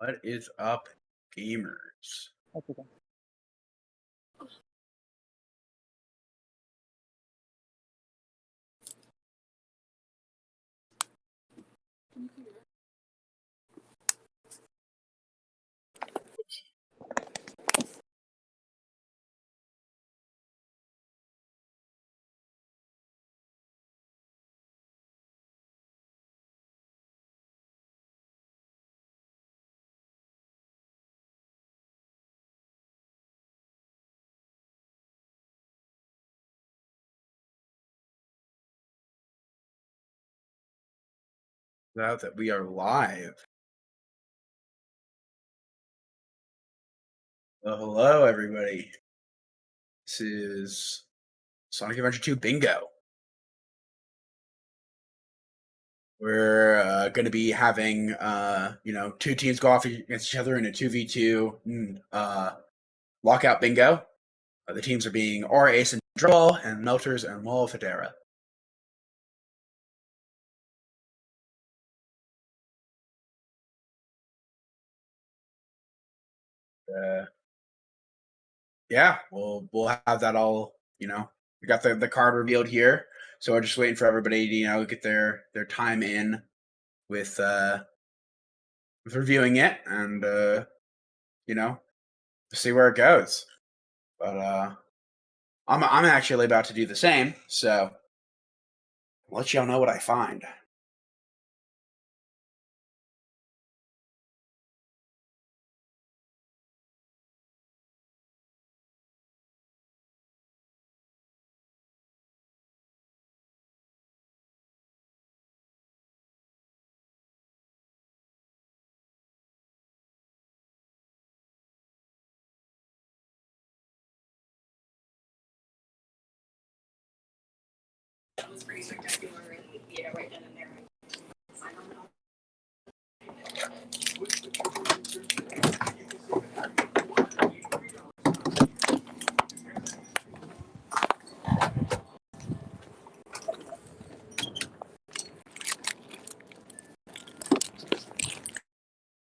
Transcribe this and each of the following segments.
What is up, gamers? That's okay. Now that we are live. Well, hello, everybody. This is Sonic Adventure 2 Bingo. We're going to be having, two teams go off against each other in a 2v2 lockout bingo. The teams are being Aura, Ace, and Draw, and Meltrs and Wall of Federa. Yeah, we'll have that all, we got the card revealed here. So we're just waiting for everybody to, get their time in with reviewing it and see where it goes. But I'm actually about to do the same, so I'll let y'all know what I find. That was pretty spectacular, right then and there. I don't know.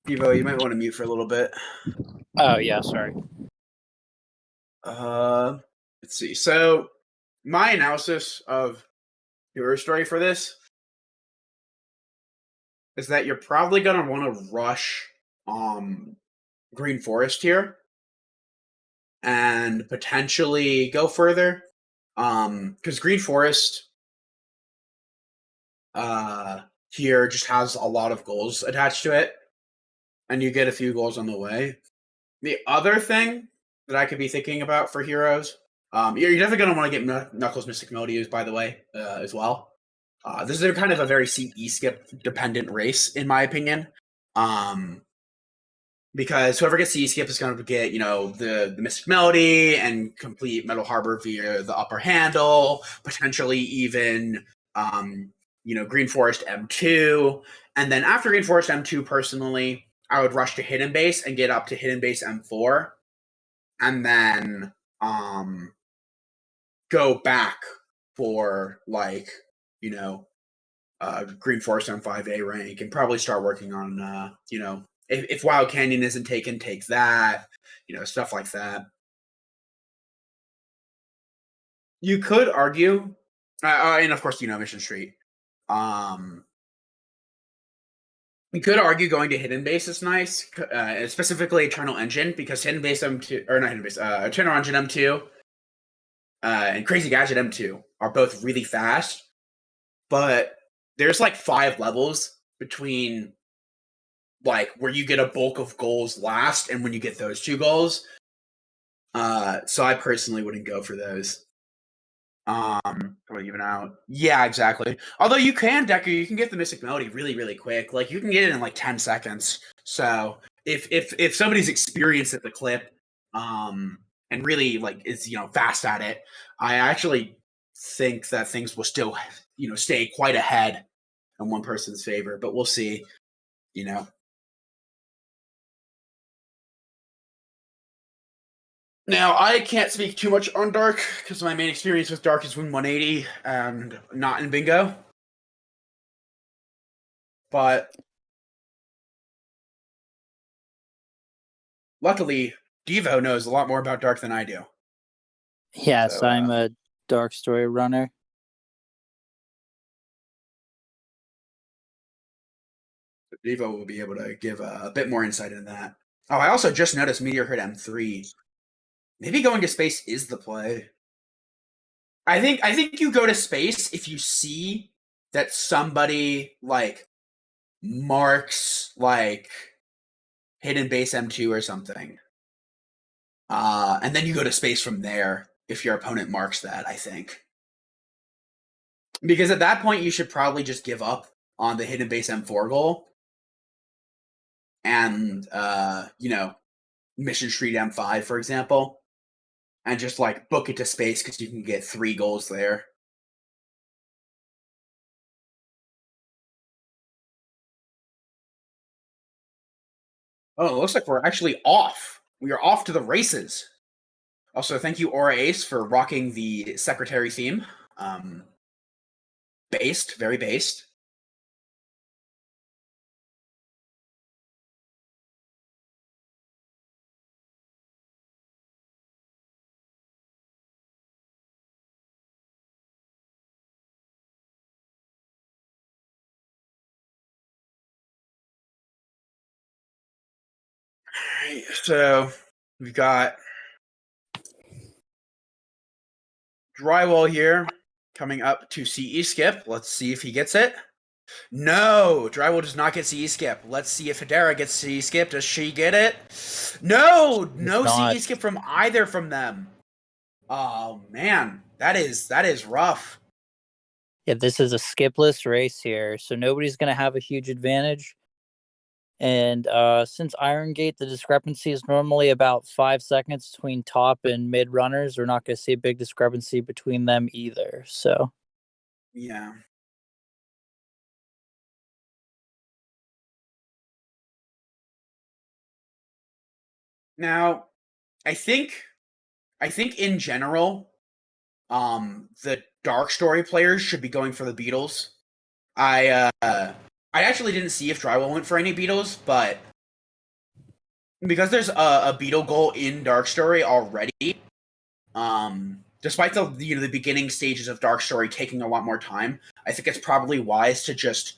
Evo, you might want to mute for a little bit. Oh, yeah, sorry. Let's see. So my analysis of your story for this is that you're probably gonna want to rush Green Forest here and potentially go further. Because Green Forest here just has a lot of goals attached to it, and you get a few goals on the way. The other thing that I could be thinking about for heroes, you're definitely going to want to get Knuckles Mystic Motives, by the way, as well. This is kind of a very CE skip dependent race, in my opinion. Because whoever gets CE skip is going to get, the Mystic Melody and complete Metal Harbor via the upper handle, potentially even, Green Forest M2. And then after Green Forest M2, personally, I would rush to Hidden Base and get up to Hidden Base M4. And then go back for, Green Forest M5A rank and probably start working on, if Wild Canyon isn't taken, take that, stuff like that. You could argue, and of course, Mission Street. You could argue going to Hidden Base is nice, specifically Eternal Engine, because Hidden Base M2, or not Hidden Base, Eternal Engine M2 and Crazy Gadget M2 are both really fast, but there's like 5 levels between where you get a bulk of goals last and when you get those 2 goals. So I personally wouldn't go for those. Even out. Yeah, exactly. Although you can, Deku, you can get the Mystic Melody really, really quick. Like you can get it in like 10 seconds. So if somebody's experienced at the clip, and really is fast at it, I actually think that things will still stay quite ahead in one person's favor. But we'll see. Now, I can't speak too much on Dark because my main experience with Dark is Win 180 and not in Bingo. But luckily, Devo knows a lot more about Dark than I do. Yes, So, I'm a Dark Story runner. Devo will be able to give a bit more insight into that. Oh, I also just noticed Meteor hit M3. Maybe going to space is the play. I think you go to space if you see that somebody like marks like hidden base M2 or something. And then you go to space from there if your opponent marks that, I think. Because at that point you should probably just give up on the hidden base M4 goal. And Mission Street M5, for example. And just like book it to space because you can get 3 goals there. Oh, it looks like we're actually off. We are off to the races. Also, thank you, Aura Ace, for rocking the Secretary theme. Based, very based. Alright, so we've got Drywall here coming up to CE skip. Let's see if he gets it. No, Drywall does not get CE skip. Let's see if Hedera gets CE skip. Does she get it? No CE skip from either from them. Oh man, that is rough. Yeah, this is a skipless race here, so nobody's going to have a huge advantage. And since Iron Gate, the discrepancy is normally about 5 seconds between top and mid runners. We're not going to see a big discrepancy between them either. So yeah. Now, I think in general, the Dark Story players should be going for the Beatles. I actually didn't see if Drywall went for any Beatles, but because there's a Beetle goal in Dark Story already, despite the beginning stages of Dark Story taking a lot more time, I think it's probably wise to just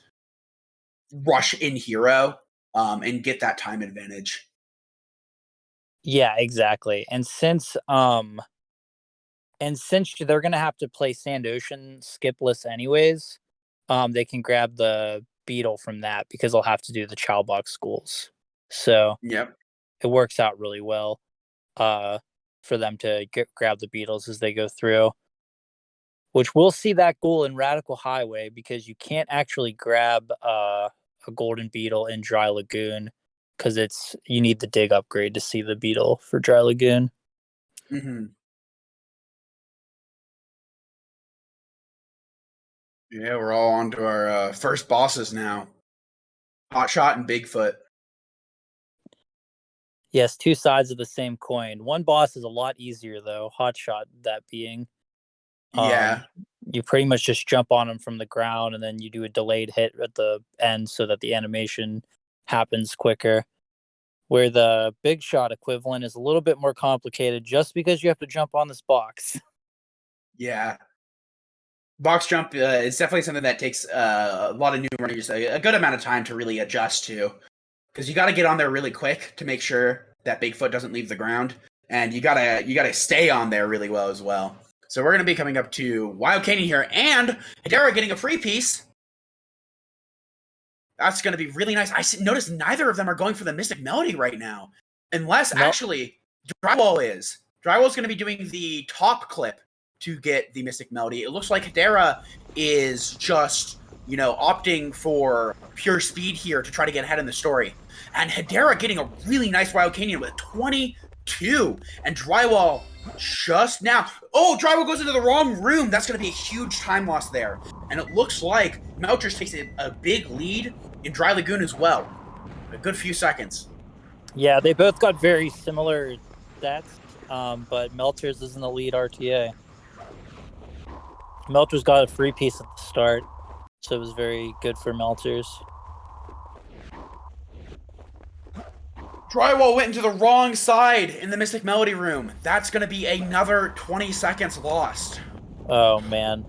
rush in hero and get that time advantage. yeah, exactly. And since they're gonna have to play Sand Ocean skipless anyways, they can grab the Beetle from that because they'll have to do the Chow Box schools. So Yep. it works out really well for them to grab the Beetles as they go through. Which we'll see that goal in Radical Highway because you can't actually grab a Golden Beetle in Dry Lagoon because you need the dig upgrade to see the Beetle for Dry Lagoon. Mm-hmm. Yeah, we're all on to our first bosses now. Hotshot and Bigfoot. Yes, 2 sides of the same coin. One boss is a lot easier though, Hotshot that being. Yeah. You pretty much just jump on him from the ground and then you do a delayed hit at the end so that the animation happens quicker. Where the Big Shot equivalent is a little bit more complicated just because you have to jump on this box. Yeah. Box jump is definitely something that takes a lot of new runners a good amount of time to really adjust to. Because you got to get on there really quick to make sure that Bigfoot doesn't leave the ground. And you gotta stay on there really well as well. So we're going to be coming up to Wild Canyon here, and Hedera getting a free piece. That's going to be really nice. I notice neither of them are going for the Mystic Melody right now. Unless, actually, Drywall is. Drywall's going to be doing the top clip to get the Mystic Melody. It looks like Hedera is just, opting for pure speed here to try to get ahead in the story. And Hedera getting a really nice Wild Canyon with 22. And Drywall just now. Oh, Drywall goes into the wrong room. That's going to be a huge time loss there. And it looks like Meltrs takes a big lead in Dry Lagoon as well. A good few seconds. Yeah, they both got very similar stats, but Meltrs is in the lead RTA. Meltrs got a free piece at the start, so it was very good for Meltrs. Drywall went into the wrong side in the Mystic Melody room. That's going to be another 20 seconds lost. Oh man.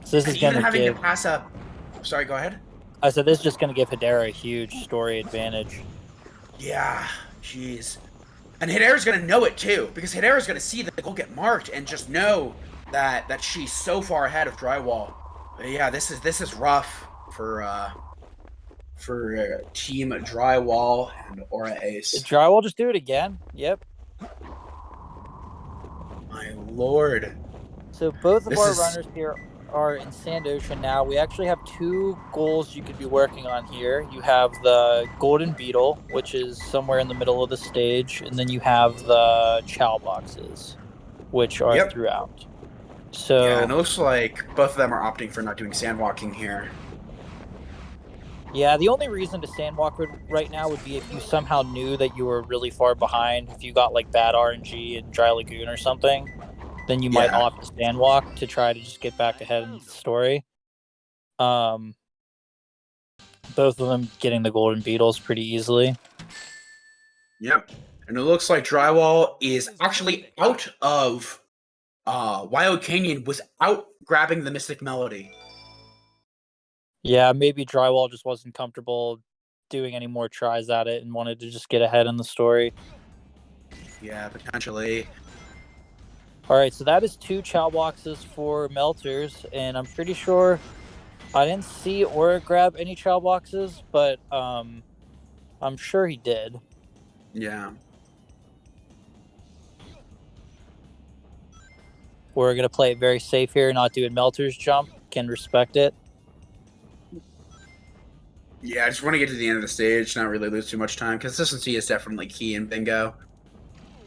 So this And is going even to having give. to pass up. Sorry, go ahead. I said this is just going to give Hedera a huge story advantage. Yeah, jeez. And Hedera's going to know it too, because Hedera's going to see the goal get marked and just know that she's so far ahead of Drywall. But yeah, this is rough for Team Drywall and Aura Ace. Drywall just do it again. Yep. My lord. So both of This our is runners here are in Sand Ocean now. We actually have 2 goals you could be working on here. You have the Golden Beetle, which is somewhere in the middle of the stage, and then you have the Chow boxes, which are Yep. throughout. Yeah, So and it looks like both of them are opting for not doing sandwalking here. yeah, the only reason to sandwalk right now would be if you somehow knew that you were really far behind. If you got like bad RNG in Dry Lagoon or something, then you might Yeah. opt to sandwalk to try to just get back ahead in the story. Both of them getting the Golden Beetles pretty easily. Yep. And it looks like Drywall is actually out of Wild Canyon without grabbing the Mystic Melody. Yeah, maybe Drywall just wasn't comfortable doing any more tries at it and wanted to just get ahead in the story. Yeah, potentially. All right, so that is 2 Chow boxes for Melters, and I'm pretty sure I didn't see Aura grab any Chow boxes, but I'm sure he did. Yeah. We're gonna play it very safe here, not do a Melters jump. Can respect it. Yeah, I just want to get to the end of the stage, not really lose too much time. Consistency is definitely key in bingo.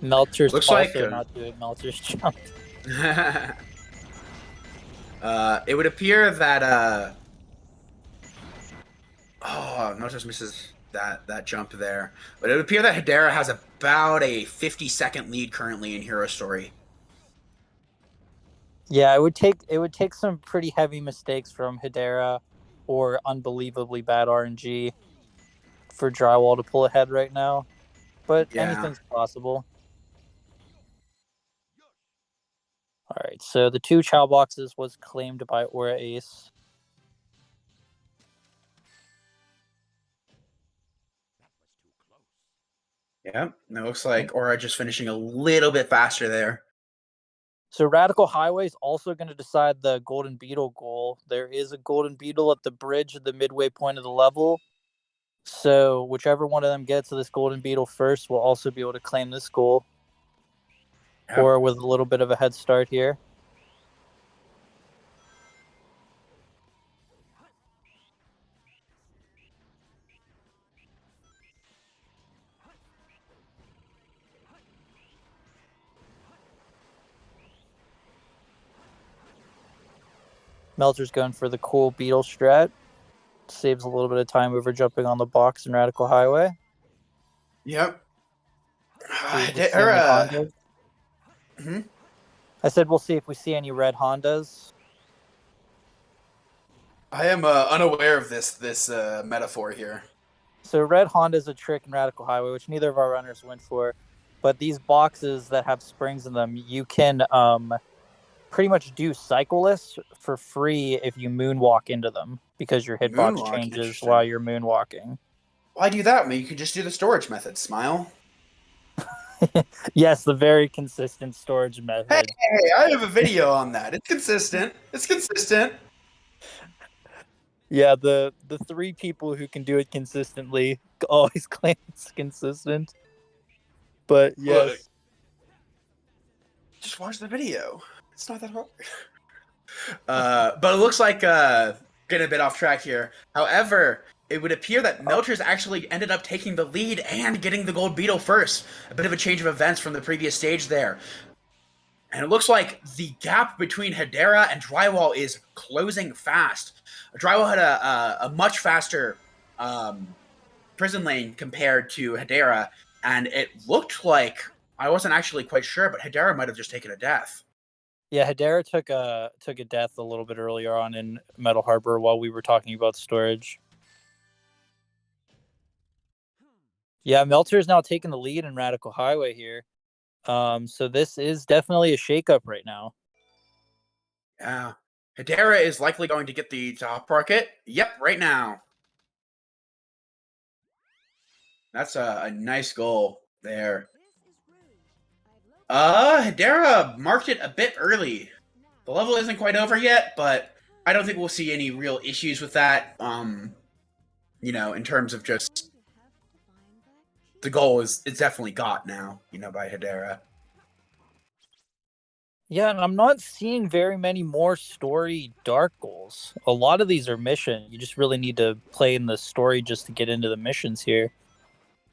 Melters Looks also like not doing Melters jump. it would appear that oh, Notice misses that jump there. But it would appear that Hedera has about a 50-second lead currently in Hero Story. Yeah, it would take some pretty heavy mistakes from Hedera or unbelievably bad RNG for Drywall to pull ahead right now. But Yeah. anything's possible. All right, so the 2 Chow boxes was claimed by Aura Ace. Yep. It looks like Aura just finishing a little bit faster there. So Radical Highway is also going to decide the Golden Beetle goal. There is a Golden Beetle at the bridge at the midway point of the level. So whichever one of them gets to this Golden Beetle first will also be able to claim this goal. Yep. Or with a little bit of a head start here. Melter's going for the cool Beetle strat. Saves a little bit of time over jumping on the box in Radical Highway. Yep. See if we see any Hondas. Hmm? I said we'll see if we see any red Hondas. I am unaware of this metaphor here. So red Honda is a trick in Radical Highway, which neither of our runners went for. But these boxes that have springs in them, you can pretty much do cyclists for free if you moonwalk into them because your hitbox Moonwalk, changes interesting. while you're moonwalking. Why do that? I mean, you could just do the storage method. Smile. Yes, the very consistent storage method. Hey, I have a video on that. It's consistent. It's consistent. Yeah, the 3 people who can do it consistently always claim it's consistent. But yes. Look, just watch the video. It's not that hard. But it looks like getting a bit off track here. However, it would appear that Meltrs actually ended up taking the lead and getting the Gold Beetle first. A bit of a change of events from the previous stage there. And it looks like the gap between Hedera and Drywall is closing fast. Drywall had a much faster prison lane compared to Hedera, and it looked like, I wasn't actually quite sure, but Hedera might have just taken a death. Yeah, Hedera took a death a little bit earlier on in Metal Harbor while we were talking about storage. Yeah, Meltzer is now taking the lead in Radical Highway here. So this is definitely a shakeup right now. Yeah. Hedera is likely going to get the top rocket. Yep, right now. That's a nice goal there. Hedera marked it a bit early. The level isn't quite over yet, but I don't think we'll see any real issues with that. In terms of just the goal it's definitely got now, by Hedera. Yeah, and I'm not seeing very many more story dark goals. A lot of these are mission. You just really need to play in the story just to get into the missions here.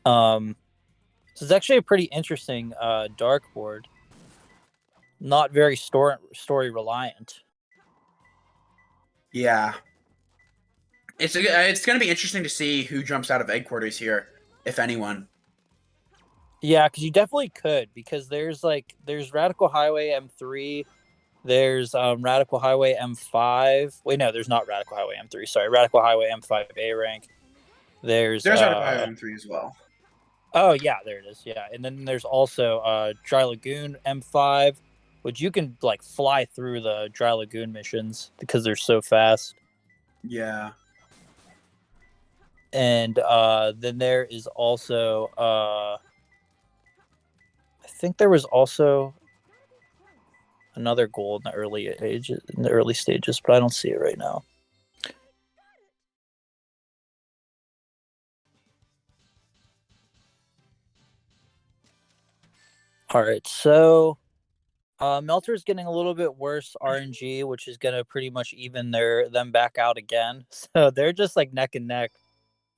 So it's actually a pretty interesting dark board. Not very story reliant. Yeah. It's going to be interesting to see who jumps out of headquarters here, if anyone. Yeah, because you definitely could, because there's Radical Highway M3, there's Radical Highway M5. Wait, no, there's not Radical Highway M3. Sorry, Radical Highway M5A rank. There's Radical Highway M3 as well. Oh yeah, there it is. Yeah, and then there's also Dry Lagoon M5, which you can like fly through the Dry Lagoon missions because they're so fast. Yeah. And then there is also I think there was also another goal in the early stages, but I don't see it right now. All right, so Melters getting a little bit worse RNG, which is gonna pretty much even them back out again. So they're just like neck and neck,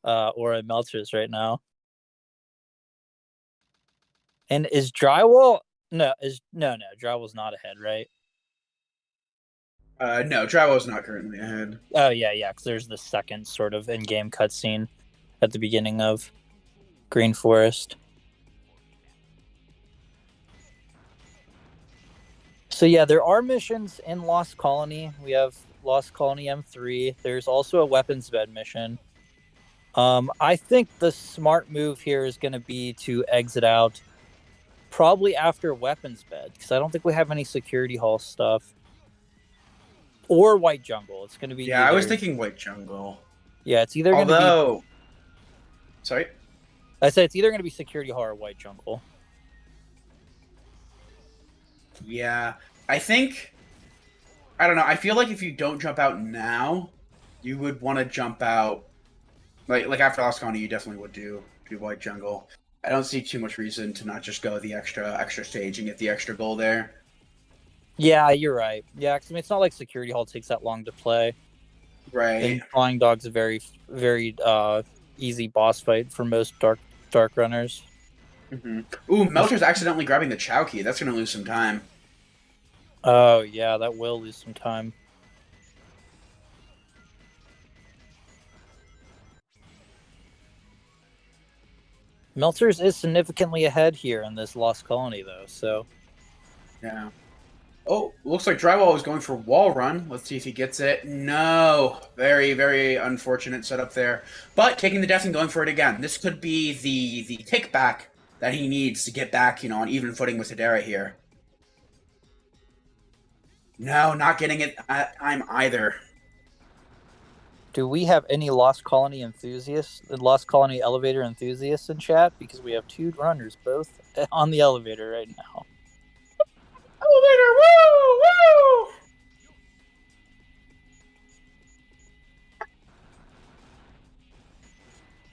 Aura and Melters right now. And is Drywall no Drywall's not ahead, right? No, Drywall's not currently ahead. Oh yeah, because there's the second sort of in-game cutscene at the beginning of Green Forest. So yeah, there are missions in Lost Colony. We have Lost Colony M3. There's also a weapons bed mission. I think the smart move here is going to be to exit out probably after weapons bed, because I don't think we have any security hall stuff. Or White Jungle. It's going to be Yeah, I was thinking White Jungle. Yeah, it's either going to be... Sorry? I said it's either going to be security hall or White Jungle. Yeah, I don't know. I feel like if you don't jump out now, you would want to jump out like after Lost Colony. You definitely would do White Jungle. I don't see too much reason to not just go the extra stage and get the extra goal there. Yeah, you're right. Yeah, because I mean, it's not like security hall takes that long to play. Right. And Flying Dog's a very, very easy boss fight for most dark runners. Mm-hmm. Ooh, Melters accidentally grabbing the Chow key. That's going to lose some time. Oh, yeah, that will lose some time. Melters is significantly ahead here in this Lost Colony, though, so... Yeah. Oh, looks like Drywall is going for wall run. Let's see if he gets it. No. Very, very unfortunate setup there. But taking the death and going for it again. This could be the kickback that he needs to get back, on even footing with Hedera here. No, not getting it at time either. Do we have any Lost Colony enthusiasts, Lost Colony elevator enthusiasts in chat? Because we have two runners both on the elevator right now. Elevator, woo, woo!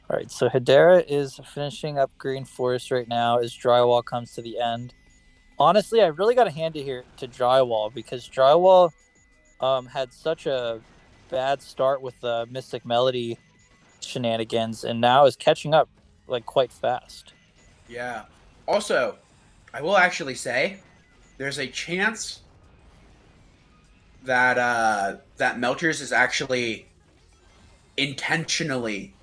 All right, so Hedera is finishing up Green Forest right now as Drywall comes to the end. Honestly, I really got to hand it here to Drywall, because Drywall had such a bad start with the Mystic Melody shenanigans, and now is catching up like quite fast. Yeah. Also, I will actually say there's a chance that that Melters is actually intentionally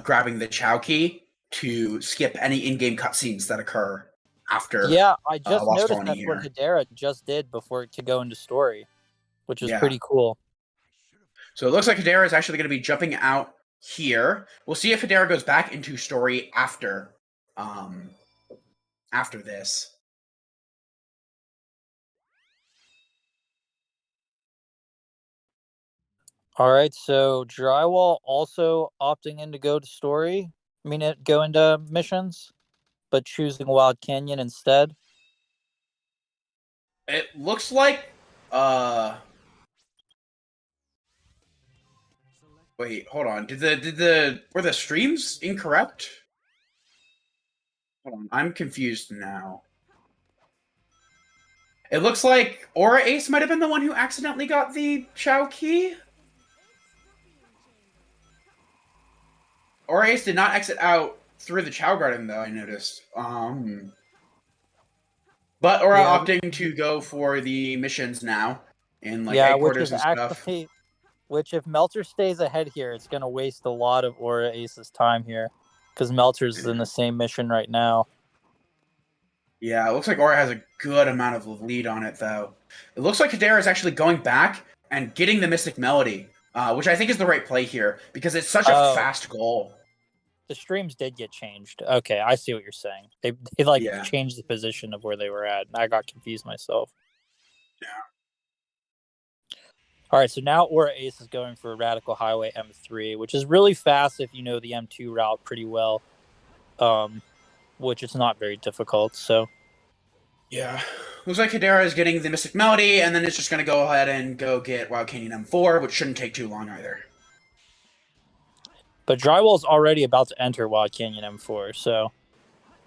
grabbing the Chow key to skip any in-game cutscenes that occur after. Yeah, I just Lost noticed Colony that's what here. Hedera just did before to go into story, which is Yeah. pretty cool. So it looks like Hedera is actually going to be jumping out here. We'll see if Hedera goes back into story after this. All right, so Drywall also opting in to go to story. Go into missions, but choosing Wild Canyon instead. It looks like wait, hold on. Were the streams incorrect? Hold on, I'm confused now. It looks like Aura Ace might have been the one who accidentally got the Chao key. Aura Ace did not exit out through the Chao Garden, though, I noticed. But Aura opting to go for the missions now in like headquarters and stuff. Which if Meltr stays ahead here, it's gonna waste a lot of Aura Ace's time here, because Meltrs is in the same mission right now. Yeah, it looks like Aura has a good amount of lead on it, though. It looks like Hedera is actually going back and getting the Mystic Melody, which I think is the right play here, because it's such a fast goal. The streams did get changed. Okay, I see what you're saying. They changed the position of where they were at. I got confused myself. Yeah. All right, so now Aura Ace is going for Radical Highway M3, which is really fast if you know the M2 route pretty well, which is not very difficult. So, yeah, looks like Hedera is getting the Mystic Melody, and then it's just going to go ahead and go get Wild Canyon M4, which shouldn't take too long either. But Drywall's already about to enter Wild Canyon M4, so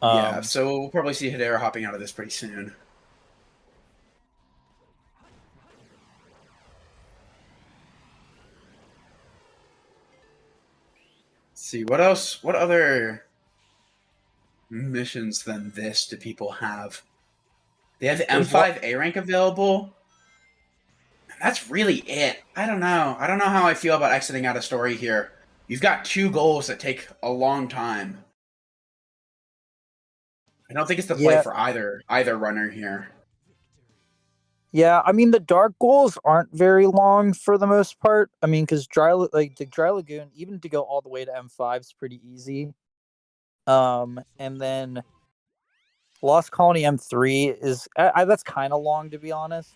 yeah, so we'll probably see Hedera hopping out of this pretty soon. See what else? What other missions than this do people have? They have the M5 A rank available. That's really it. I don't know. I don't know how I feel about exiting out of story here. You've got 2 goals that take a long time. I don't think it's the play for either runner here. Yeah, I mean the dark goals aren't very long for the most part. I mean, because the Dry Lagoon, even to go all the way to M5 is pretty easy. And then Lost Colony M3 is that's kind of long to be honest.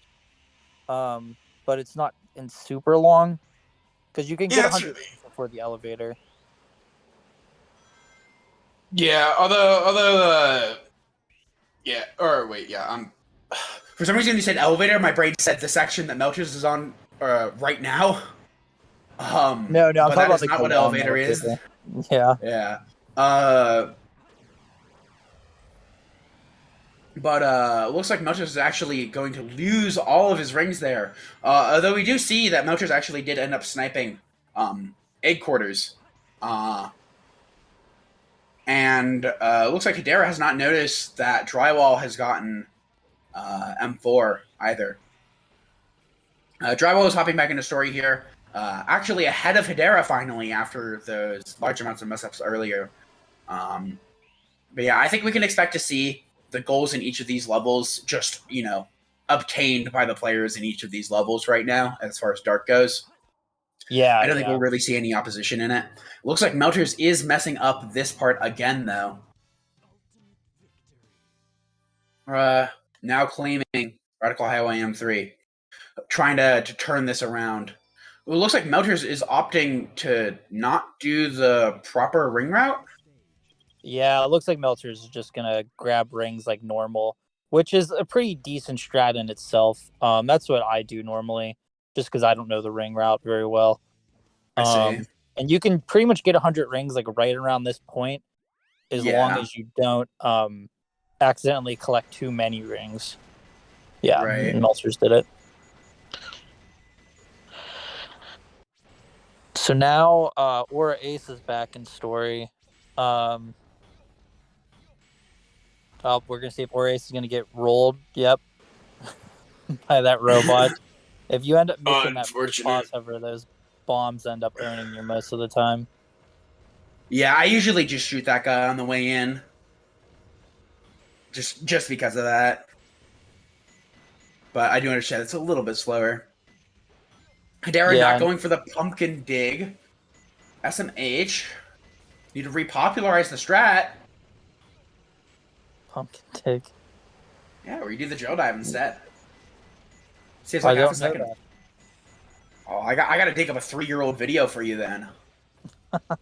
But it's not in super long because you can get 100 before the elevator. Yeah, although yeah, or wait, yeah, for some reason you said elevator, my brain said the section that Meltrs is on right now. No, I'm talking about not what elevator is. Yeah. Yeah. But looks like Meltrs is actually going to lose all of his rings there. Although we do see that Meltrs actually did end up sniping egg quarters. And looks like Hedera has not noticed that Drywall has gotten M4 either. Drywall is hopping back into story here. Actually ahead of Hedera finally after those large amounts of mess-ups earlier. But yeah, I think we can expect to see the goals in each of these levels just, obtained by the players in each of these levels right now as far as Dark goes. Yeah, I don't think we'll really see any opposition in it. Looks like Meltrs is messing up this part again, though. Now claiming Radical Highway M3. Trying to turn this around. It looks like Meltrs is opting to not do the proper ring route. Yeah, it looks like Meltrs is just going to grab rings like normal, which is a pretty decent strat in itself. That's what I do normally, just because I don't know the ring route very well. I see. And you can pretty much get 100 rings like right around this point, as long as you don't accidentally collect too many rings. Yeah, right. Meltrs did it. So now Aura Ace is back in story. We're gonna see if Aura Ace is gonna get rolled. Yep, by that robot. If you end up missing that boss over, those bombs end up earning you most of the time. Yeah, I usually just shoot that guy on the way in. Just because of that. But I do understand it's a little bit slower. Hedera not going for the pumpkin dig. SMH. Need to repopularize the strat. Pumpkin take. Yeah, or you do the drill dive instead. Saves I like half a don't know second. that. Oh, I got to dig up a 3-year-old video for you then.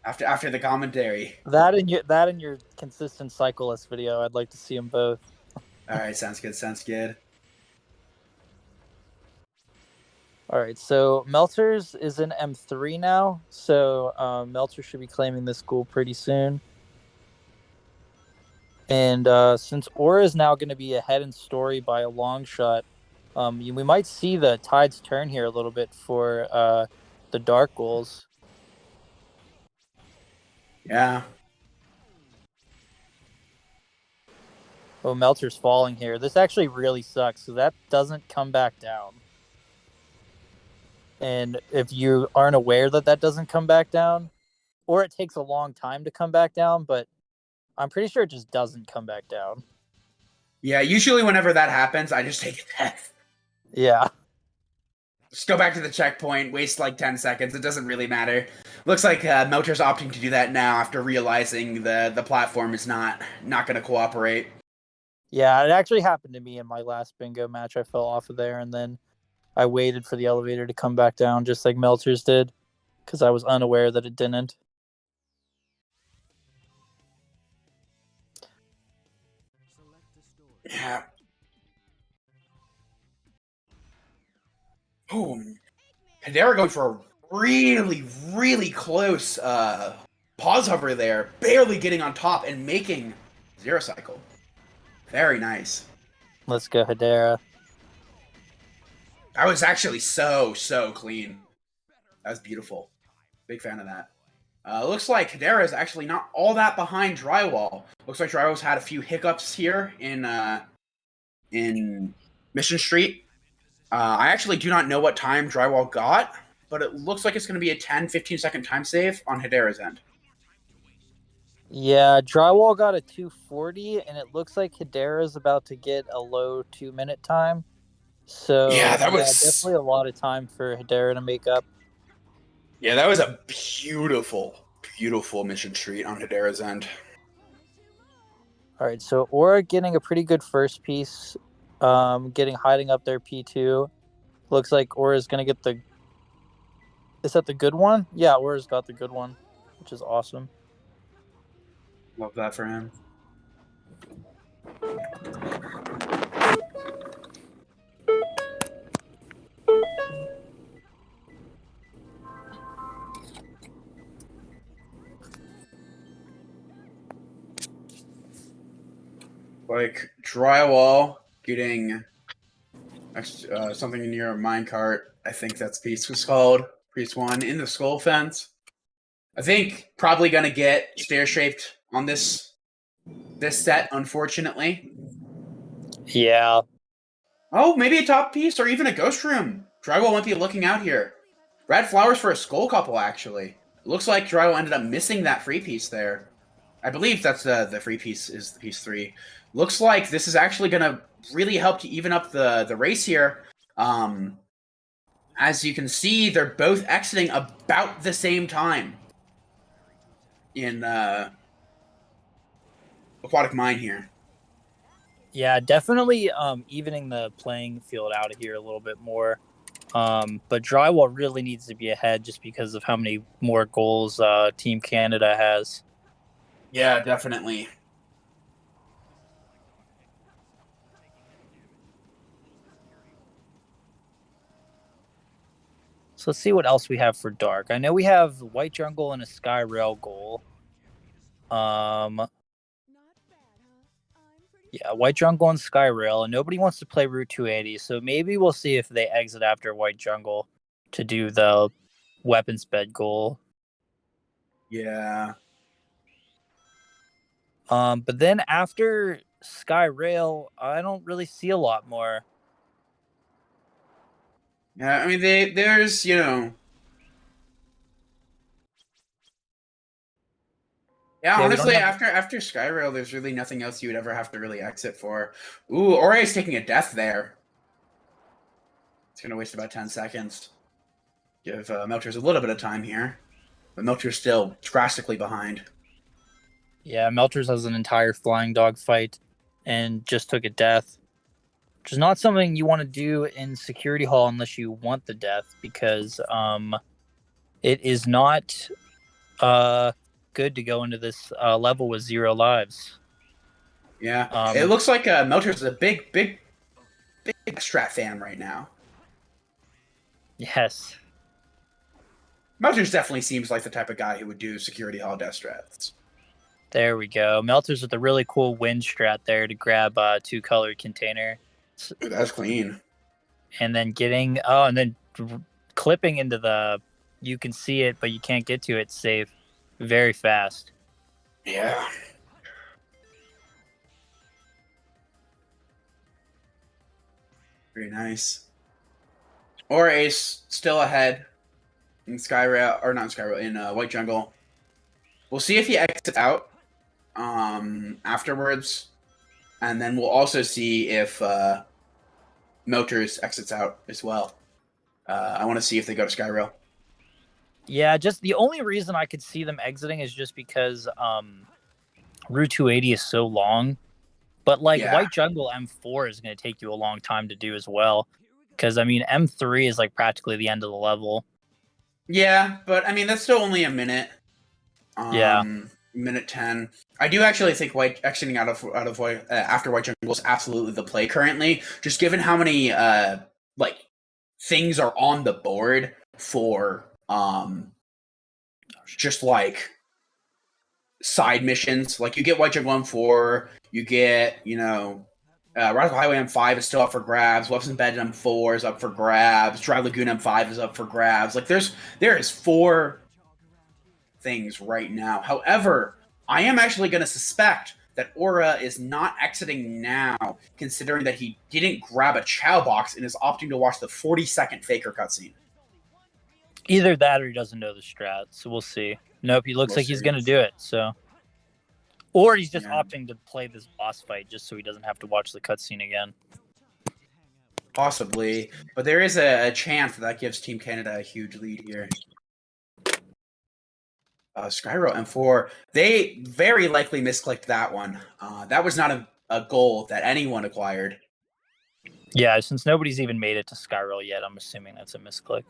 after the commentary. That and your consistent cyclist video. I'd like to see them both. All right, sounds good. Sounds good. All right, so Meltrs is in M3 now, so Meltrs should be claiming this goal pretty soon. And since Aura is now going to be ahead in story by a long shot, we might see the tides turn here a little bit for the dark goals. Yeah. Oh, Melter's falling here. This actually really sucks, so that doesn't come back down. And if you aren't aware that that doesn't come back down, or it takes a long time to come back down, but I'm pretty sure it just doesn't come back down. Yeah, usually whenever that happens, I just take a death. Yeah. Just go back to the checkpoint, waste like 10 seconds. It doesn't really matter. Looks like Melter's opting to do that now after realizing the platform is not going to cooperate. Yeah, it actually happened to me in my last bingo match. I fell off of there, and then I waited for the elevator to come back down, just like Melters did, because I was unaware that it didn't. Yeah. Oh, Hedera going for a really, really close pause hover there, barely getting on top and making 0 cycle. Very nice. Let's go, Hedera. That was actually so clean. That was beautiful. Big fan of that. Looks like Hedera is actually not all that behind Drywall. Looks like Drywall's had a few hiccups here in Mission Street. I actually do not know what time Drywall got, but it looks like it's going to be a 10-15 second time save on Hedera's end. Yeah, Drywall got a 240, and it looks like Hedera's about to get a low 2-minute time. So yeah, that was definitely a lot of time for Hedera to make up. Yeah, that was a beautiful, beautiful Mission Street on Hedera's end. All right, so Aura getting a pretty good first piece, hiding up their P2. Looks like Aura's going to get the... Is that the good one? Yeah, Aura's got the good one, which is awesome. Love that for him. Like Drywall getting something near a minecart. I think that's piece was called. Piece 1 in the skull fence. I think probably gonna get stair shaped on this set, unfortunately. Yeah. Oh, maybe a top piece or even a ghost room. Drywall might be looking out here. Red flowers for a skull couple, actually. It looks like Drywall ended up missing that free piece there. I believe that's the free piece is the piece 3. Looks like this is actually going to really help to even up the race here. As you can see, they're both exiting about the same time in Aquatic Mine here. Yeah, definitely evening the playing field out of here a little bit more. But Drywall really needs to be ahead just because of how many more goals Team Canada has. Yeah, definitely. So let's see what else we have for Dark. I know we have White Jungle and a Sky Rail goal. Yeah, White Jungle and Sky Rail, and nobody wants to play Route 280, so maybe we'll see if they exit after White Jungle to do the weapons bed goal. Yeah. But then after Sky Rail, I don't really see a lot more. Yeah, I mean, there's, you know... Yeah, honestly, after Skyrail, there's really nothing else you would ever have to really exit for. Ooh, Ori's taking a death there. It's going to waste about 10 seconds. Give Melters a little bit of time here. but Meltrs still drastically behind. Yeah, Melters has an entire flying dog fight and just took a death, which is not something you want to do in Security Hall unless you want the death, because it is not good to go into this level with 0 lives. Yeah, it looks like Meltrs is a big strat fan right now. Yes. Meltrs definitely seems like the type of guy who would do Security Hall death strats. There we go. Melters with a really cool wind strat there to grab 2 colored container. Ooh, that's clean. And then clipping into the, you can see it, but you can't get to it safe very fast. Yeah. Very nice. Or Ace still ahead in Skyrail, or not in Skyrail, in White Jungle. We'll see if he exits out afterwards, and then we'll also see if Meltrs exits out as well. I want to see if they go to Skyrail. Yeah, just the only reason I could see them exiting is just because Route 280 is so long. But like White Jungle M4 is going to take you a long time to do as well. Because, I mean, M3 is like practically the end of the level. Yeah, but I mean, that's still only a minute. Yeah. Minute 10. I do actually think exiting out of White after White Jungle is absolutely the play currently, just given how many like things are on the board for just like side missions. Like you get White Jungle M4, you get, you know, Radical Highway M5 is still up for grabs. Weapons Embedded M4 is up for grabs. Dry Lagoon M5 is up for grabs. Like there is 4 things right now. However, I am actually going to suspect that Aura is not exiting now, considering that he didn't grab a Chow box and is opting to watch the 40-second Faker cutscene. Either that or he doesn't know the strat, so we'll see. Nope, he looks like he's going to do it, so. Or he's just opting to play this boss fight just so he doesn't have to watch the cutscene again. Possibly, but there is a chance that gives Team Canada a huge lead here. Skyro M4, they very likely misclicked that one. That was not a goal that anyone acquired. Yeah, since nobody's even made it to Skyro yet, I'm assuming that's a misclick.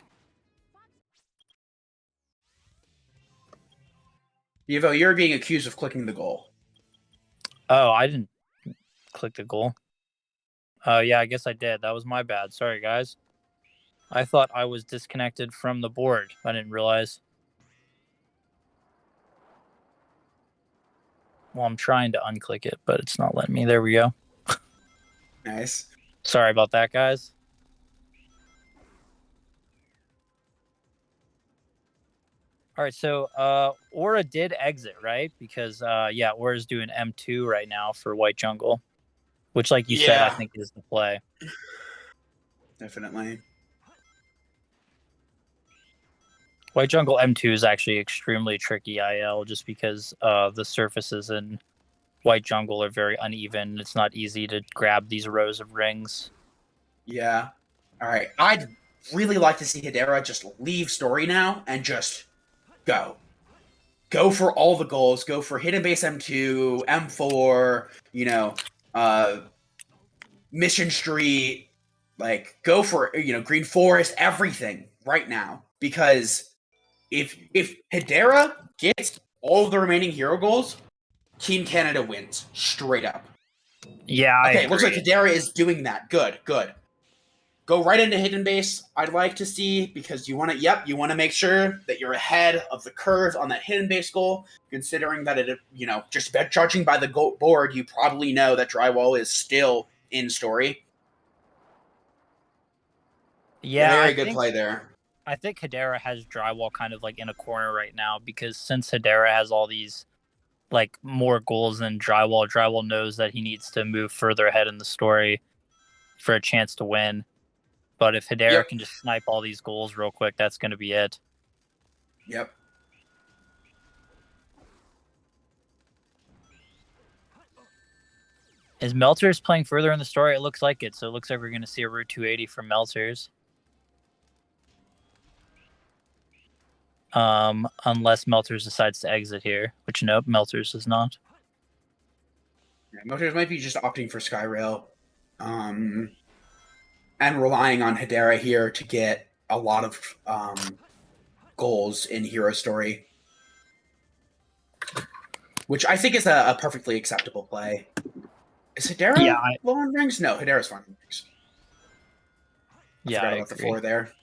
Evo, you're being accused of clicking the goal. Oh, I didn't click the goal. Oh, yeah, I guess I did. That was my bad. Sorry, guys. I thought I was disconnected from the board. I didn't realize. Well, I'm trying to unclick it, but it's not letting me. There we go. Nice. Sorry about that, guys. All right, so Aura did exit, right? Because, yeah, Aura's doing M2 right now for White Jungle, which, like you said, I think is the play. Definitely. White Jungle M2 is actually extremely tricky IL just because the surfaces in White Jungle are very uneven. It's not easy to grab these rows of rings. Yeah. All right. I'd really like to see Hedera just leave story now and just go. Go for all the goals. Go for Hidden Base M2, M4, you know, Mission Street. Like, go for, you know, Green Forest, everything right now. Because if Hedera gets all of the remaining hero goals, Team Canada wins straight up. Yeah, okay, looks like Hedera is doing that. Good. Go right into Hidden Base. I'd like to see, because you want to, you want to make sure that you're ahead of the curve on that Hidden Base goal, considering that it, you know, just judging by the board, you probably know that Drywall is still in story. Yeah, very good play there. I think Hedera has Drywall kind of like in a corner right now, because since Hedera has all these like more goals than Drywall knows that he needs to move further ahead in the story for a chance to win. But if Hedera can just snipe all these goals real quick, that's going to be it. Yep. Is Meltrs playing further in the story? It looks like it. So it looks like we're going to see a Route 280 from Meltrs. unless Meltrs decides to exit here, which nope, Meltrs does not. Yeah, Meltrs might be just opting for Skyrail, and relying on Hedera here to get a lot of goals in Hero Story, which I think is a perfectly acceptable play. Is Hedera low on rings? No, Hedera's fine on rings. I forgot about the 4 there.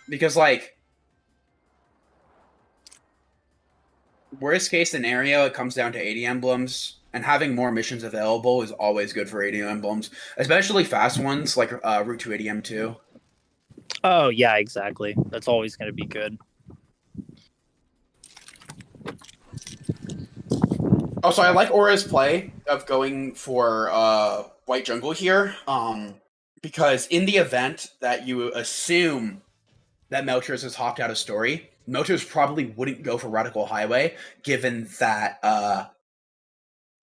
Because, like, worst case scenario, it comes down to 80 emblems, and having more missions available is always good for 80 emblems, especially fast ones like Route 280 M2. Oh, yeah, exactly. That's always going to be good. Also, I like Aura's play of going for White Jungle here, because in the event that you assume that Meltrs has hopped out of story, Meltrs probably wouldn't go for Radical Highway, given that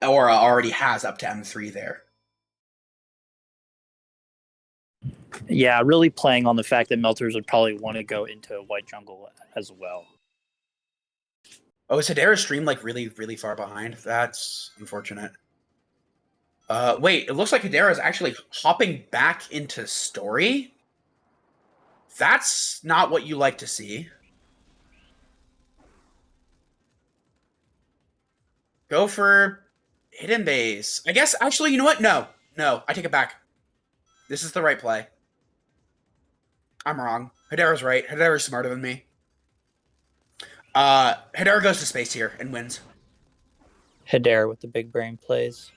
Aura already has up to M3 there. Yeah, really playing on the fact that Meltrs would probably want to go into White Jungle as well. Oh, is Hedera's stream like really, really far behind? That's unfortunate. Wait, it looks like Hedera is actually hopping back into story. That's not what you like to see. Go for hidden base. I guess, actually, you know what? No, I take it back. This is the right play. I'm wrong. Hedera's right. Hedera's smarter than me. Hedera goes to space here and wins. Hedera with the big brain plays.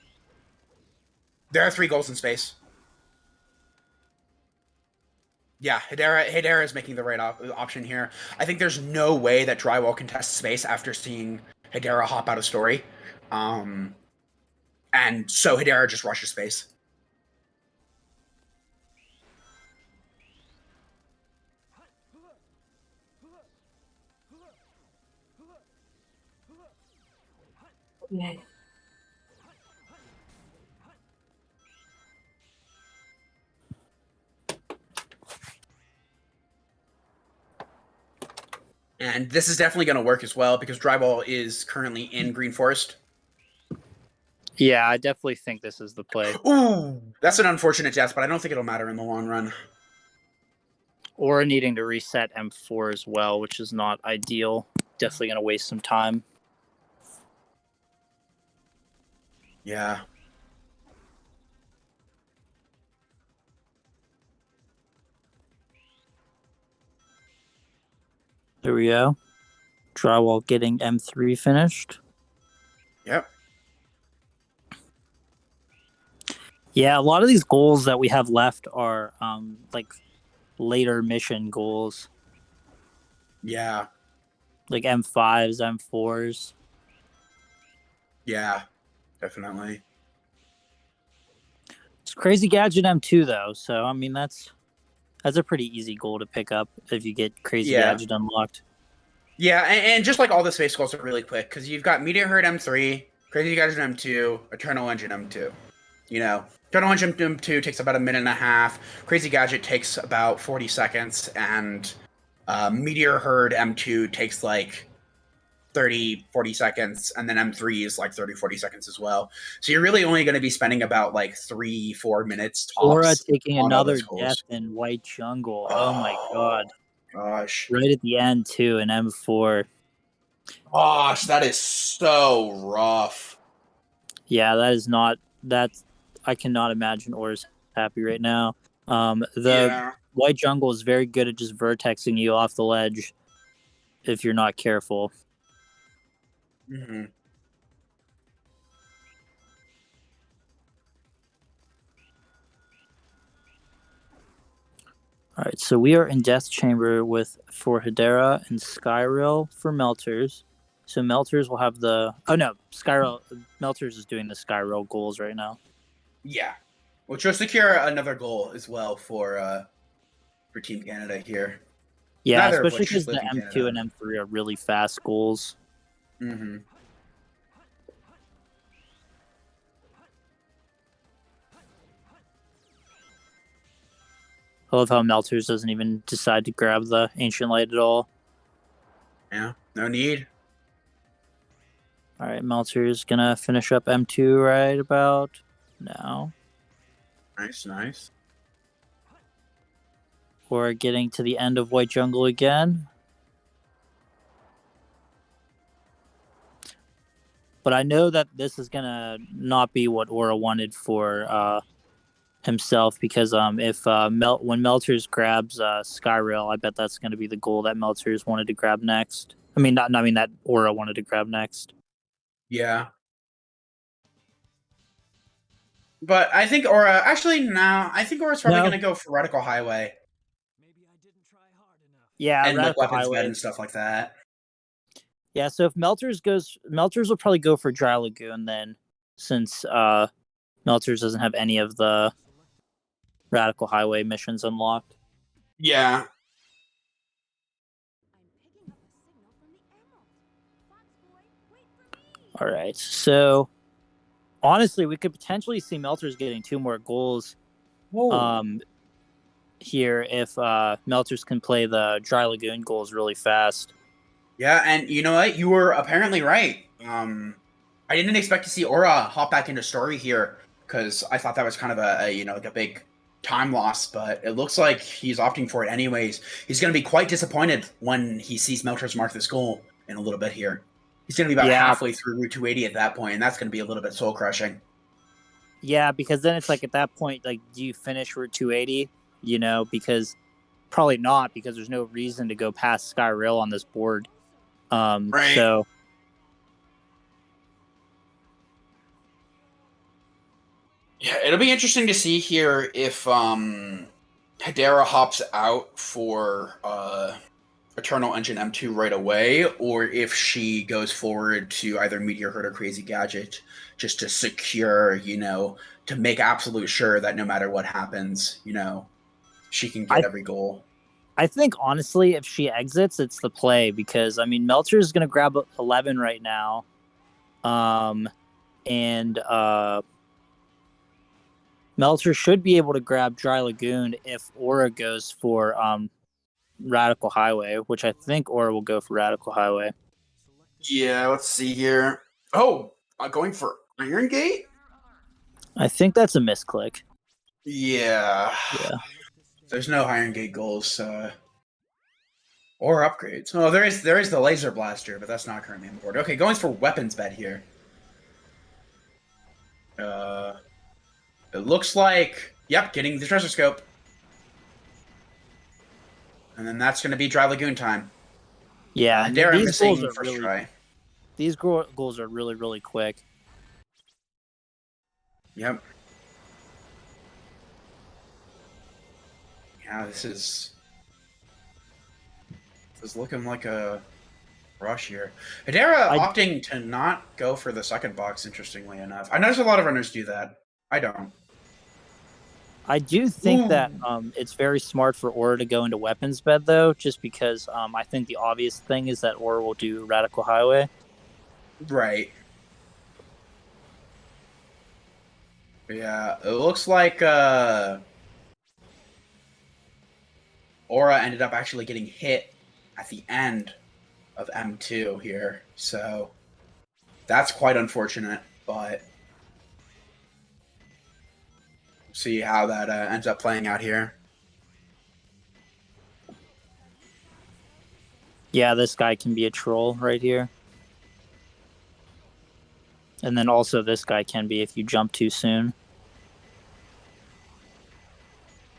There are 3 goals in space. Yeah, Hedera is making the right option here. I think there's no way that Drywall can test space after seeing Hedera hop out of story. And so Hedera just rushes space. Yeah. And this is definitely going to work as well because Drywall is currently in Green Forest. Yeah, I definitely think this is the play. Ooh, that's an unfortunate death, but I don't think it'll matter in the long run. Or needing to reset M4 as well, which is not ideal. Definitely going to waste some time. Yeah. There we go. Drywall getting M3 finished. Yep. Yeah, a lot of these goals that we have left are like later mission goals. Yeah. Like M5s, M4s. Yeah, definitely. It's Crazy Gadget M2 though, so I mean that's a pretty easy goal to pick up if you get Crazy Gadget unlocked. Yeah, and just like all the space goals are really quick because you've got Meteor Herd M3, Crazy Gadget M2, Eternal Engine M2. You know, Eternal Engine M2 takes about a minute and a half. Crazy Gadget takes about 40 seconds, and Meteor Herd M2 takes like 30-40 seconds, and then M3 is like 30-40 seconds as well. So you're really only going to be spending about like 3-4 minutes tops. Aura taking another death in White Jungle. Oh my god. Gosh. Right at the end too in M4. Gosh, that is so rough. Yeah, I cannot imagine Aura's happy right now. White Jungle is very good at just vertexing you off the ledge if you're not careful. Mm-hmm. All right, so we are in Death Chamber for Hedera and Skyrail for Meltrs. So Meltrs will have Meltrs is doing the Skyrail goals right now. Yeah, which will secure another goal as well for Team Canada here. Yeah, especially because the M2 and M3 are really fast goals. Mm-hmm. I love how Meltrs doesn't even decide to grab the Ancient Light at all. Yeah, no need. All right, Meltrs gonna finish up M2 right about now. Nice, nice. We're getting to the end of White Jungle again. But I know that this is gonna not be what Aura wanted for himself, because if when Meltrs grabs Skyrail, I bet that's gonna be the goal that Meltrs wanted to grab next. I mean, I mean that Aura wanted to grab next. Yeah. But I think Aura, actually, no. I think Aura's probably No. going to go for Radical Highway. Yeah, And like Radical Weapons Bed Highway. and stuff like that. Yeah, so if Meltrs goes, Meltrs will probably go for Dry Lagoon then, since Meltrs doesn't have any of the Radical Highway missions unlocked. Yeah. All right, so honestly, we could potentially see Meltrs getting 2 more goals here if Meltrs can play the Dry Lagoon goals really fast. Yeah, and you know what? You were apparently right. I didn't expect to see Aura hop back into story here, because I thought that was kind of a like a big time loss, but it looks like he's opting for it anyways. He's going to be quite disappointed when he sees Melters mark this goal in a little bit here. He's going to be about halfway through Route 280 at that point, and that's going to be a little bit soul crushing. Yeah, because then it's like at that point, like, do you finish Route 280? You know, because probably not, because there's no reason to go past Skyrail on this board. Right. So yeah, it'll be interesting to see here if Hedera hops out for Eternal Engine M2 right away, or if she goes forward to either Meteor Herd or Crazy Gadget just to secure, to make absolute sure that no matter what happens, she can get every goal. I think, honestly, if she exits, it's the play, because, I mean, Meltzer is going to grab 11 right now. And Meltzer should be able to grab Dry Lagoon if Aura goes for Radical Highway, which I think Aura will go for Radical Highway. Yeah, let's see here. Oh, going for Iron Gate? I think that's a misclick. Yeah. There's no Iron Gate goals or upgrades. Oh, there is the Laser Blaster, but that's not currently on the board. Okay, going for Weapons Bed here. It looks like, yep, getting the Treasure Scope. And then that's going to be Dry Lagoon time. Yeah, these goals are first try. These goals are really, really quick. Yep. Yeah, this is looking like a rush here. Hedera opting to not go for the second box, interestingly enough. I notice a lot of runners do that. I don't. I do think that it's very smart for Aura to go into Weapons Bed, though, just because I think the obvious thing is that Aura will do Radical Highway. Right. Yeah, it looks like Aura ended up actually getting hit at the end of M2 here, so that's quite unfortunate, but see how that ends up playing out here. Yeah, this guy can be a troll right here. And then also this guy can be if you jump too soon.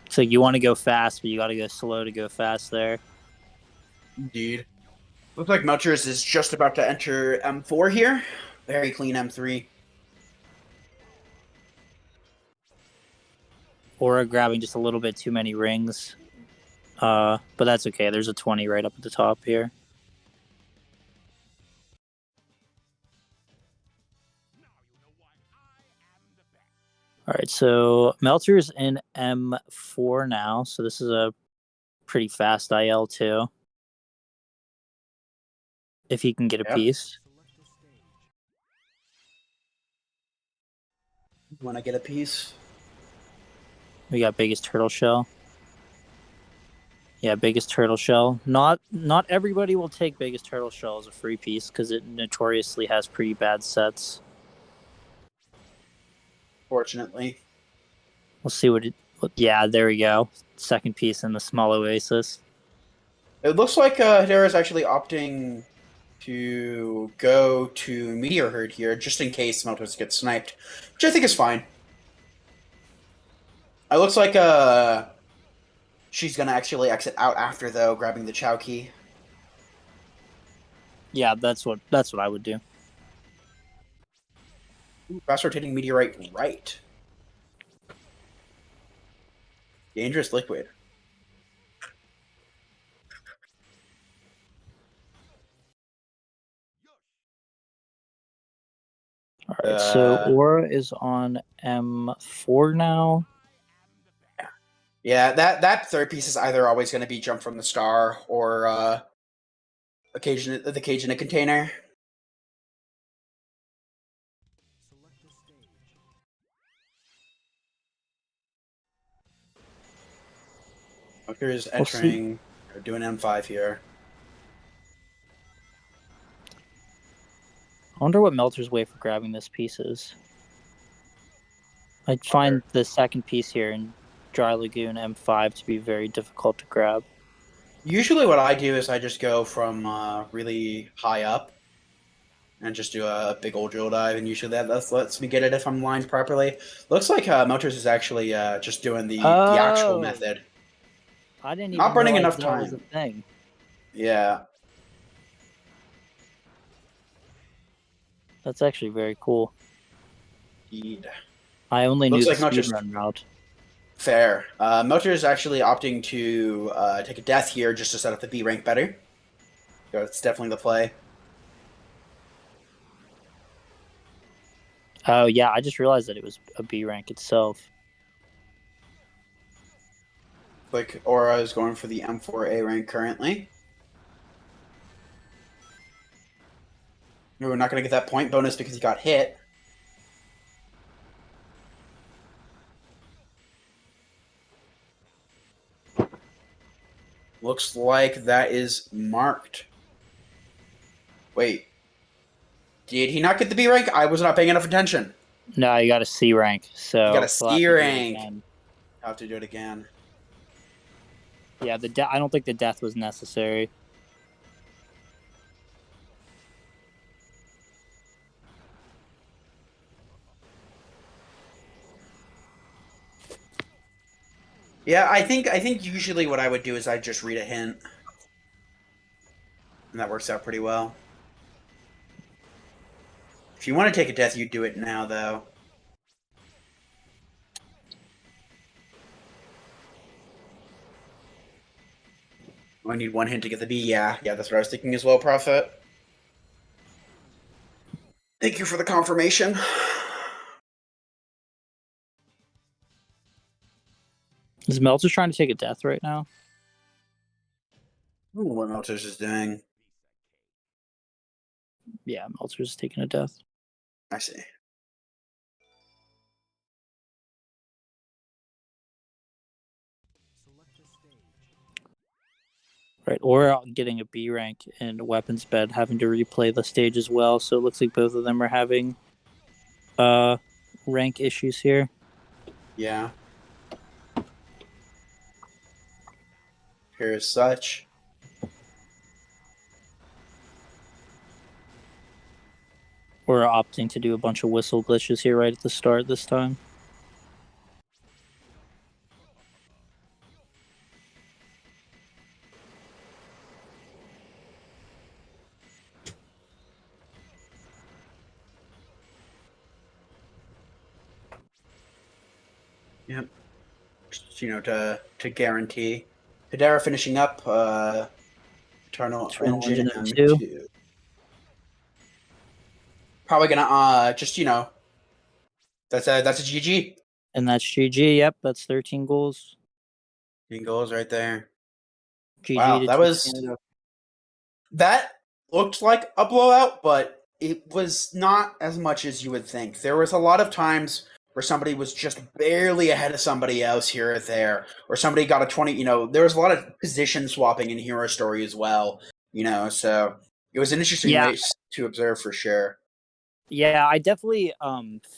So you want to go fast, but you got to go slow to go fast there. Indeed. Looks like Meltrs is just about to enter M4 here. Very clean M3. Aura grabbing just a little bit too many rings. But that's okay. There's a 20 right up at the top here. All right, so Melters in M4 now. So this is a pretty fast IL too. If he can get a piece. Want to get a piece? We got biggest turtle shell. Yeah, biggest turtle shell. Not everybody will take biggest turtle shell as a free piece because it notoriously has pretty bad sets. Fortunately. We'll see what it. Yeah, there we go. Second piece in the small oasis. It looks like Hidera is actually opting to go to Meteor Herd here, just in case Meltrs gets sniped, which I think is fine. It looks like she's gonna actually exit out after, though, grabbing the Chow key. Yeah, that's what I would do. Ooh, fast rotating meteorite right. Dangerous liquid. All right, so Aura is on M4 now. Yeah, that third piece is either always going to be jump from the star or the cage in a container. Here's entering, doing M5 here. I wonder what Melter's way for grabbing this piece is. I find the second piece here in Dry Lagoon M5 to be very difficult to grab. Usually what I do is I just go from really high up and just do a big old drill dive, and usually that lets me get it if I'm lined properly. Looks like Meltrs is actually just doing the actual method. I didn't even Not burning realize enough that time. was a thing. Yeah. That's actually very cool. Indeed. I only Looks knew like the Meltrs speedrun route. Fair. Meltrs is actually opting to take a death here just to set up the B rank better. So it's definitely the play. Oh yeah, I just realized that it was a B rank itself. Like Aura is going for the M4A rank currently. We're not going to get that point bonus because he got hit. Looks like that is marked. Wait. Did he not get the B rank? I was not paying enough attention. No, you got a C rank. So You got a we'll C rank. I'll have to do it again. Yeah, I don't think the death was necessary. Yeah, I think usually what I would do is I'd just read a hint. And that works out pretty well. If you want to take a death, you do it now, though. I need one hint to get the B. Yeah, that's what I was thinking as well, Prophet. Thank you for the confirmation. Is Melter trying to take a death right now? Ooh, what Meltrs is doing. Yeah, Melter's taking a death. I see. Right, or getting a B rank in weapons bed, having to replay the stage as well. So it looks like both of them are having rank issues here. Yeah. Here is such. We're opting to do a bunch of whistle glitches here right at the start this time. Yep. Just, to guarantee. Hidera finishing up Eternal Engine M2. Probably gonna that's a GG. And that's GG. Yep, that's 13 goals. 13 goals right there. GG wow, to that looked like a blowout, but it was not as much as you would think. There was a lot of times where somebody was just barely ahead of somebody else here or there, or somebody got a 20. There was a lot of position swapping in Hero Story as well. So it was an interesting Yeah. race to observe for sure. Yeah, I definitely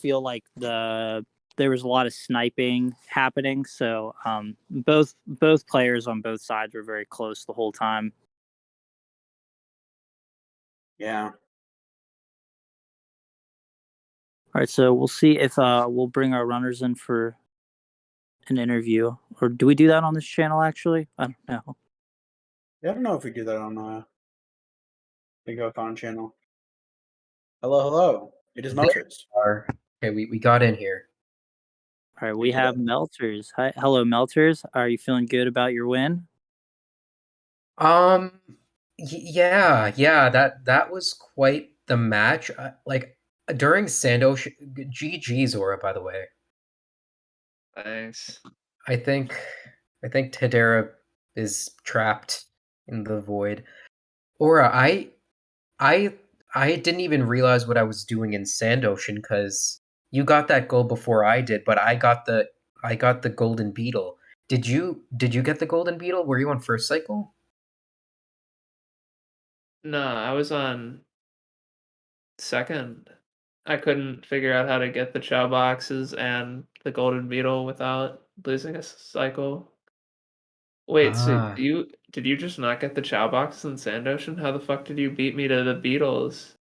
feel like there was a lot of sniping happening, so both players on both sides were very close the whole time. Yeah. All right, so we'll see if we'll bring our runners in for an interview, or do we do that on this channel? Actually, I don't know. Yeah, I don't know if we do that on the GoCon channel. Hello. It is Meltrs. Okay, we got in here. All right, we have Meltrs. Hi, hello, Meltrs. Are you feeling good about your win? Yeah, that was quite the match. Like during Sandosh, GG Zora, by the way. Thanks. I think Tadera is trapped in the void. Aura, I didn't even realize what I was doing in Sandoshan because you got that goal before I did, but I got the golden beetle. Did you get the golden beetle? Were you on first cycle? No, I was on second. I couldn't figure out how to get the Chow boxes and the golden beetle without losing a cycle. Wait, so Ah. did you just not get the Chow boxes in Sand Ocean? How the fuck did you beat me to the beetles?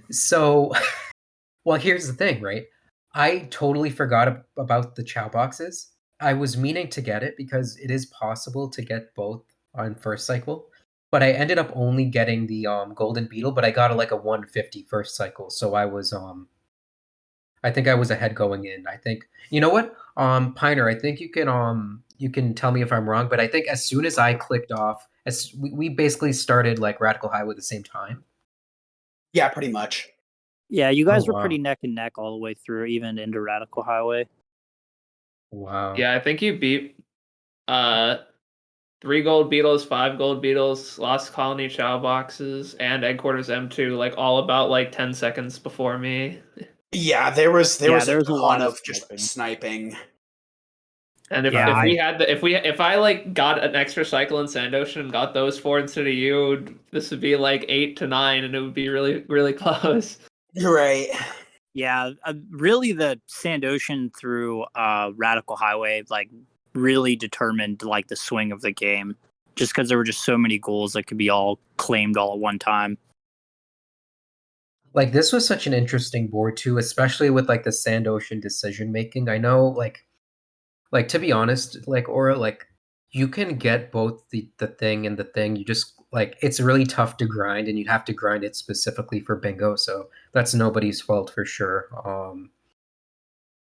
So, well, here's the thing, right? I totally forgot about the Chow boxes. I was meaning to get it because it is possible to get both on first cycle, but I ended up only getting the golden beetle, but I got like a 150 first cycle, so I think I was ahead going in. I think you know what, Piner, I think you can tell me if I'm wrong, but I think as soon as I clicked off, as we basically started like Radical Highway at the same time. Yeah, pretty much. Yeah, you guys were wow. pretty neck and neck all the way through, even into Radical Highway. Wow. Yeah, I think you beat 3 gold beetles, 5 gold beetles, Lost Colony Chow boxes, and Headquarters M2 like all about like 10 seconds before me. Yeah, there was a lot ton of of just sniping. sniping. And if I like got an extra cycle in Sand Ocean and got those 4 instead of you, this would be like 8 to 9, and it would be really really close. You're right. Yeah, really, the Sand Ocean through Radical Highway like really determined like the swing of the game, just because there were just so many goals that could be all claimed all at one time. Like this was such an interesting board too, especially with like the Sand Ocean decision making. I know like to be honest, like Aura, like you can get both the thing and the thing. You just like it's really tough to grind, and you'd have to grind it specifically for bingo. So that's nobody's fault for sure.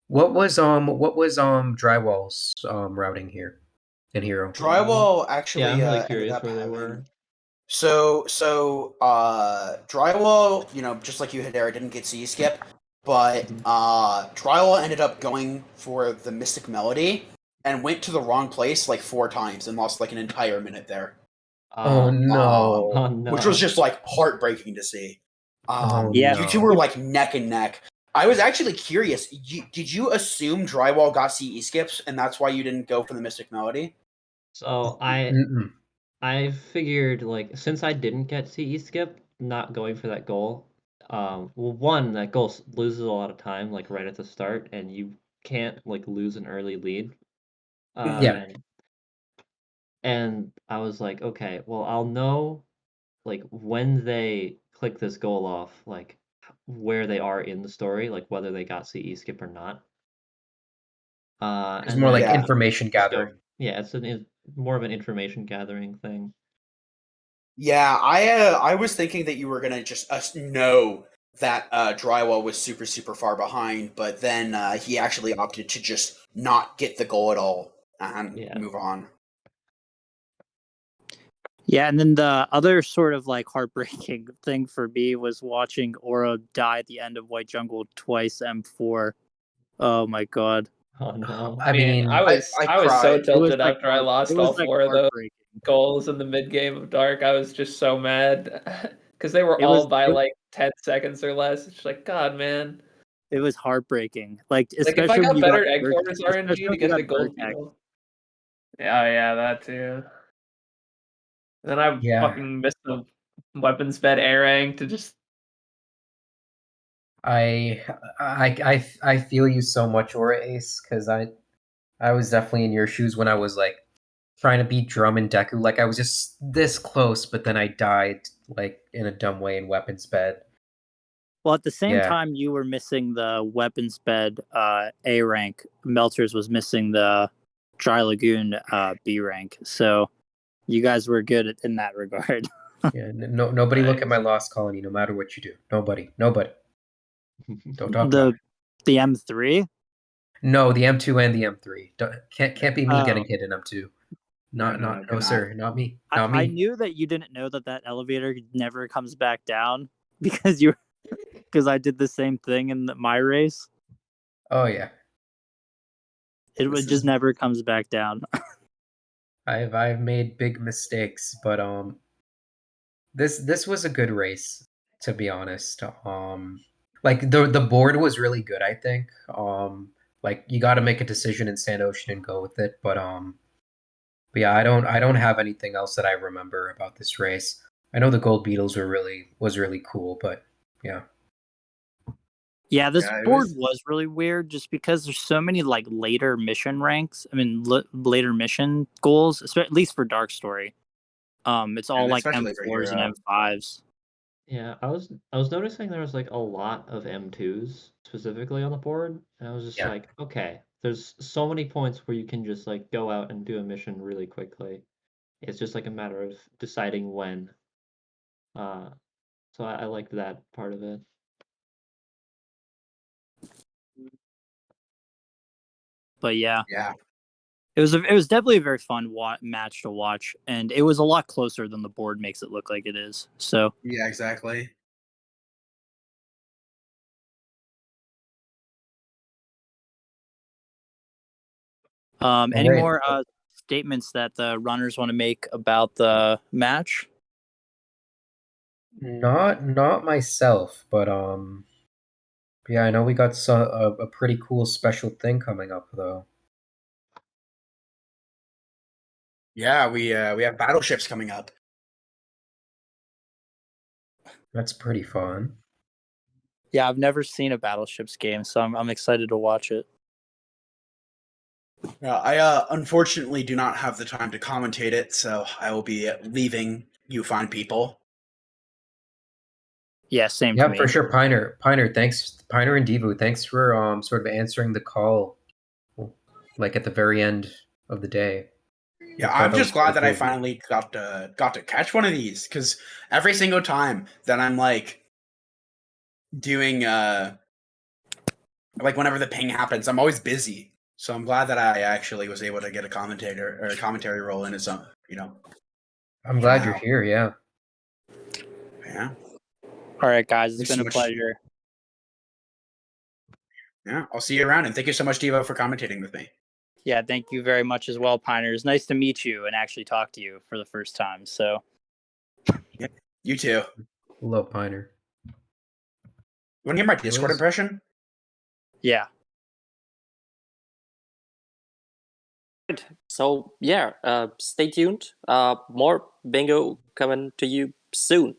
What was Drywall's routing here in Hero? Drywall actually Yeah, I'm really ended curious up where they having. were. So Drywall, just like you, Hedera, didn't get C skip, but Drywall ended up going for the Mystic Melody and went to the wrong place like 4 times and lost like an entire minute there. Oh no! Oh no! Which was just like heartbreaking to see. Yeah. You two were like neck and neck. I was actually curious. Did you assume Drywall got CE skips and that's why you didn't go for the Mystic Melody? So I figured like since I didn't get CE skip, not going for that goal. Well, one, that goal loses a lot of time like right at the start, and you can't like lose an early lead. Yeah. And I was like, okay, well I'll know like when they click this goal off, like where they are in the story, like whether they got CE skip or not. It's And more like then information just go- gathering. Yeah, it's more of an information gathering thing. Yeah, I was thinking that you were gonna just know that Drywall was super super far behind, but then he actually opted to just not get the goal at all and move on. Yeah, and then the other sort of like heartbreaking thing for me was watching Aura die at the end of White Jungle twice M4. Oh my god. Oh no. I mean, I was so cried. tilted like after I lost all 4 of those goals in the mid game of Dark. I was just so mad because they were all by like 10 seconds or less. It's just like, God, man. It was heartbreaking. Like Like if I especially when got you better got egg Vertex- quarters especially RNG to when you get got the gold Vertex. beetle. Yeah, that too. Then I Yeah. fucking missed the weapons bed air rank to just. I feel you so much, Aura Ace, because I was definitely in your shoes when I was like trying to beat Drum and Deku. Like I was just this close, but then I died like in a dumb way in weapons bed. Well, at the same Yeah. time, you were missing the weapons bed A rank. Meltrs was missing the Dry Lagoon B rank. So you guys were good in that regard. Yeah, nobody look at Nice. my lost colony, no matter what you do. Nobody. Don't talk about the it. the M3. No, the M2 and the M3. Can't be me Oh. getting hit in M2. No, No, sir, not me. Not I me. knew that you didn't know that elevator never comes back down because I did the same thing in my race. Oh yeah. It This just is- never comes back down. I've made big mistakes, but this was a good race, to be honest. Like the board was really good, I think. Like you got to make a decision in Sand Ocean and go with it, but yeah, I don't have anything else that I remember about this race. I know the Gold Beetles was really cool, but yeah. Yeah, this Yeah, it board was- was really weird just because there's so many like later mission ranks. I mean, later mission goals, at least for Dark Story. It's all And like especially for M4s and Hero. M5s. Yeah, I was noticing there was like a lot of M2s specifically on the board, and I was just Yeah. like, okay, there's so many points where you can just like go out and do a mission really quickly. It's just like a matter of deciding when. So I liked that part of it. But yeah, Yeah. it was definitely a very fun match to watch, and it was a lot closer than the board makes it look like it is. So Yeah, exactly. any right. more statements that the runners want to make about the match? Not myself, but yeah, I know we got a pretty cool special thing coming up though. Yeah, we have battleships coming up. That's pretty fun. Yeah, I've never seen a Battleships game, so I'm excited to watch it. I unfortunately do not have the time to commentate it, so I will be leaving you fine people. Yeah, same Yeah, to me. for sure. Piner, thanks. Piner and Devu, thanks for sort of answering the call, like at the very end of the day. Yeah, I thought I'm that just was glad really that I cool. finally got to catch one of these, because every single time that I'm like doing like whenever the ping happens, I'm always busy. So I'm glad that I actually was able to get a commentary role in it. So I'm glad you're Wow. here. Yeah. yeah, All right, guys, it's Thanks been so a much. pleasure. yeah. I'll see you around, and thank you so much, Devo, for commentating with me. Yeah, thank you very much as well, Piner. It's nice to meet you and actually talk to you for the first time. So, You too. Hello, Piner. You want to hear my Discord was- impression? yeah. So yeah, stay tuned. More bingo coming to you soon.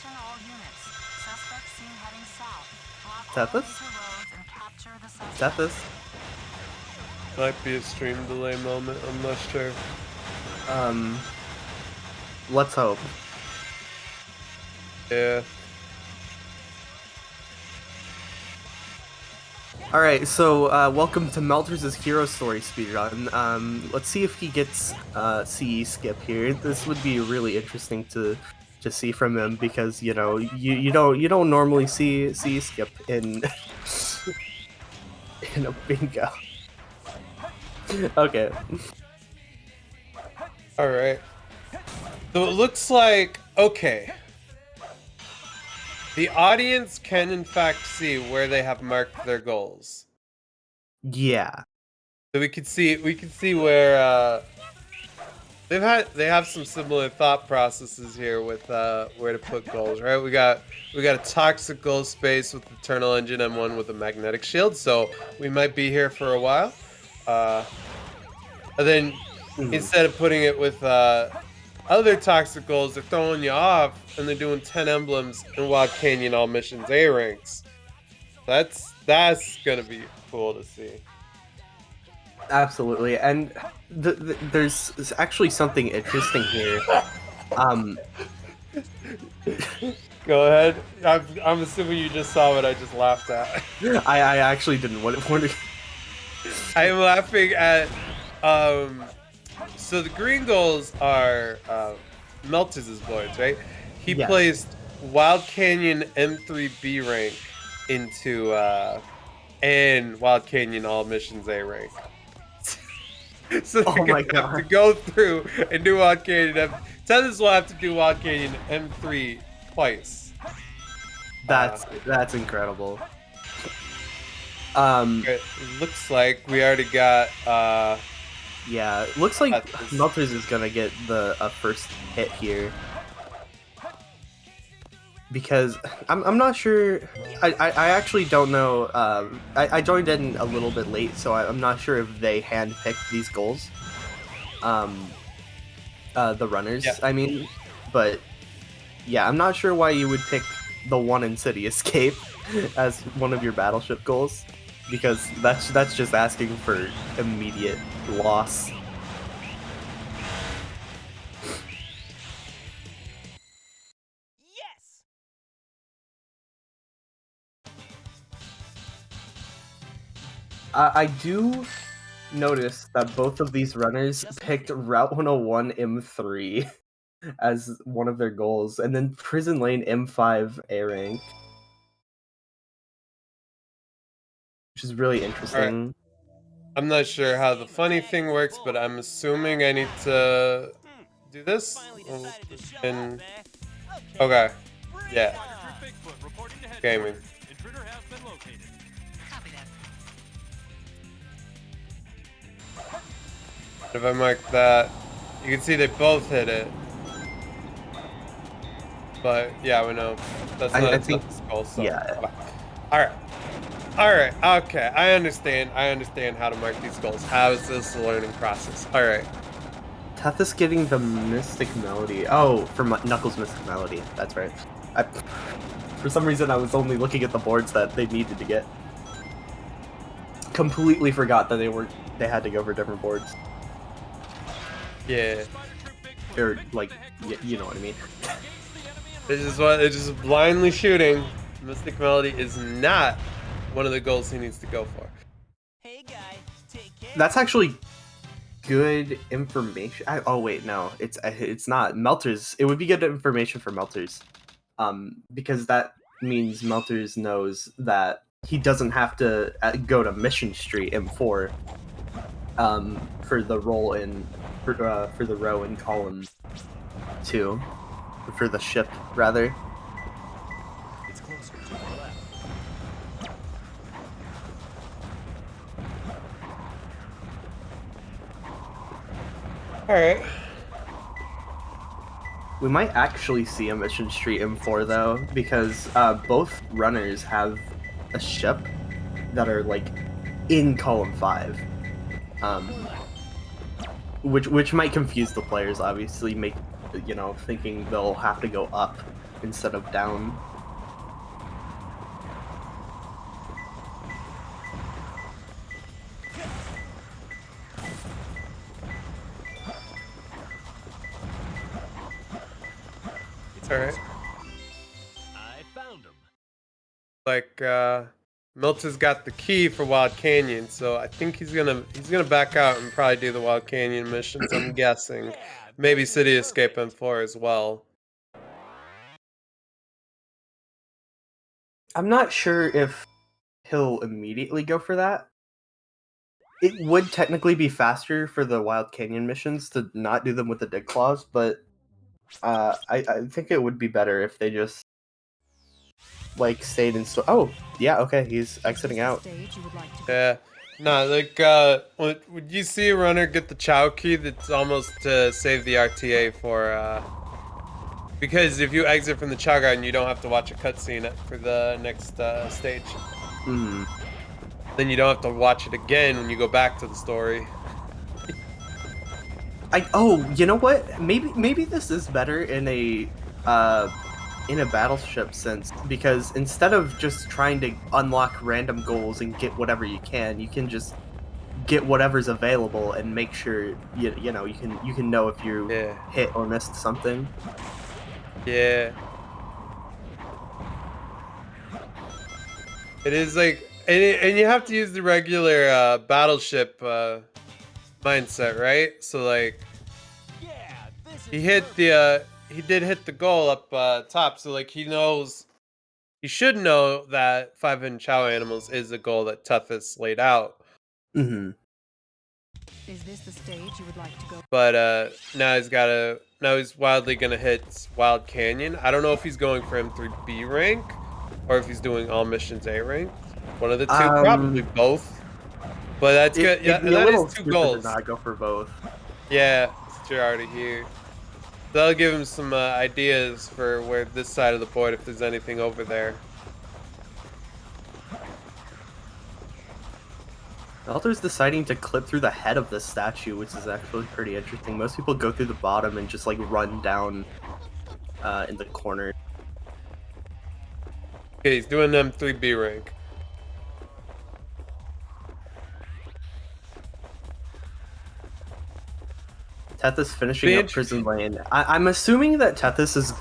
Attention all units. Suspect seen heading south. Block Tethys? all major roads and capture the suspect. Tethys? Might be a stream delay moment. I'm not sure. Let's hope. Yeah. Alright, so welcome to Meltrs' Hero Story speedrun. Let's see if he gets CE skip here. This would be really interesting to see from him because you know you don't normally see CE skip in in a bingo. Okay. Alright. So it looks like okay. The audience can in fact see where they have marked their goals. Yeah. So we can see where they have some similar thought processes here with where to put goals, right? We got a toxic goal space with Eternal Engine and one with a magnetic shield, so we might be here for a while. And then instead of putting it with other toxic goals, they're throwing you off and they're doing 10 emblems in Wild Canyon all missions A ranks. That's gonna be cool to see. Absolutely, and there's actually something interesting here. Go ahead. I'm assuming you just saw what I just laughed at. I actually didn't. What I am laughing at. So the green goals are Meltrs' boards, right? He placed Wild Canyon M3B rank into and Wild Canyon all missions A rank. So they're gonna have to go through and do Wild Canyon Tethys will have to do Wild Canyon M3 twice. That's incredible. It looks like we already got yeah, it looks like Meltrs is gonna get a first hit here. Because I'm not sure. I actually don't know. I joined in a little bit late, so I'm not sure if they handpicked these goals. The runners, I mean, but yeah, I'm not sure why you would pick the one in City Escape as one of your Battleship goals, because that's just asking for immediate loss. I do notice that both of these runners picked Route 101 M3 as one of their goals, and then Prison Lane M5 A rank, which is really interesting. Right. I'm not sure how the funny thing works, but I'm assuming I need to do this. And okay, yeah, gaming. If I mark that, you can see they both hit it. But yeah, we know that's not a goal. So. Yeah. All right. Okay. I understand how to mark these goals. How is this a learning process? All right. Tethys getting the Mystic Melody. Oh, from Knuckles' Mystic Melody. That's right. For some reason, I was only looking at the boards that they needed to get. Completely forgot that they had to go for different boards. Yeah. Or like, you know what I mean. It's just blindly shooting. Mystic Melody is not one of the goals he needs to go for. Hey guy, take care. That's actually good information. Oh wait, no, it's not. Meltrs. It would be good information for Meltrs, because that means Meltrs knows that he doesn't have to go to Mission Street M4, for the role in for the row in column 2, for the ship rather. It's closer to the left. All right. We might actually see a Mission Street M4 though, because both runners have a ship that are like in column 5, which might confuse the players. Obviously, make thinking they'll have to go up instead of down. It's alright. I found him. Like Meltrs got the key for Wild Canyon, so I think he's gonna back out and probably do the Wild Canyon missions. I'm guessing. Yeah, Maybe this is City Escape perfect. M4 as well. I'm not sure if he'll immediately go for that. It would technically be faster for the Wild Canyon missions to not do them with the dig claws, but I think it would be better if they just like stayed in. Oh, yeah, okay, he's exiting out. Yeah. No, like would you see a runner get the Chow key that's almost to save the RTA for because if you exit from the Chow Garden, you don't have to watch a cutscene for the next stage. Hmm. Then you don't have to watch it again when you go back to the story. Oh, you know what? Maybe this is better in a Battleship sense, because instead of just trying to unlock random goals and get whatever you can just get whatever's available and make sure you know you can know if you hit or missed something. Yeah. It is like, and you have to use the regular Battleship mindset, right? So like, Yeah, this is he hit perfect. the he did hit the goal up top, so like he should know that 5 hidden Chow animals is a goal that Tethys laid out. Mm-hmm. Is this the stage you would like to go? But now he's wildly gonna hit Wild Canyon. I don't know if he's going for M3B rank or if he's doing all missions A rank. One of the two, probably both. But that's good. Yeah, It'd be a that little is 2 stupid goals. to not go for both. Yeah, since you're already here. That'll give him some ideas for where this side of the board, if there's anything over there. Melters deciding to clip through the head of this statue, which is actually pretty interesting. Most people go through the bottom and just like run down in the corner. Okay, he's doing M3B rank. Tethys finishing up Prison Lane. I'm assuming that Tethys is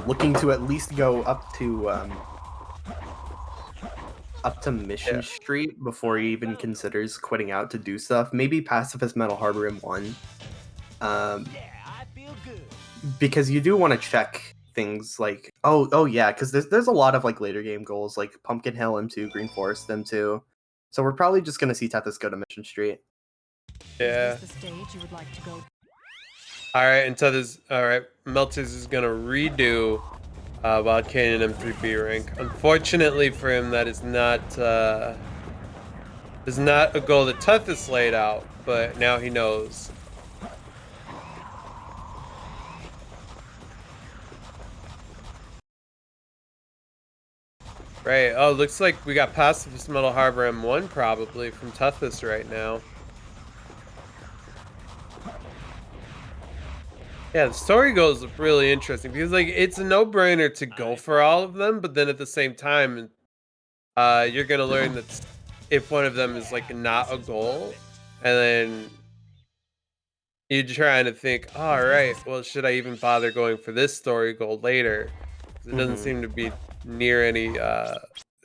looking to at least go up to Mission Street before he even considers quitting out to do stuff. Maybe Pacifist Metal Harbor M1. Yeah, I feel good. Because you do want to check things like oh yeah, because there's a lot of like later game goals like Pumpkin Hill M2, Green Forest M2. So we're probably just gonna see Tethys go to Mission Street. Yeah. Is this the stage you would like to go? Alright, and Tethys, alright, Meltrs is gonna redo Wild Canyon M3B rank. Unfortunately for him, that is not a goal that Tethys laid out, but now he knows. Right, oh, looks like we got Pacifist Metal Harbor M1 probably from Tethys right now. Yeah, the story goals look really interesting because like it's a no-brainer to go for all of them, but then at the same time, you're gonna learn that if one of them is like not a goal, and then you're trying to think, all right, well, should I even bother going for this story goal later? 'Cause it doesn't seem to be near any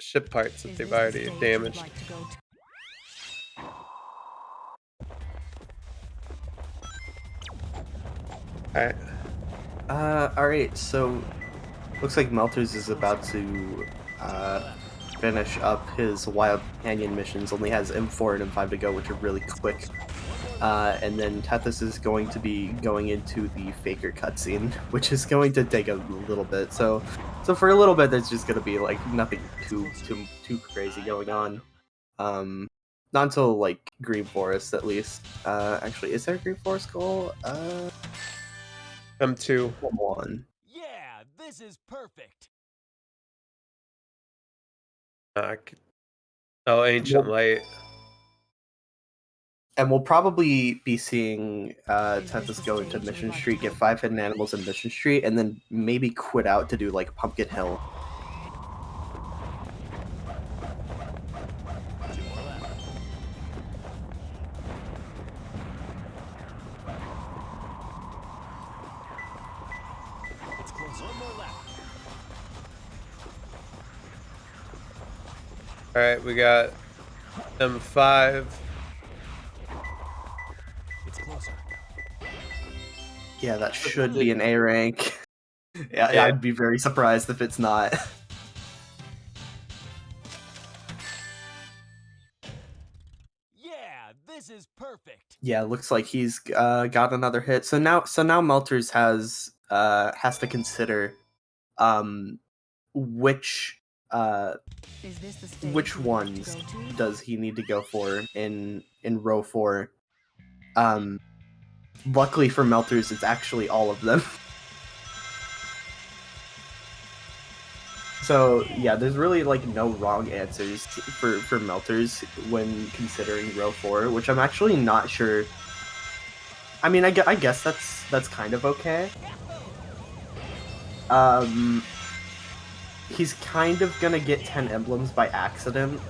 ship parts that they've already damaged. Alright. Alright, so looks like Melters is about to finish up his Wild Canyon missions. Only has M4 and M5 to go, which are really quick. And then Tethys is going to be going into the Faker cutscene, which is going to take a little bit. So for a little bit, there's just going to be like nothing too crazy going on. Not until like Green Forest, at least. Actually, is there a Green Forest goal? M2. M1. Yeah, this is perfect. Oh, Ancient Light. And we'll probably be seeing Tethys go into Mission Street, get 5 hidden animals in Mission Street, and then maybe quit out to do like Pumpkin Hill. It's close. One more left. All right, we got M5. It's closer. Yeah, that should be an A rank. Yeah, I'd be very surprised if it's not. Yeah, this is perfect. Yeah, looks like he's got another hit. So now Meltrs has to consider which ones does he need to go for in row 4. Luckily for Meltrs, it's actually all of them. So yeah, there's really like no wrong answers for Meltrs when considering row 4, which I'm actually not sure. I mean, I guess that's kind of okay. He's kind of gonna get 10 emblems by accident.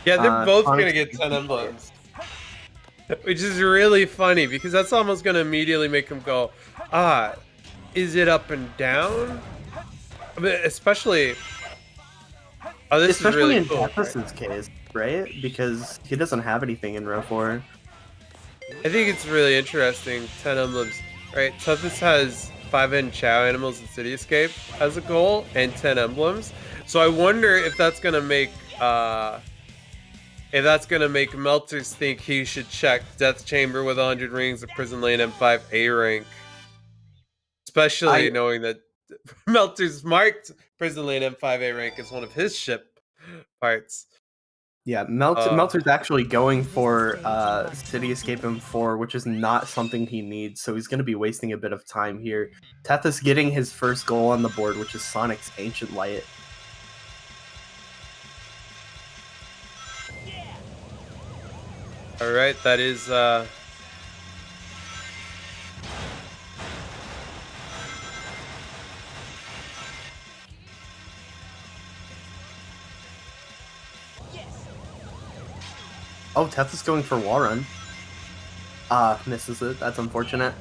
Yeah, they're both gonna get 10 emblems. Which is really funny, because that's almost going to immediately make him go, is it up and down? I mean, especially... Oh, this is really in cool, Tethys' case, right? Because he doesn't have anything in row 4. I think it's really interesting, 10 emblems, right? Tethys has 5 hidden Chow animals in City Escape as a goal, and 10 emblems. So I wonder if that's going to make... If that's going to make Meltrs think he should check Death Chamber with 100 rings or Prison Lane M5 A rank. Especially knowing that Meltrs marked Prison Lane M5 A rank as one of his ship parts. Yeah, Meltrs actually going for City Escape M4, which is not something he needs, so he's going to be wasting a bit of time here. Tethys getting his first goal on the board, which is Sonic's Ancient Light. All right, that is Oh, Tethys going for Wall Run. Misses it. That's unfortunate.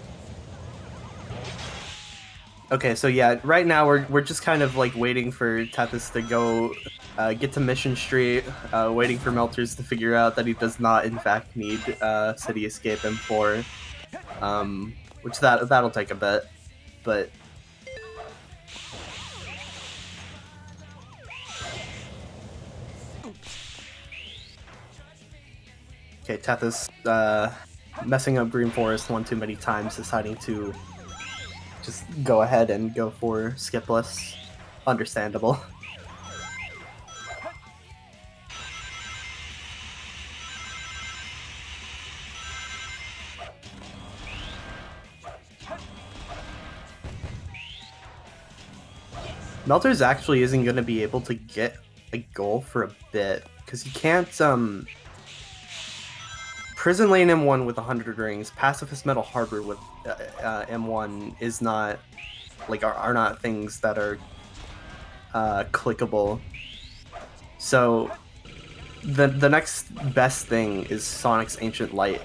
Okay, so yeah, right now we're just kind of like waiting for Tethys to go get to Mission Street, waiting for Meltrs to figure out that he does not in fact need City Escape M4, which that'll take a bit, but okay, Tethys messing up Green Forest one too many times, deciding to just go ahead and go for skipless. Understandable. Meltrs actually isn't going to be able to get a goal for a bit, because he can't, Prison Lane M1 with 100 rings, Pacifist Metal Harbor with M1 is not, like, are not things that are clickable. So, the next best thing is Sonic's Ancient Light.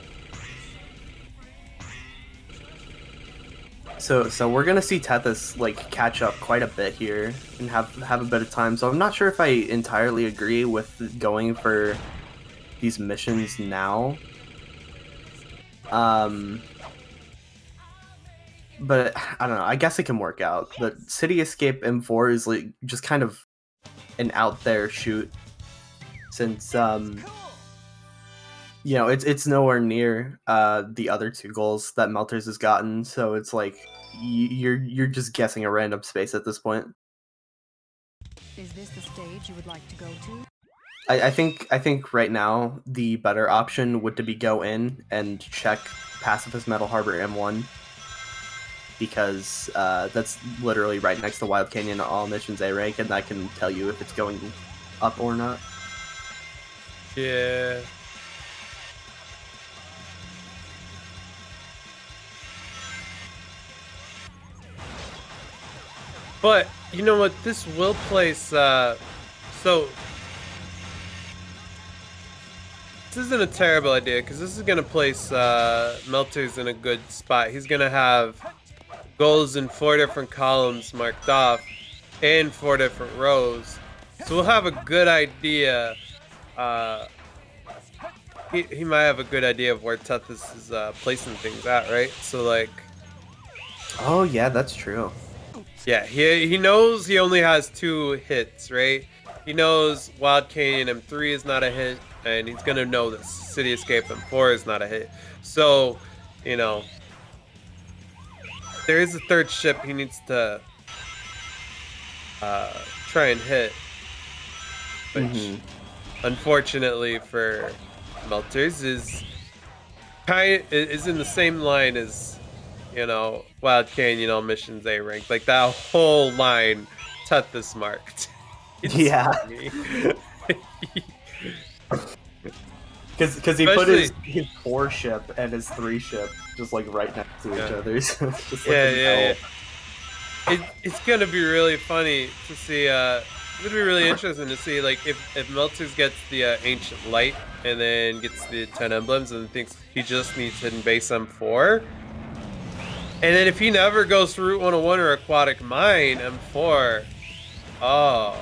So we're gonna see Tethys like catch up quite a bit here and have a bit of time. So I'm not sure if I entirely agree with going for these missions now. But I don't know. I guess it can work out. But City Escape M4 is like just kind of an out there shoot, since you know, it's nowhere near the other two goals that Meltrs has gotten. So it's like you're just guessing a random space at this point. Is this the stage you would like to go to? I think right now the better option would to be go in and check Pacifist Metal Harbor M1, because that's literally right next to Wild Canyon all missions A rank, and that can tell you if it's going up or not. Yeah. But you know what? This will place. So this isn't a terrible idea because this is gonna place Melters in a good spot. He's gonna have goals in 4 different columns marked off and 4 different rows. So we'll have a good idea. He might have a good idea of where Tethys is placing things at, right? So like. Oh yeah, that's true. Yeah, he knows he only has 2 hits, right? He knows Wild Canyon M3 is not a hit, and he's gonna know that City Escape M4 is not a hit. So, you know, there is a 3rd ship he needs to try and hit, which unfortunately for Melters is in the same line as, you know, Wild Canyon all missions A ranked. Like that whole line, Tethys marked. Yeah. Because he put his 4 ship and his 3 ship just like right next to each other. So it's just It's gonna be really funny to see. It's gonna be really interesting to see like if Melters gets the Ancient Light and then gets the 10 emblems and thinks he just needs Hidden Base M4. And then if he never goes to Route 101 or Aquatic Mine M4, yeah,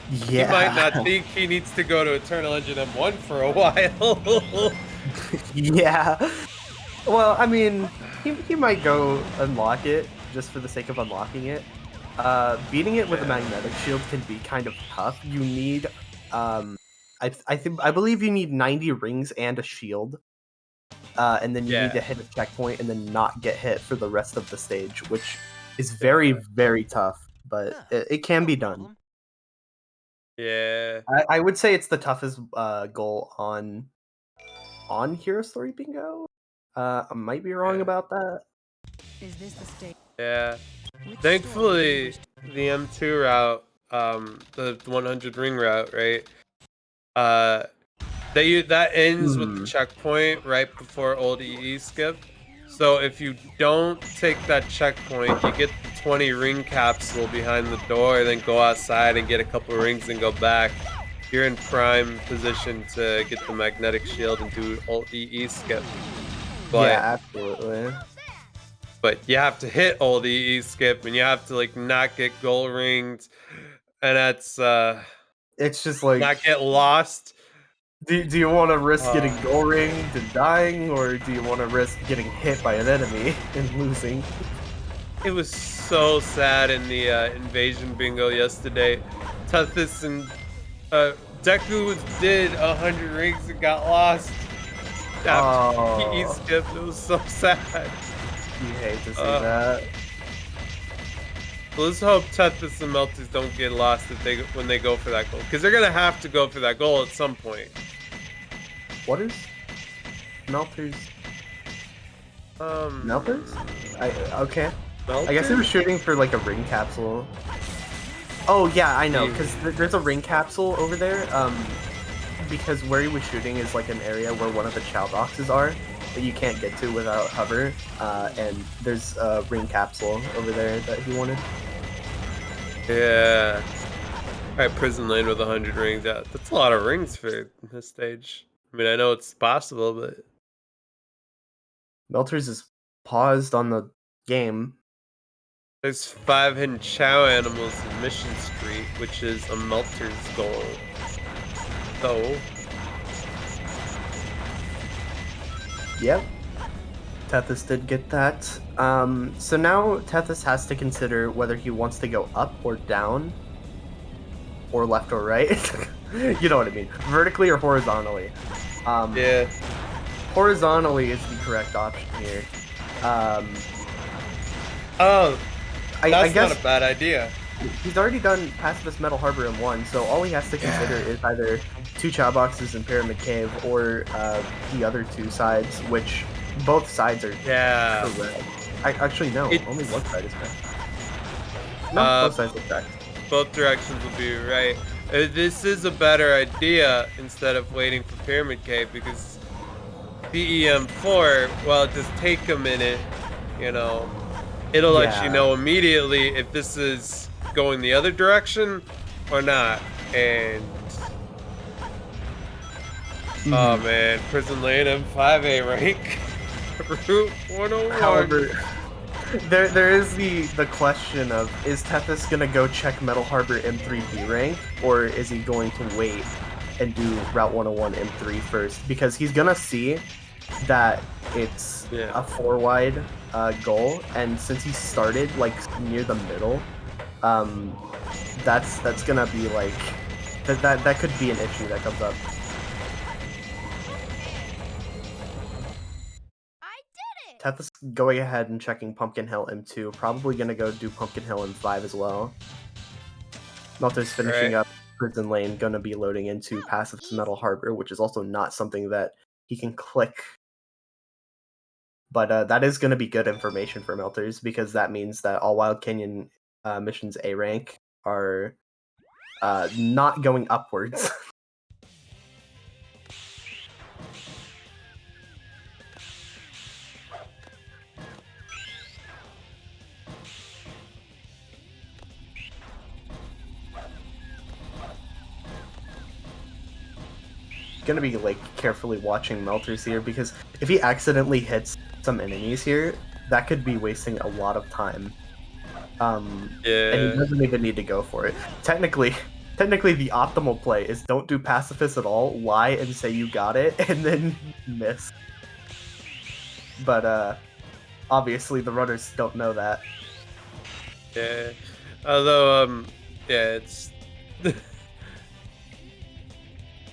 he might not think he needs to go to Eternal Engine M1 for a while. Yeah. Well, I mean, he might go unlock it just for the sake of unlocking it. Beating it with a magnetic shield can be kind of tough. You need, I believe you need 90 rings and a shield. And then you need to hit a checkpoint and then not get hit for the rest of the stage, which is very, very tough, but it can be done. Yeah. I would say it's the toughest goal on Hero Story Bingo. I might be wrong about that. Is this the state? Yeah. Thankfully, the M2 route, the 100 ring route, right? That ends with the checkpoint right before old EE skip. So if you don't take that checkpoint, you get the 20 ring capsule behind the door, then go outside and get a couple rings and go back. You're in prime position to get the magnetic shield and do old EE skip. But, yeah, absolutely. But you have to hit old EE skip and you have to like not get gold ringed, and that's it's just like not get lost. Do you want to risk getting goal ringed and dying, or do you want to risk getting hit by an enemy and losing? It was so sad in the invasion bingo yesterday. Tethys and Deku did 100 rings and got lost after he skipped. It was so sad. You hate to see that. Let's hope Tethys and Melters don't get lost when they go for that goal, because they're gonna have to go for that goal at some point. What is Melters? Melters? Okay. Melters? I guess they were shooting for like a ring capsule. Oh yeah, I know, because there's a ring capsule over there. Because where he was shooting is like an area where one of the chow boxes are that you can't get to without hover. And there's a ring capsule over there that he wanted. Yeah. Alright, Prison Lane with 100 rings. Yeah, that's a lot of rings for this stage. I mean, I know it's possible, but... Melters is paused on the game. There's 5 hidden chow animals in Mission Street, which is a Melters goal. So... Yep. Tethys did get that. So now Tethys has to consider whether he wants to go up or down, or left or right. You know what I mean. Vertically or horizontally. Yeah. Horizontally is the correct option here. I guess not a bad idea. He's already done Pacifist Metal Harbor in 1, so all he has to consider is either 2 chow boxes in Pyramid Cave or the other 2 sides, which both sides are correct. Actually, no. Only one side is correct. No, both sides are correct. Both directions will be right. This is a better idea instead of waiting for Pyramid Cave, because DEM4, well, it does take a minute, you know. it'll let you know immediately if this is going the other direction or not. And oh man, Prison Lane M5A rank. Route 101. However, there is the question of, is Tethys gonna go check Metal Harbor M3B rank, or is he going to wait and do Route 101 M3 first? Because he's gonna see that it's a 4 wide goal, and since he started like near the middle, that's gonna be like that could be an issue that comes up. Tethys going ahead and checking Pumpkin Hill M2, probably gonna go do Pumpkin Hill M5 as well. Meltrs finishing up Prison Lane, gonna be loading into passive to Metal Harbor, which is also not something that he can click. But that is gonna be good information for Meltrs, because that means that all Wild Canyon missions A rank are not going upwards. Gonna be like carefully watching Meltrs here, because if he accidentally hits some enemies here, that could be wasting a lot of time. And he doesn't even need to go for it. Technically the optimal play is don't do pacifist at all, lie and say you got it, and then miss. But obviously the runners don't know that. Yeah. Although it's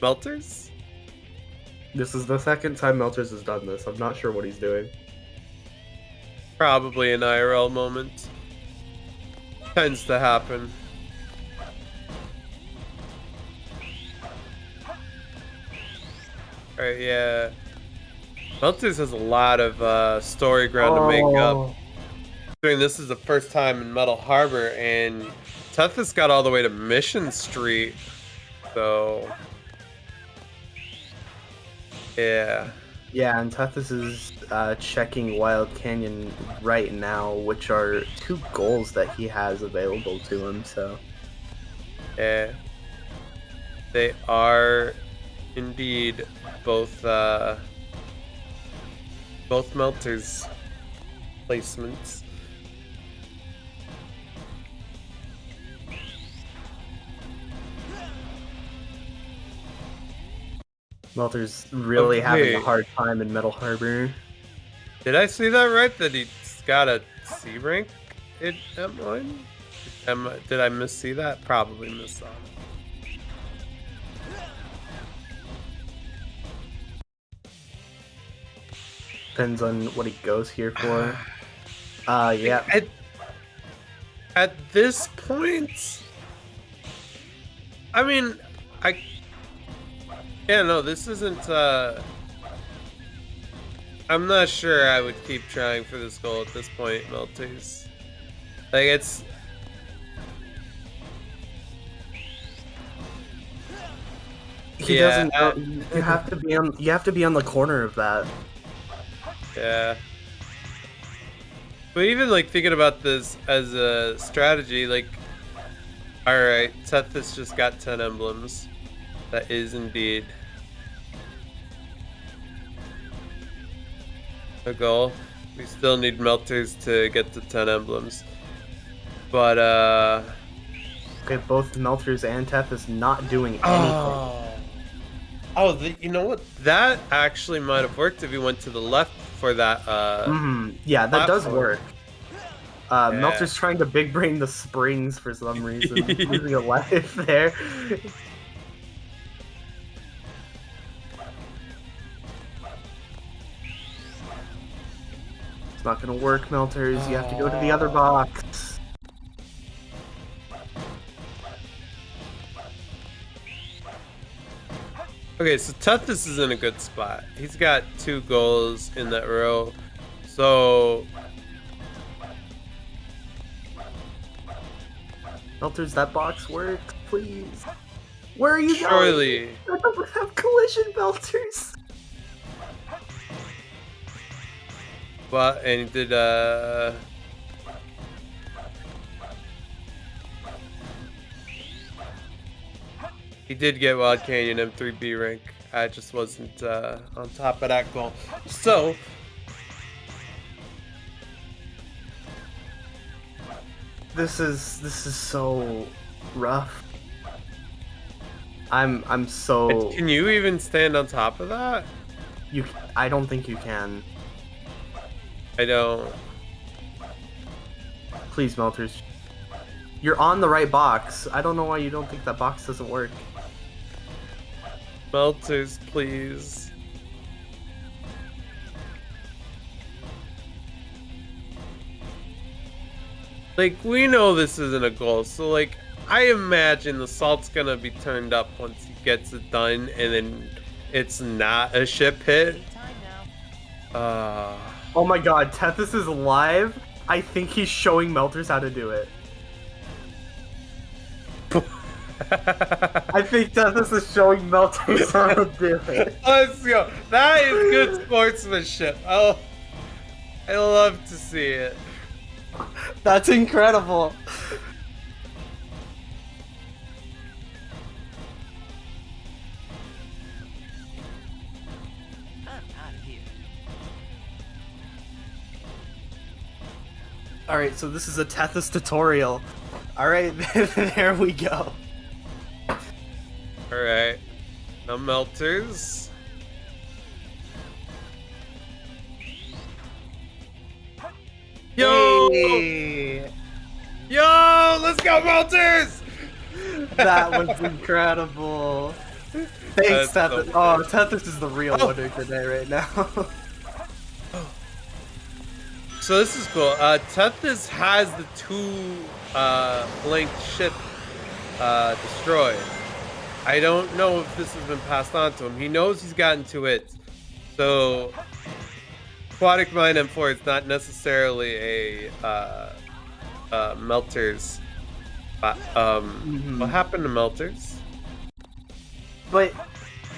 Meltrs? This is the second time Meltrs has done this. I'm not sure what he's doing. Probably an IRL moment. Tends to happen. Alright, yeah. Meltrs has a lot of story ground to make up. This is the first time in Metal Harbor, and Tethys got all the way to Mission Street. So yeah, and Tethys is checking Wild Canyon right now, which are 2 goals that he has available to him. So yeah, they are indeed both Meltrs placements. Meltrs really having a hard time in Metal Harbor. Did I see that right? That he's got a C rank in M1? Did I miss-see that? Probably missed that. Depends on what he goes here for. Yeah. At this point, I mean, yeah, no, this isn't, I'm not sure I would keep trying for this goal at this point, Meltrs. Like, it's... He doesn't know, you have to be on the corner of that. Yeah. But even, like, thinking about this as a strategy, like, alright, Tethys just got 10 emblems. That is indeed a goal. We still need Meltrs to get to 10 emblems. But, okay, both Meltrs and Tethys not doing anything. You know what? That actually might have worked if you went to the left for that, yeah, that does platform. work. Meltrs trying to big brain the springs for some reason. Losing a life there. It's not gonna work, Meltrs. You have to go to the other box. Okay, so Tethys is in a good spot. He's got 2 goals in that row. So Meltrs, that box works, please. Where are you surely going? That doesn't have collision, Meltrs. Well, and he did He did get Wild Canyon M3B rank. I just wasn't on top of that goal. So this is so rough. I'm so. Can you even stand on top of that? I don't think you can. I don't. Please, Meltrs. You're on the right box. I don't know why you don't think that box doesn't work. Meltrs, please. Like, we know this isn't a goal, so like, I imagine the salt's gonna be turned up once he gets it done, and then it's not a ship hit. Oh my god, Tethys is live. I think he's showing Meltrs how to do it. I think Tethys is showing Meltrs how to do it. Let's go. That is good sportsmanship. Oh, I love to see it. That's incredible. Alright, so this is a Tethys tutorial. Alright, there we go. Alright. Now Meltrs. Yo! Hey. Yo! Let's go, Meltrs! That was incredible. Thanks, Tethys. So Oh, Tethys is the real winner today right now. So this is cool. Tethys has the 2 linked ship destroyed. I don't know if this has been passed on to him. He knows he's gotten 2 hits. So Aquatic Mine M4 is not necessarily a Meltrs. What happened to Meltrs? But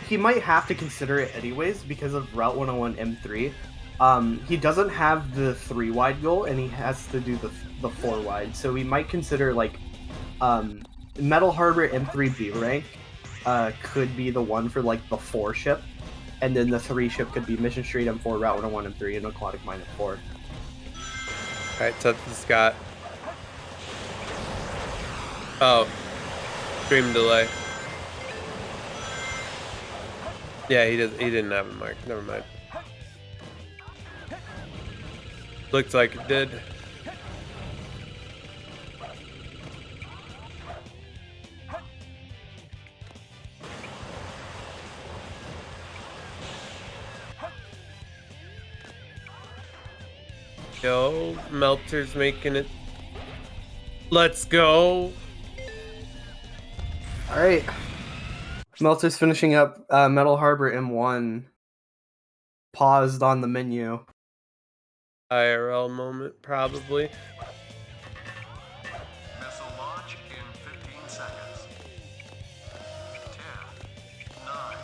he might have to consider it anyways because of Route 101 M3. He doesn't have the 3 wide goal, and he has to do the 4 wide. So we might consider like Metal Harbor M3B rank could be the one for like the 4 ship, and then the 3 ship could be Mission Street M4, Route 101 M3, and Aquatic Mine M4. All right, Tethys got. Oh, stream delay. Yeah, he didn't have a mark. Never mind. Looked like it did. Yo, Meltrs making it. Let's go. Alright. Meltrs finishing up Metal Harbor M1. Paused on the menu. IRL moment, probably. Missile launch in 15 seconds. 10, 9,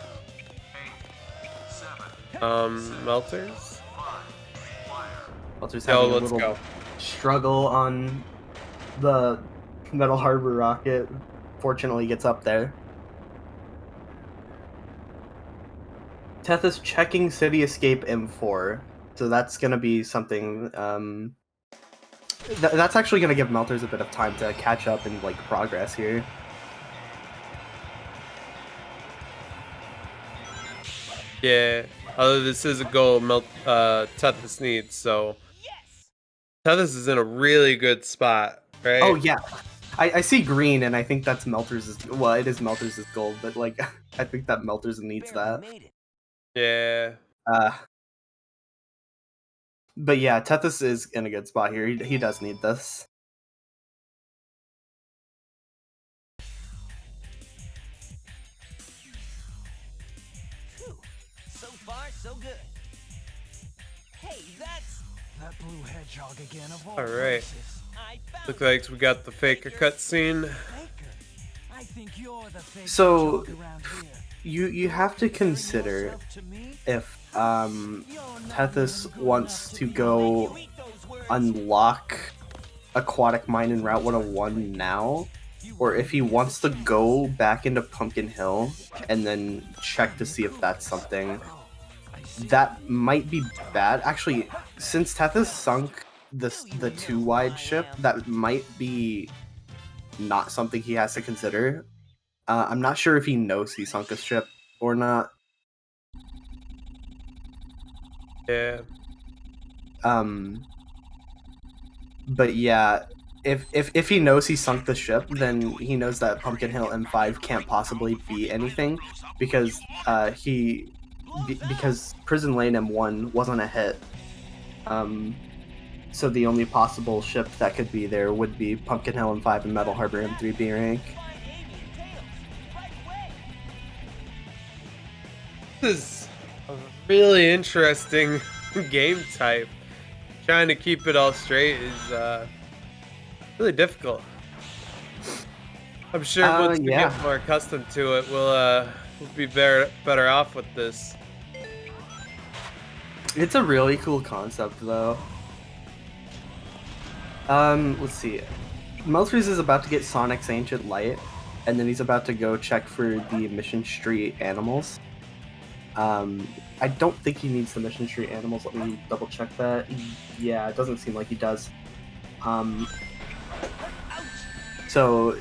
8, 7. Meltrs? Meltrs having a let's little go. struggle on the Metal Harbor rocket. Fortunately, gets up there. Tethys checking City Escape M4. So that's going to be something, that's actually going to give Meltrs a bit of time to catch up and, like, progress here. Yeah, although this is a goal Tethys needs, so... Tethys is in a really good spot, right? Oh, yeah. I see green, and I think that's Meltrs', well, it is Meltrs' gold, but, like, I think that Meltrs needs that. Yeah. But yeah, Tethys is in a good spot here. He does need this. So far, so good. Hey, that's that blue hedgehog again of all Alright. places. Looks like we got the Faker cutscene. I think you're the faker So, joke around here. you have to consider if Tethys wants to go unlock Aquatic Mine in Route 101 now, or if he wants to go back into Pumpkin Hill and then check to see if that's something. That might be bad. Actually, since Tethys sunk the 2-wide ship, that might be not something he has to consider. I'm not sure if he knows he sunk a ship or not. Yeah. But yeah, if he knows he sunk the ship, then he knows that Pumpkin Hill M5 can't possibly be anything because because Prison Lane M1 wasn't a hit. So the only possible ship that could be there would be Pumpkin Hill M5 and Metal Harbor M3 B rank. This is a really interesting game type. Trying to keep it all straight is really difficult. I'm sure once we get more accustomed to it, we'll be better off with this. It's a really cool concept, though. Let's see. Meltrs is about to get Sonic's Ancient Light, and then he's about to go check for the Mission Street animals. I don't think he needs the Mission Street animals. Let me double check that. Yeah, it doesn't seem like he does. So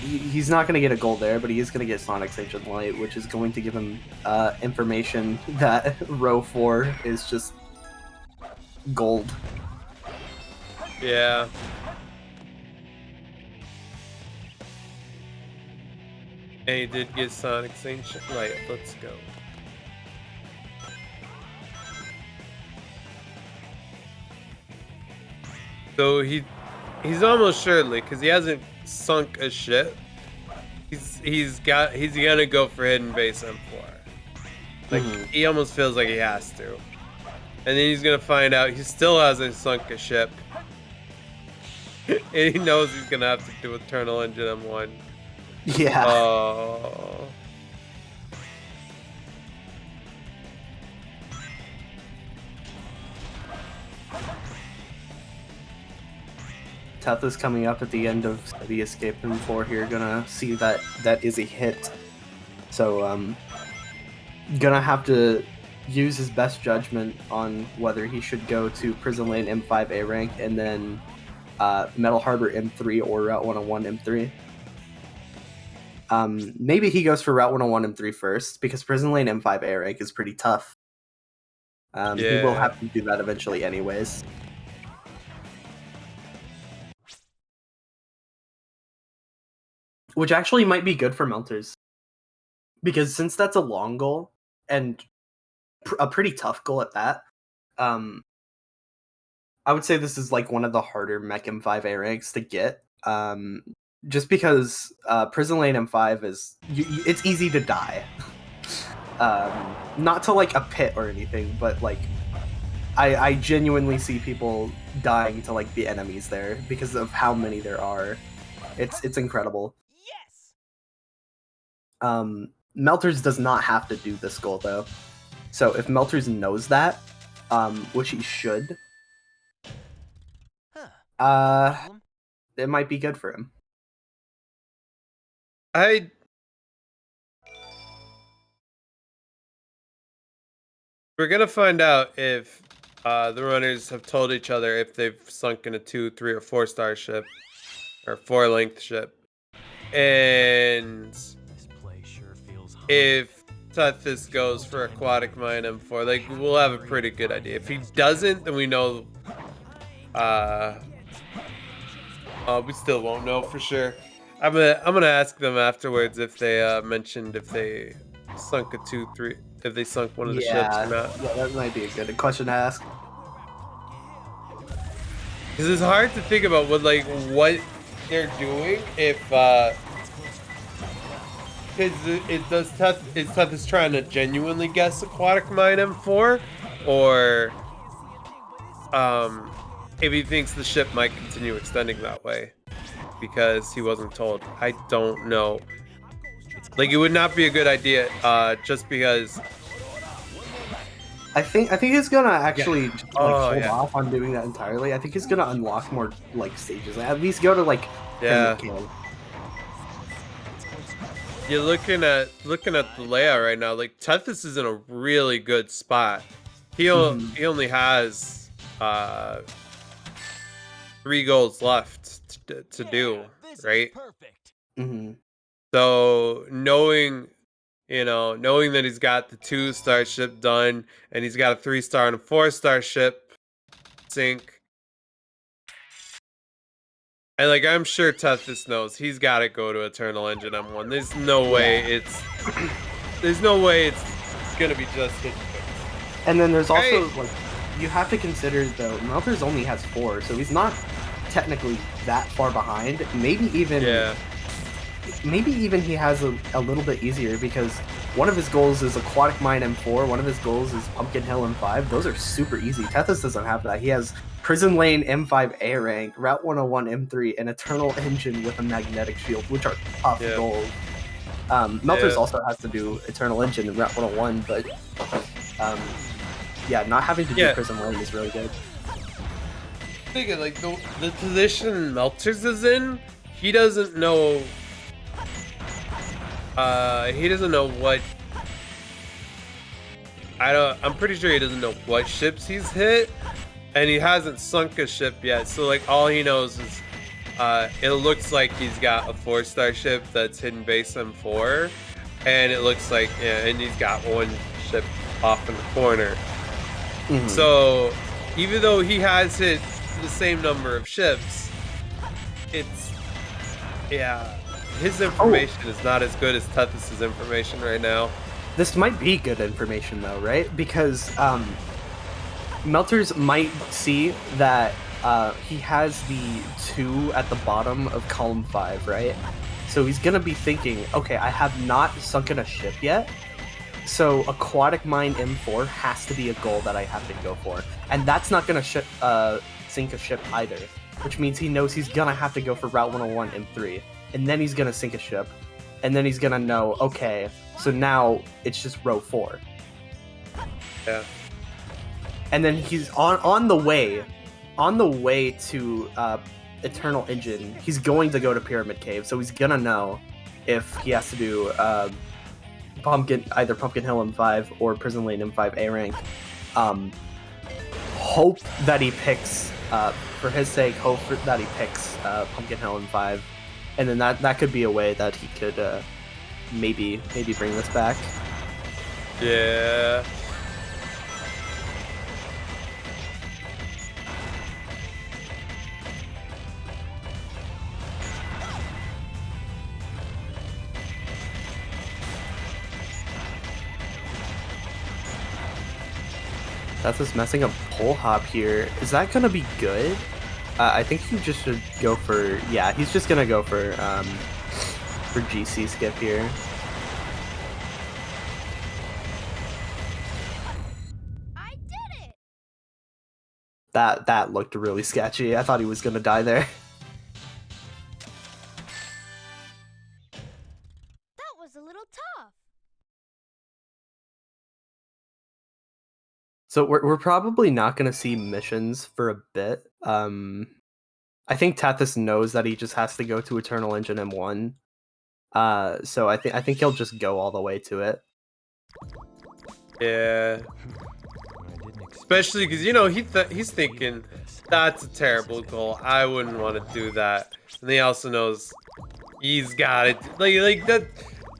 he's not going to get a gold there, but he is going to get Sonic's Ancient Light, which is going to give him information that row 4 is just gold. Yeah. And he did get Sonic's Ancient Light. Let's go. So he's almost surely, because he hasn't sunk a ship. He's gonna go for hidden base M4. Like he almost feels like he has to. And then he's gonna find out he still hasn't sunk a ship. And he knows he's gonna have to do Eternal Engine M1. Yeah. Oh. Tethys coming up at the end of the Escape M4 here, gonna see that that is a hit. So, gonna have to use his best judgment on whether he should go to Prison Lane M5 A rank and then Metal Harbor M3 or Route 101 M3. Maybe he goes for Route 101 M3 first because Prison Lane M5 A rank is pretty tough. He will have to do that eventually anyways. Which actually might be good for Meltrs. Because since that's a long goal, and a pretty tough goal at that, I would say this is like one of the harder Mech M5 A ranks to get. Just because Prison Lane M5 is... it's easy to die. Not to like a pit or anything, but like... I genuinely see people dying to like the enemies there because of how many there are. It's incredible. Meltrs does not have to do this goal though. So if Meltrs knows that, which he should, it might be good for him. We're gonna find out if the runners have told each other if they've sunk in a 2, 3, or 4-star ship, or 4-length ship, and if Tethys goes for Aquatic Mine M4, like we'll have a pretty good idea. If he doesn't, then we know. We still won't know for sure. I'm gonna ask them afterwards if they mentioned if they sunk a 2, 3, if they sunk one of the ships or not. Yeah, that might be a good question to ask. Because it's hard to think about what they're doing if is Tethys trying to genuinely guess Aquatic Mine M4, or if he thinks the ship might continue extending that way because he wasn't told. I don't know. Like it would not be a good idea just because. I think he's gonna actually hold off on doing that entirely. I think he's gonna unlock more like stages. At least go to like yeah. you're looking at the layout right now. Like Tethys is in a really good spot. He only has 3 goals left to do, right? Mm-hmm. So knowing that he's got the 2-star ship done and he's got a 3-star and a 4-star ship sink. And like I'm sure Tethys knows he's gotta go to Eternal Engine M1. There's no way it's gonna be just hit. And then there's also like you have to consider though, Meltrs only has 4, so he's not technically that far behind. Maybe even he has a little bit easier because one of his goals is Aquatic Mine M4, one of his goals is Pumpkin Hill M5. Those are super easy. Tethys doesn't have that. He has Prison Lane M5 A rank, Route 101 M3, and Eternal Engine with a magnetic shield, which are tough goals. Meltrs also has to do Eternal Engine and Route 101, but not having to do Prison Lane is really good. Thinking like the position Meltrs is in, he doesn't know. He doesn't know what. I'm pretty sure he doesn't know what ships he's hit, and he hasn't sunk a ship yet. So like all he knows is, it looks like he's got a 4-star ship that's hidden base M4, and it looks like and he's got one ship off in the corner. Mm-hmm. So even though he has hit the same number of ships, his information is not as good as Tethys' information right now. This might be good information though, right? Because Meltrs might see that he has the 2 at the bottom of column 5, right? So he's gonna be thinking, okay, I have not sunken a ship yet, so Aquatic Mine M4 has to be a goal that I have to go for. And that's not gonna sink a ship either, which means he knows he's gonna have to go for Route 101 M3. And then he's gonna sink a ship, and then he's gonna know, okay, so now it's just row 4. Yeah. And then he's on the way to Eternal Engine. He's going to go to Pyramid Cave, so he's gonna know if he has to do either Pumpkin Hill M5 or Prison Lane M5 A rank. Hope that he picks, for his sake, that he picks Pumpkin Hill M5. And then that could be a way that he could maybe bring this back. Yeah. That's just messing up pole hop here. Is that gonna be good? I think he just should go for he's just gonna go for GC skip here. I did it. That looked really sketchy. I thought he was gonna die there. That was a little tough. So we're probably not gonna see missions for a bit. I think Tethys knows that he just has to go to Eternal Engine M1. So I think he'll just go all the way to it. Yeah. Especially because he's thinking that's a terrible goal. I wouldn't want to do that. And he also knows he's got it. Like that.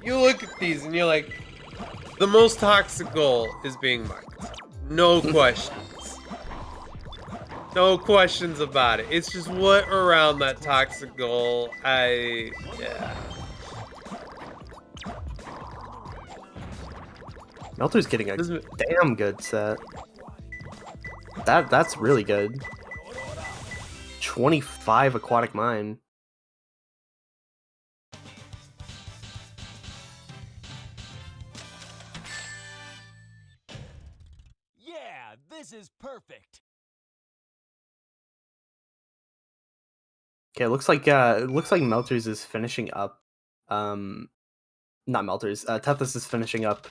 You look at these and you're like, the most toxic goal is being marked. No questions. No questions about it. It's just what around that toxic goal. Meltrs getting a damn good set. That's really good. 25 Aquatic Mine. Yeah, this is perfect. Okay, it looks like Meltrs is finishing up. Not Meltrs. Tethys is finishing up.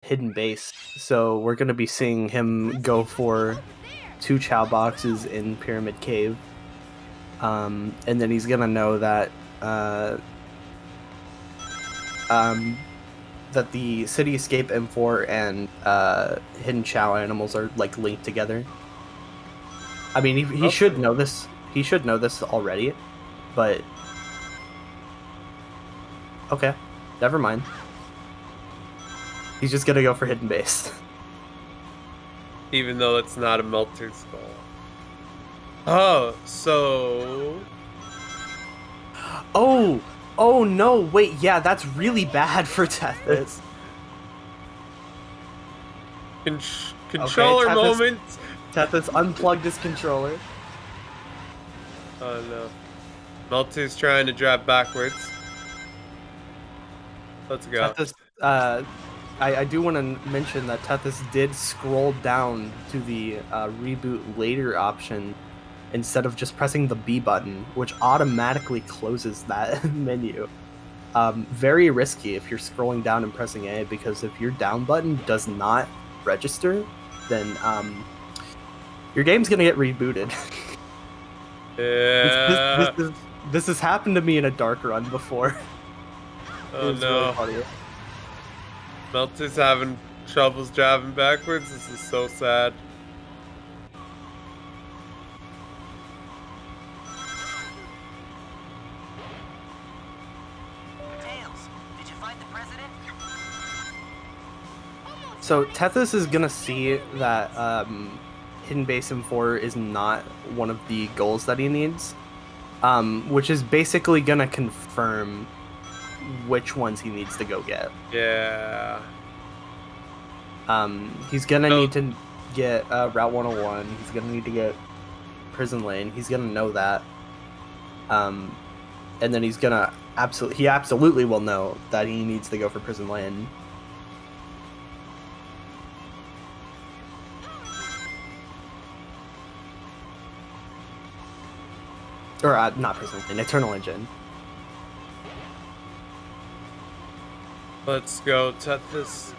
Hidden base. So we're gonna be seeing him go for 2 chow boxes in Pyramid Cave. And then he's gonna know that that the City Escape M4 and Hidden Chow animals are like linked together. I mean, he should know this. He should know this already, but okay, never mind. He's just gonna go for Hidden Base. Even though it's not a Meltrs goal. Oh, so... Oh no, wait, yeah, that's really bad for Tethys. Controller okay, moment! Tethys unplugged his controller. Oh no. Meltrs trying to drive backwards. Let's go. Tethys, I do want to mention that Tethys did scroll down to the reboot later option instead of just pressing the B button, which automatically closes that menu. Very risky if you're scrolling down and pressing A, because if your down button does not register, then your game's gonna get rebooted. Yeah. This has happened to me in a dark run before. Oh no. Really Meltrs having troubles driving backwards. This is so sad. Tails, did you find the president? So Tethys is gonna see that Hidden Base M4 is not one of the goals that he needs, which is basically gonna confirm which ones he needs to go get. Yeah. He's gonna need to get Route 101. He's gonna need to get Prison Lane. He's gonna know that. And then he's gonna absolutely will know that he needs to go for Prison Lane. Or not Prison Lane, Eternal Engine. Let's go. Tethys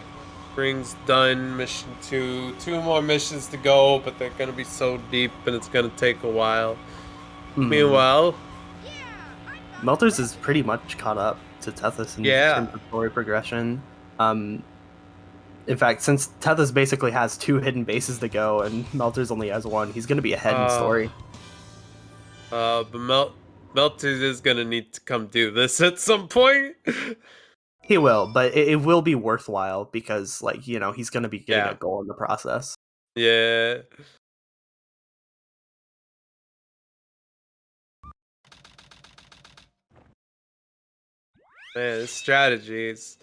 brings done mission 2. 2 more missions to go, but they're gonna be so deep and it's gonna take a while. Meanwhile, Meltrs is pretty much caught up to Tethys in terms of story progression. In fact, since Tethys basically has 2 hidden bases to go and Meltrs only has 1, he's gonna be ahead in story. But Meltrs is gonna need to come do this at some point. He will, but it will be worthwhile because, like, you know, he's gonna be getting a goal in the process. Yeah. Man, his strategies.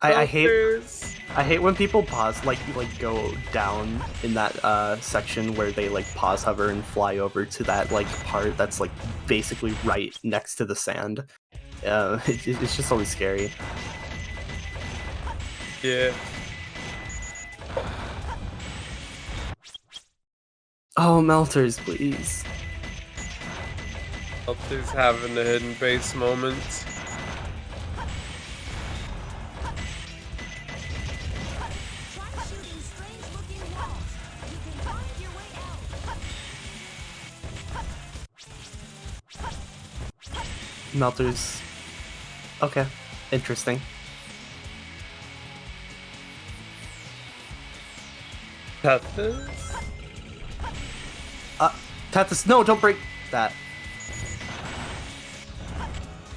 I hate when people pause, like go down in that section where they like pause hover and fly over to that like part that's like basically right next to the sand. It's just always scary. Yeah. Oh, Meltrs, please. Meltrs having the hidden base moment. Meltrs. Okay. Interesting. Tethys? Tethys, no, don't break that.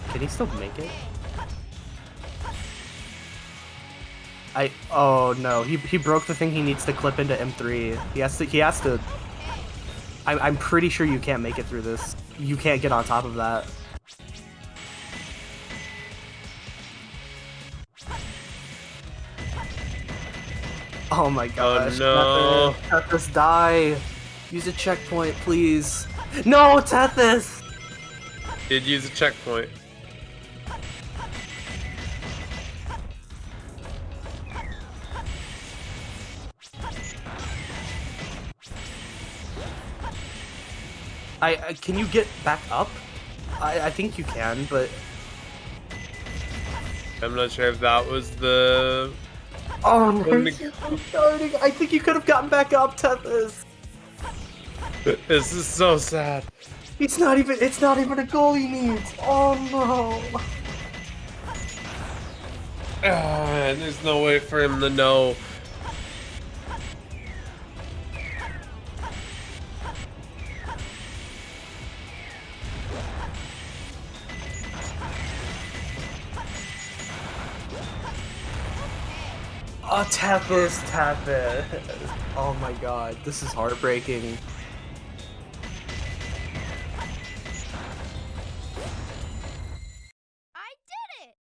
Can he still make it? Oh no, he broke the thing he needs to clip into M3. He has to. I'm pretty sure you can't make it through this. You can't get on top of that. Oh my gosh. Oh no. Tethys, die. Use a checkpoint, please. No, Tethys! Did use a checkpoint. Can you get back up? I think you can, but I'm not sure if that was the Oh no, he's starting. I think you could have gotten back up, Tethys. This is so sad. It's not even a goal he needs. Oh no. And there's no way for him to know. Oh, Tethys. Oh my god, this is heartbreaking. I did it!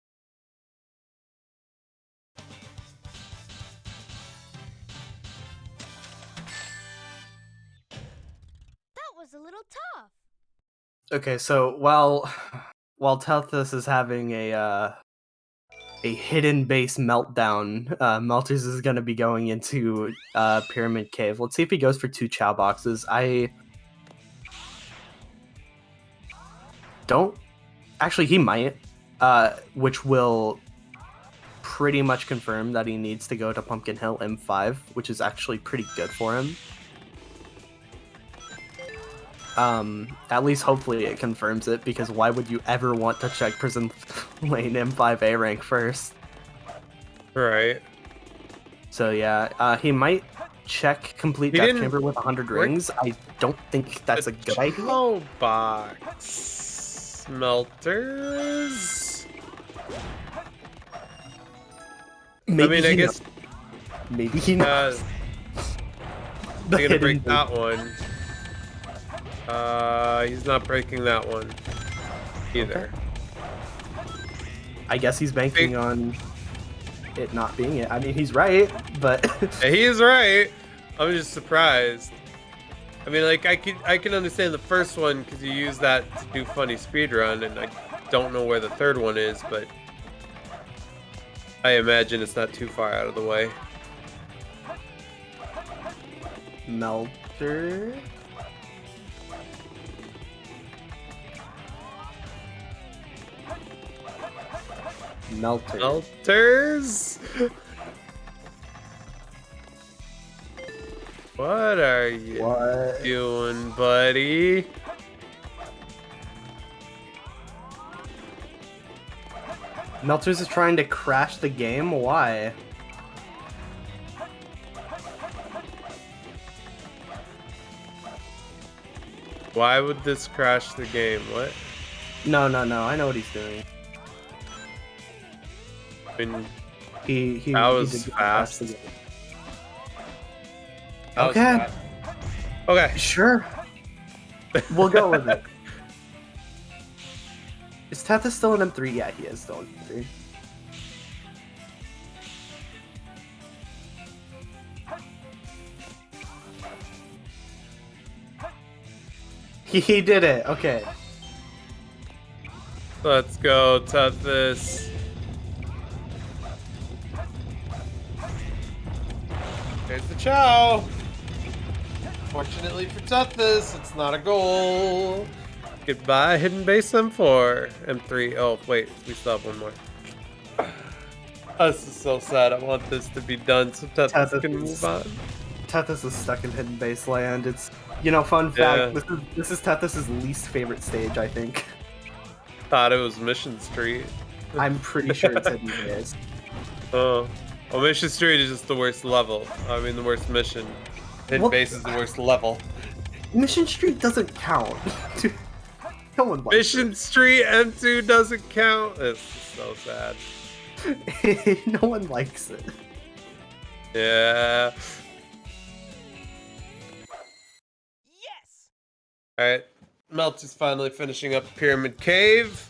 That was a little tough. Okay, so while Tethys is having a hidden base meltdown, Meltrs is going to be going into Pyramid Cave. Let's see if he goes for 2 Chow boxes. I don't... Actually, he might, which will pretty much confirm that he needs to go to Pumpkin Hill M5, which is actually pretty good for him. At least hopefully it confirms it, because why would you ever want to check Prison Lane M5A rank first? Right. So yeah, he might check Complete Death Chamber with 100 rings. I don't think that's a good idea. Oh, box. Meltrs? Maybe I guess... Maybe he knows. He's gonna break that one. He's not breaking that one either. Okay. I guess he's banking on it not being it. I mean, he's right, but he is right. I'm just surprised. I mean, like I can understand the first one because you use that to do funny speedrun, and I don't know where the third one is, but I imagine it's not too far out of the way. Melter. Meltrs? What are you doing, buddy? Meltrs is trying to crash the game? Why? Why would this crash the game? What? No. I know what he's doing. I mean, that was fast. Okay. Okay. Sure. We'll go with it. Is Tethys still in M3? Yeah, he is still in M3. He did it. Okay. Let's go, Tethys. There's the Chow. Fortunately for Tethys, it's not a goal. Goodbye, hidden base M4. M3. Oh, wait, we still have one more. This is so sad. I want this to be done so Tethys can move on. Tethys is stuck in hidden base land. It's, fun fact, this is Tethys' least favorite stage, I think. Thought it was Mission Street. I'm pretty sure it's hidden base. Oh. Well, Mission Street is just the worst level. I mean, the worst mission. Hidden base is the worst level. Mission Street doesn't count. No one likes Mission Street M2 doesn't count. This is so sad. No one likes it. Yeah. Yes. All right. Meltrs is finally finishing up Pyramid Cave.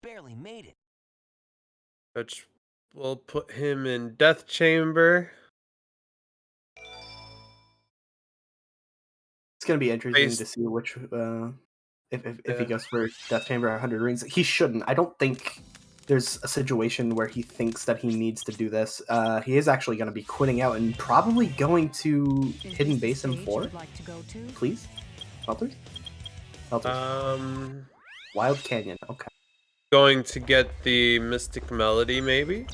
Barely made it. Which will put him in Death Chamber. It's gonna be interesting to see which if he goes for Death Chamber 100 rings. He shouldn't. I don't think there's a situation where he thinks that he needs to do this. He is actually going to be quitting out and probably going to Hidden Base M4. Please, Meltrs. Wild Canyon. Okay. going to get the Mystic Melody, maybe?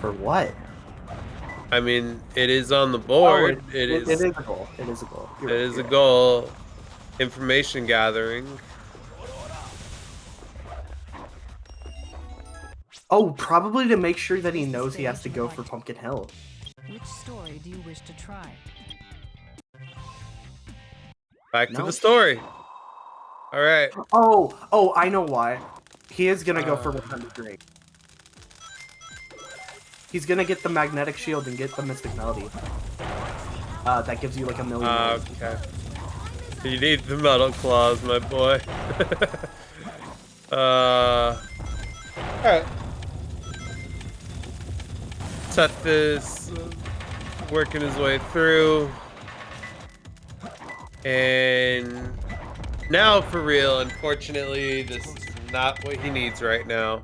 For what? I mean, it is on the board. It is a goal. It is a goal. It is a goal. Information gathering. Oh, probably to make sure that he knows he has to go for Pumpkin Hill. Which story do you wish to try? Back to the story. All right. Oh, I know why. He is gonna go for 100 Drake. He's gonna get the magnetic shield and get the Mystic Melody. That gives you like 1 million. Okay. You need the metal claws, my boy. Alright. Tethys working his way through. And now for real, unfortunately, this is not what he needs right now.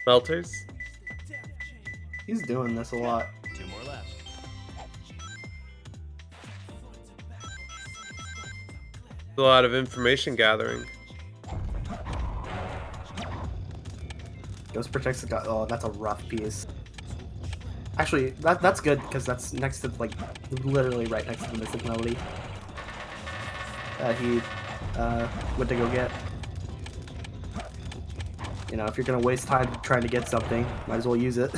Meltrs? He's doing this a lot. 2 more left. A lot of information gathering. Ghost protects the guy. Oh, that's a rough piece. Actually, that's good because that's next to like literally right next to the Mystic Melody. He went to go get. You know, if you're gonna waste time trying to get something, might as well use it.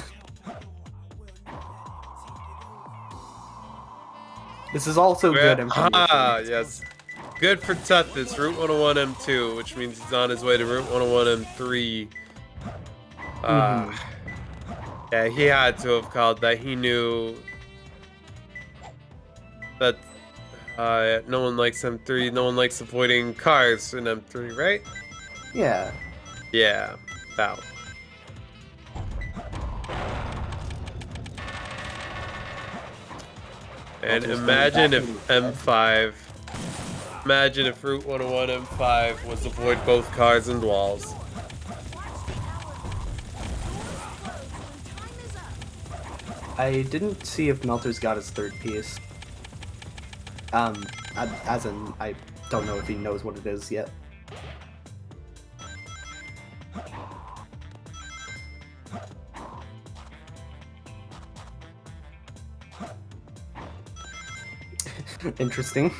This is also good information. Ah, yes. Good for Tethys, Route 101 M2, which means he's on his way to Route 101 M3. Yeah, he had to have called that. He knew that no one likes M3, no one likes avoiding cars in M3, right? Yeah. Yeah, that one. And imagine if M5, imagine if Route 101 M5 was avoid both cars and walls. I didn't see if Melters got his third piece. As in, I don't know if he knows what it is yet. Interesting.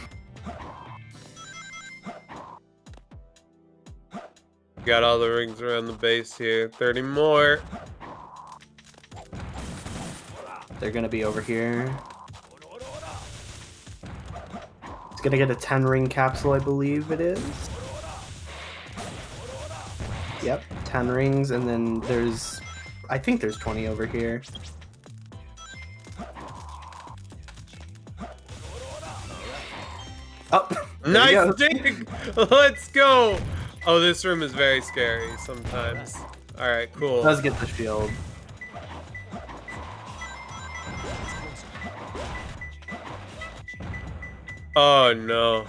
Got all the rings around the base here. 30 more. They're gonna be over here. It's gonna get a 10 ring capsule, I believe it is. Yep, 10 rings, and then there's, I think there's 20 over here. Oh, nice dig! Let's go! Oh, this room is very scary sometimes. Alright, cool. Does get the shield. Oh no.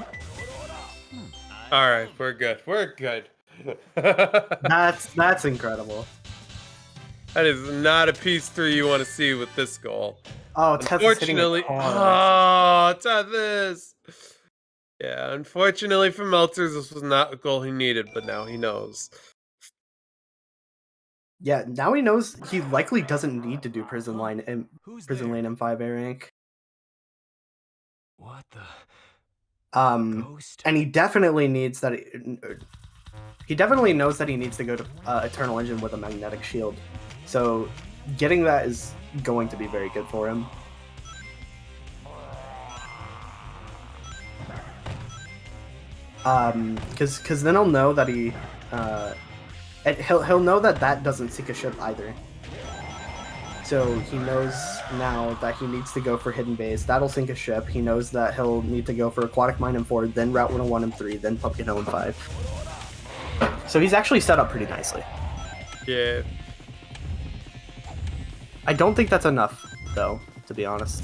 Alright, we're good. We're good. That's incredible. That is not a piece 3 you want to see with this goal. Oh, Tethys hitting it Oh, hard. Tethys! Yeah, unfortunately for Melters, this was not a goal he needed, but now he knows. Yeah, now he knows he likely doesn't need to do Prison Line and Prison Lane M5 A rank. What the? And he definitely needs that. He definitely knows that he needs to go to Eternal Engine with a magnetic shield. So getting that is going to be very good for him. Because then he'll know that he'll know that that doesn't sink a ship either. So he knows now that he needs to go for Hidden Base. That'll sink a ship. He knows that he'll need to go for Aquatic Mine M4, then Route 101 M3, then Pumpkin Hill M5. So he's actually set up pretty nicely. Yeah. I don't think that's enough, though, to be honest.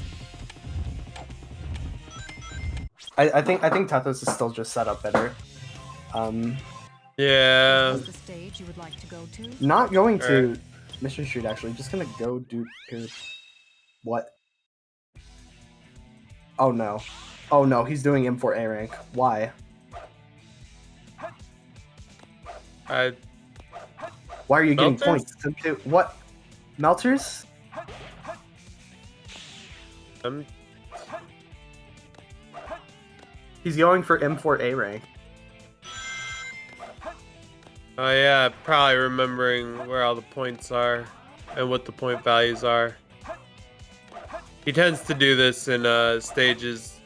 I think Tethys is still just set up better. Yeah. Is this the stage you would like to go to? Not going to Mission Street, actually. Just gonna go do what? Oh no. Oh no, he's doing M4 A rank. Why? Why are you getting Meltrs? points? What? Meltrs? He's going for M4 A rank. Oh yeah, probably remembering where all the points are and what the point values are. He tends to do this in stages.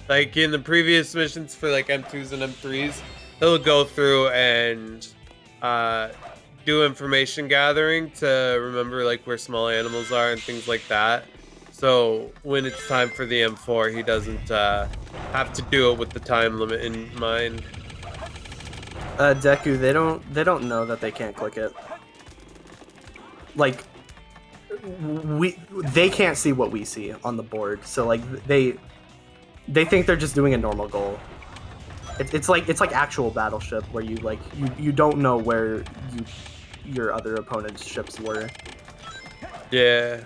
Like in the previous missions for like M2s and M3s, he'll go through and do information gathering to remember like where small animals are and things like that. So when it's time for the M4, he doesn't have to do it with the time limit in mind. Deku, they don't know that they can't click it. Like they can't see what we see on the board, so like they think they're just doing a normal goal. It's like actual Battleship where you don't know where your other opponent's ships were. Yeah.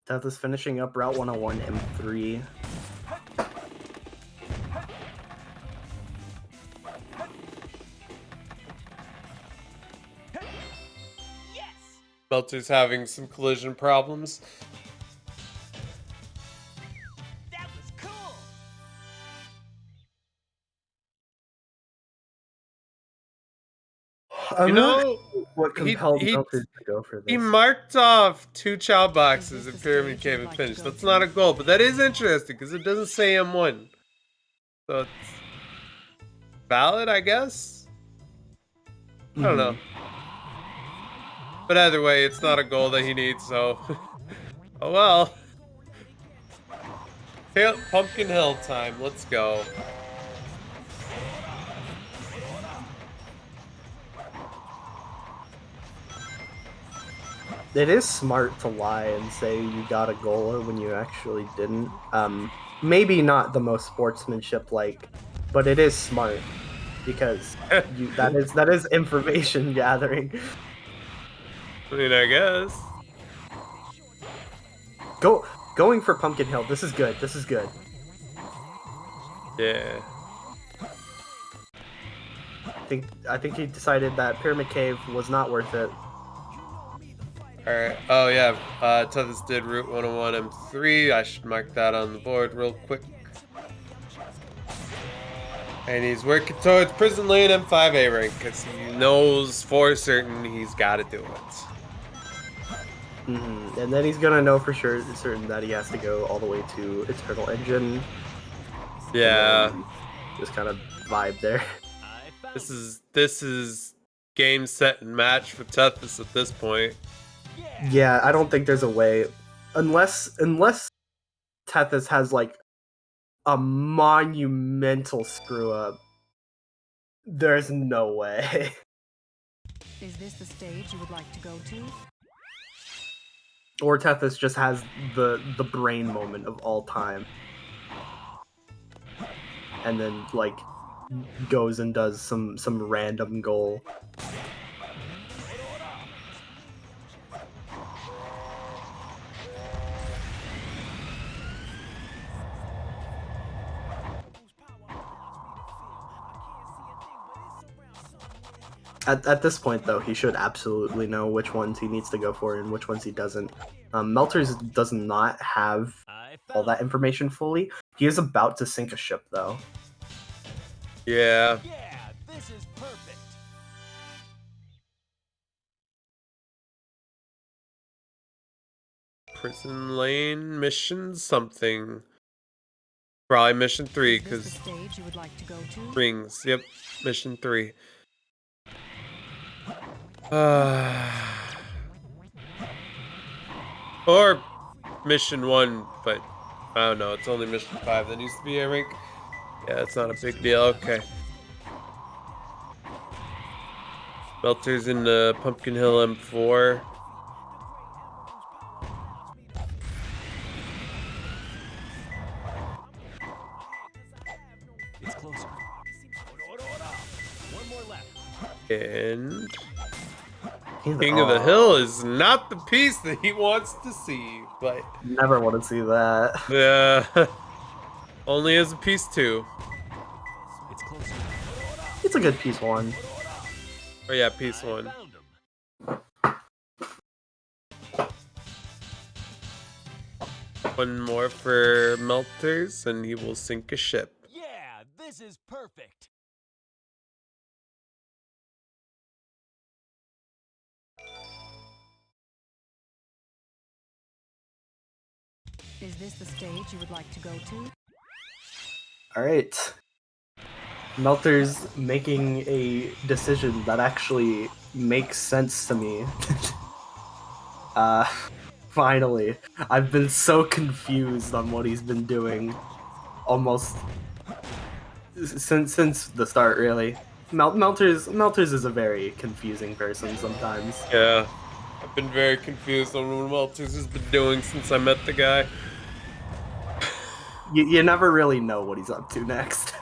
Tethys finishing up Route 101 M3. Melters having some collision problems. That was cool. You know, what compelled Melters to go for this? He marked off 2 chow boxes in Pyramid Cave and finished. That's not a goal, but that is interesting because it doesn't say M1. So it's valid, I guess? I don't know. But either way, it's not a goal that he needs, so... oh well. Pumpkin Hill time, let's go. It is smart to lie and say you got a goal when you actually didn't. Maybe not the most sportsmanship-like, but it is smart because that is information gathering. I mean, I guess. Going for Pumpkin Hill. This is good. This is good. Yeah. I think he decided that Pyramid Cave was not worth it. Alright. Oh yeah. Tethys did Route 101 M3. I should mark that on the board real quick. And he's working towards Prison Lane M5A rank because he knows for certain he's got to do it. And then he's gonna know for certain that he has to go all the way to Eternal Engine. Yeah. Just kind of vibe there. This is game, set, and match for Tethys at this point. Yeah, I don't think there's a way, unless Tethys has like a monumental screw up. There's no way. Is this the stage you would like to go to? Or Tethys just has the brain moment of all time. And then like goes and does some random goal. At this point, though, he should absolutely know which ones he needs to go for and which ones he doesn't. Melters does not have all that information fully. He is about to sink a ship, though. Yeah. Yeah, this is perfect. Prison Lane mission something. Probably mission 3 because stage you would like to go to? rings. Yep, mission 3. Or mission 1, but I don't know. It's only mission 5 that needs to be a rank. Yeah, it's not a big deal. Okay. Melters in the Pumpkin Hill M4. It's closer. And King of the Hill is not the piece that he wants to see, but never want to see that. Yeah, only as a piece 2. It's close. It's a good piece 1. Oh yeah, piece 1. One more for Meltrs, and he will sink a ship. Yeah, this is perfect. Is this the stage you would like to go to? Alright. Melters making a decision that actually makes sense to me. Finally. I've been so confused on what he's been doing almost since the start, really. Melters is a very confusing person sometimes. Yeah, I've been very confused on what Meltrs has been doing since I met the guy. You never really know what he's up to next.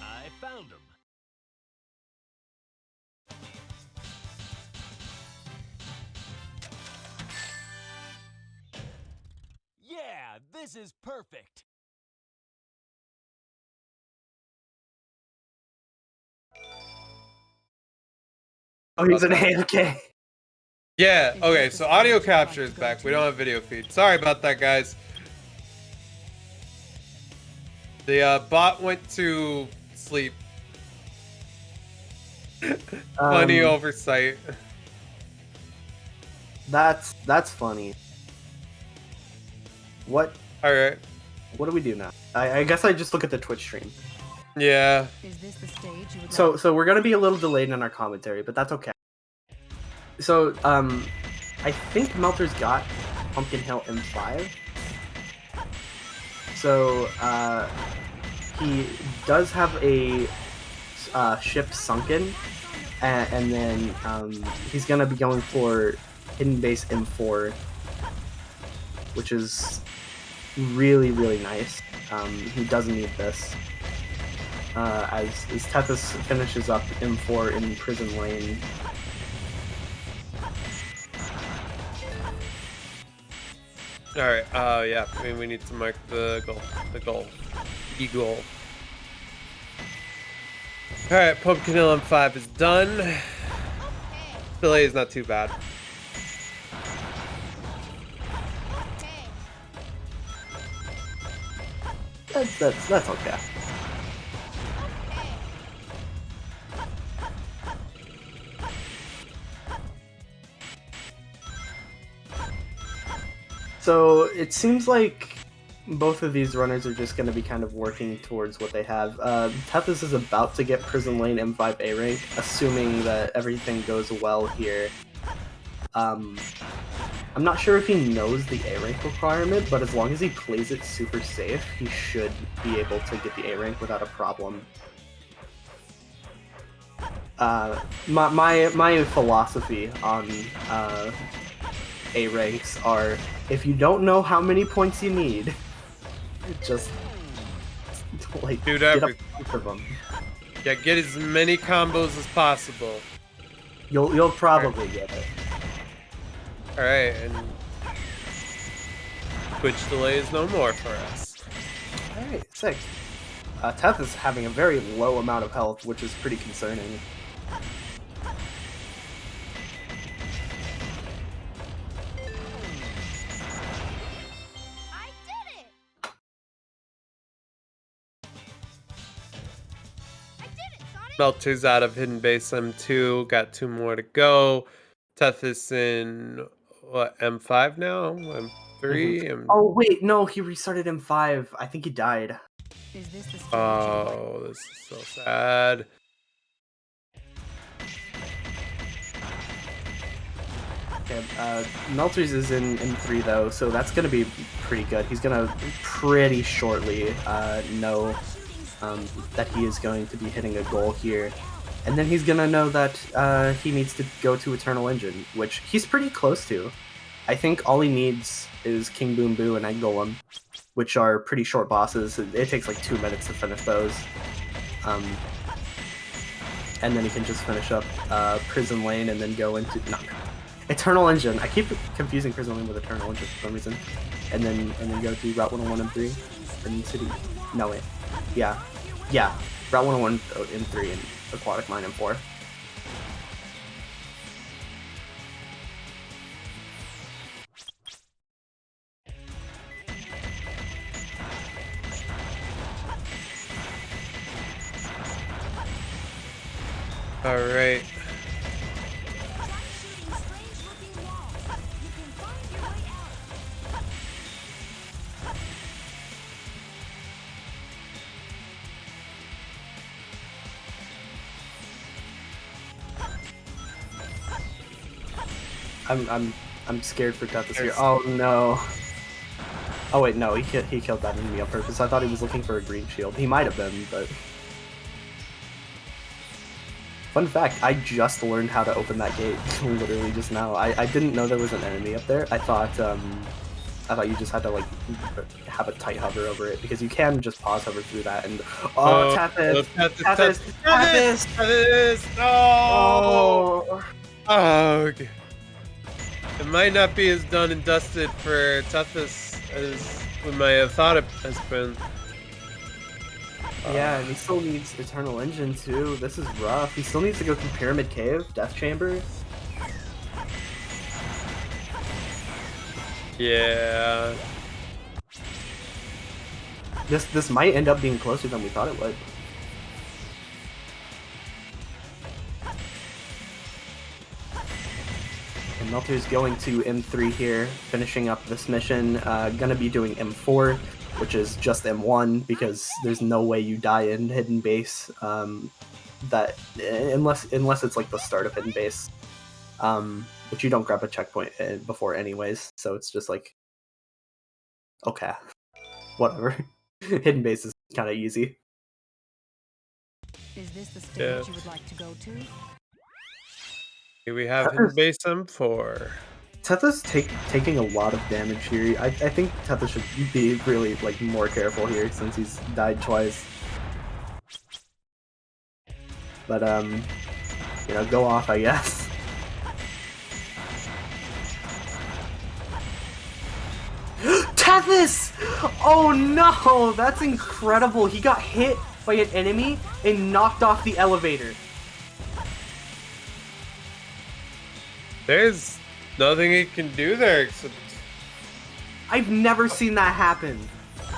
I found him. Yeah, this is perfect. Oh, he's an AFK. Yeah, okay, so audio capture is back. We don't have video feed. Sorry about that, guys. The bot went to sleep. Funny oversight. That's funny. What? Alright. What do we do now? I guess I just look at the Twitch stream. Yeah. Is this the stage you would So we're gonna be a little delayed in our commentary, but that's okay. So I think Melters got Pumpkin Hill M5. So he does have a ship sunken, and then he's gonna be going for Hidden Base M4, which is really nice. He doesn't need this. As Tethys finishes up M4 in Prison Lane. Alright, yeah, I mean, we need to mark the goal. E-goal. Alright, Pumpkin Hill M5 is done. Delay is not too bad. That's okay. So it seems like both of these runners are just going to be kind of working towards what they have. Tethys is about to get Prison Lane M5 A rank, assuming that everything goes well here. I'm not sure if he knows the A rank requirement, but as long as he plays it super safe, he should be able to get the A rank without a problem. My philosophy on A ranks are, if you don't know how many points you need, just like do get everything. a bunch of them. Yeah, get as many combos as possible. You'll probably get it. Alright, and Twitch delay is no more for us. Alright, sick. Teth is having a very low amount of health, which is pretty concerning. Melters out of Hidden Base M2, got 2 more to go. Tethys in what, M5 now? M3? Oh wait, no, he restarted M5. I think he died. Is this the stage Oh, this is so sad. Okay, Melters is in M3 though, so that's gonna be pretty good. He's gonna pretty shortly know that he is going to be hitting a goal here. And then he's gonna know that he needs to go to Eternal Engine, which he's pretty close to. I think all he needs is King Boom Boo and Egg Golem, which are pretty short bosses. It takes like 2 minutes to finish those. And then he can just finish up Prison Lane and then go into Eternal Engine. I keep confusing Prison Lane with Eternal Engine for some reason. And then go to Route 101 and 3 in City. No wait. Yeah. Route 101 in 3 and Aquatic Mine in 4. All right. I'm scared for Tethys here. Oh no. Oh wait, no, he killed that enemy on purpose. I thought he was looking for a green shield. He might have been, but fun fact, I just learned how to open that gate literally just now. I didn't know there was an enemy up there. I thought you just had to like have a tight hover over it because you can just pause hover through that and Tethys. No! Oh, okay. It might not be as done and dusted for Tethys as we might have thought it has been. Yeah, and he still needs Eternal Engine too. This is rough. He still needs to go through Pyramid Cave, Death Chamber. Yeah. This might end up being closer than we thought it would. And Meltrs going to M3 here, finishing up this mission. Gonna be doing M4, which is just M1 because there's no way you die in Hidden Base. That unless it's like the start of Hidden Base, which you don't grab a checkpoint before anyways. So it's just like, okay, whatever. Hidden Base is kind of easy. Is this the stage you would like to go to? Here we have Hidden Base M4. Tethys taking a lot of damage here. I think Tethys should be really like more careful here since he's died twice. But you know, go off, I guess. Tethys! Oh no, that's incredible. He got hit by an enemy and knocked off the elevator. There's nothing he can do there except... I've never seen that happen.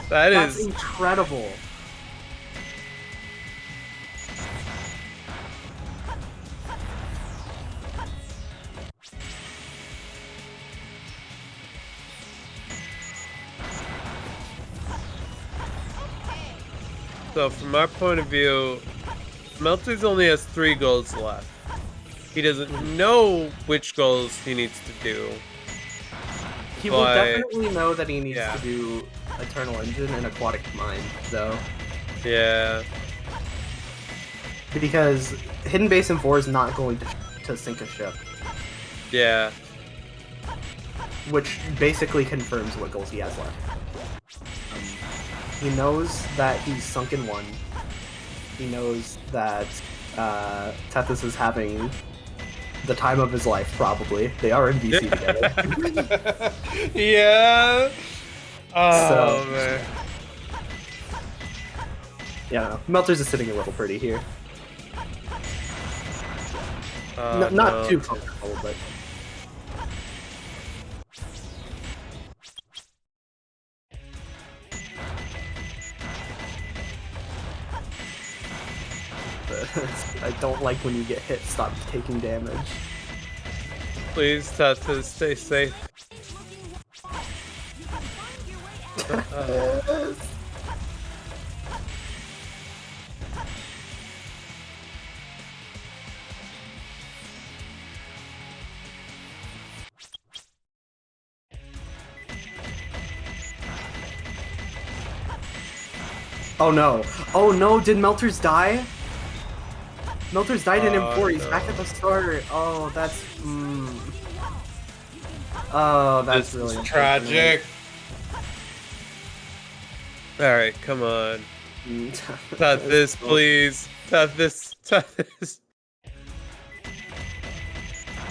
That's incredible. So from our point of view, Meltrs only has 3 goals left. He doesn't know which goals he needs to do. He will definitely know that he needs to do Eternal Engine and Aquatic Mine, though. Yeah. Because Hidden Base M4 is not going to sink a ship. Yeah. Which basically confirms what goals he has left. He knows that he's sunk in 1. He knows that Tethys is having the time of his life, probably. They are in VC together. Yeah. Oh, so, man. Yeah, no. Meltrs is sitting a little pretty here. Not too comfortable, but... I don't like when you get hit. Stop taking damage. Please, Tethys, stay safe. Oh no. Oh no, did Meltrs die? Meltrs died in M4. He's back at the start. Oh, that's. Oh, that's this really is tragic. All right, come on. Tethys, please. Tethys.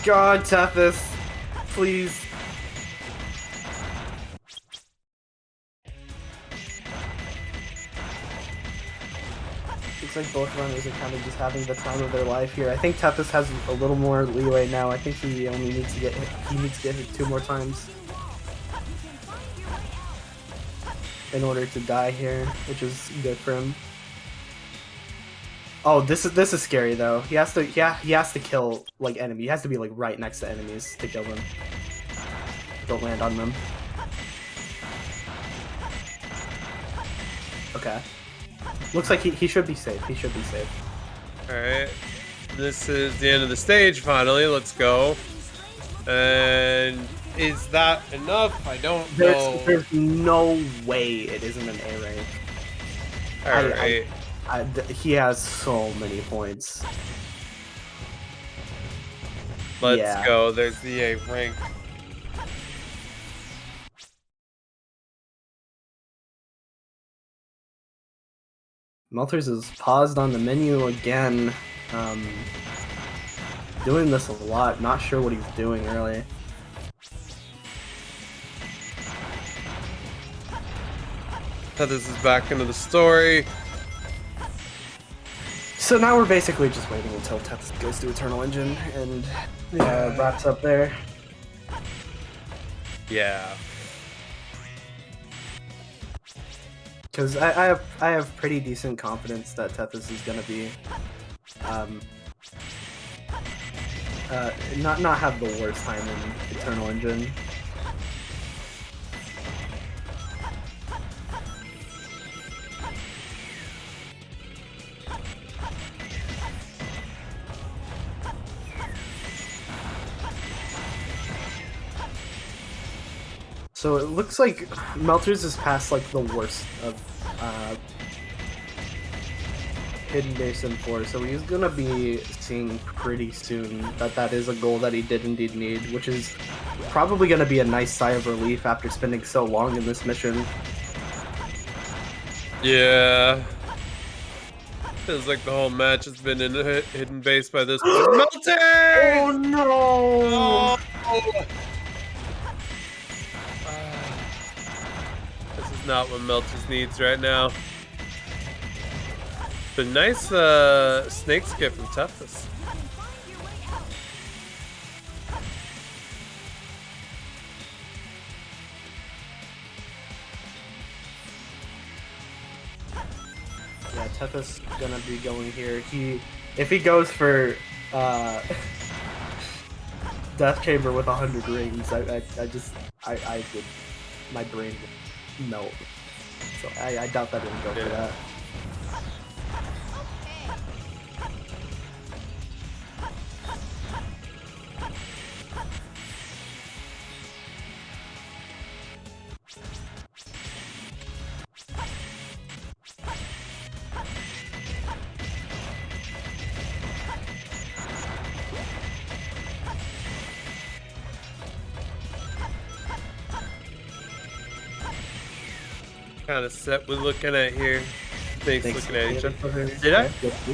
God, Tethys, please. Looks like both runners are kind of just having the time of their life here. I think Tethys has a little more leeway now. I think he only needs to get hit. He needs to get hit 2 more times in order to die here, which is good for him. Oh, this is scary though. He has to kill like enemy. He has to be like right next to enemies to kill them. Don't land on them. Okay. Looks like he should be safe. He should be safe. Alright. This is the end of the stage, finally. Let's go. And is that enough? I don't know. There's no way it isn't an A rank. Alright. He has so many points. Let's go. There's the A rank. Meltrs is paused on the menu again. Doing this a lot. Not sure what he's doing really. Tethys is back into the story. So now we're basically just waiting until Tethys goes to Eternal Engine and wraps up there. Yeah. Because I have pretty decent confidence that Tethys is gonna be not have the worst time in Eternal Engine. So it looks like Meltrs is past like the worst of Hidden Base M4, so he's gonna be seeing pretty soon that is a goal that he did indeed need, which is probably gonna be a nice sigh of relief after spending so long in this mission. Yeah. Feels like the whole match has been in Hidden Base by this point. Meltrs! Oh no! Oh! This is not what Meltrs needs right now. But nice snake skip from Tethys. Yeah, Tethys gonna be going here. If he goes for Death Chamber with 100 rings, I would, my brain would melt. So I doubt that he'll go for that. Kind of set we're looking at here. Thanks looking at each other. Did I?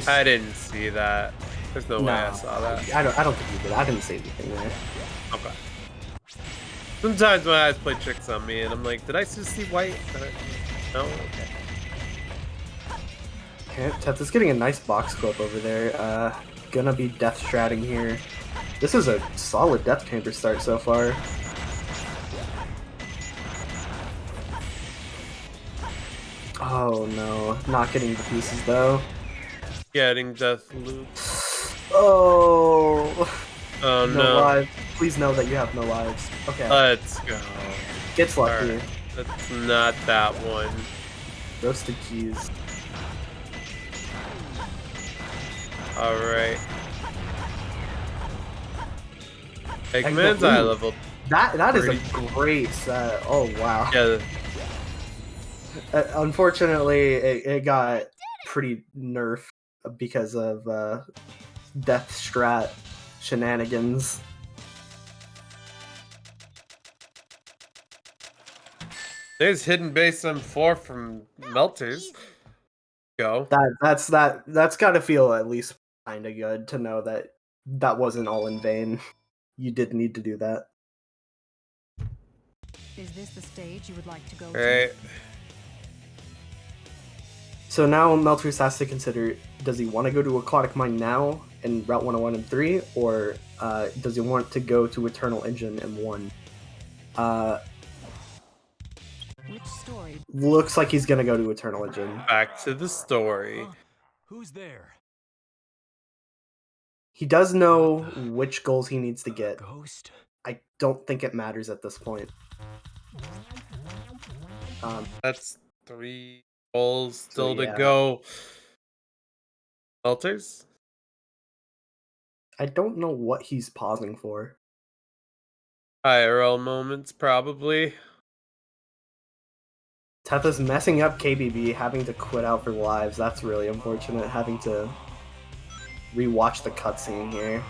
I didn't see that. There's no way I saw that. I don't think you did. I didn't say anything there. Okay. Sometimes my eyes play tricks on me, and I'm like, did I just see white? No. Okay. Okay, Tethys getting a nice box clip over there. Gonna be death stratting here. This is a solid Death Chamber start so far. Oh no, not getting the pieces though. Getting death loop. Oh. Oh no. Lives. Please know that you have no lives. Okay. Let's go. Gets lucky. Right. That's not that one. Roasted keys. Alright. Eggman's eye level. That is a great set. Oh wow. Yeah. Unfortunately, it got pretty nerfed because of Death Strat shenanigans. There's hidden base M4 from Meltrs. Go. That's gotta feel at least kind of good to know that that wasn't all in vain. You did need to do that. Is this the stage you would like to go Right. So now Meltrs has to consider, does he want to go to Aquatic Mine now in Route 101 and 3, or does he want to go to Eternal Engine M1? Which story? Looks like he's going to go to Eternal Engine. Back to the story. Who's there? He does know which goals he needs to get. Ghost? I don't think it matters at this point. That's 3 goals still So, yeah. to go. Meltrs? I don't know what he's pausing for. IRL moments, probably. Tethys messing up KBB, having to quit out for lives. That's really unfortunate, having to rewatch the cutscene here.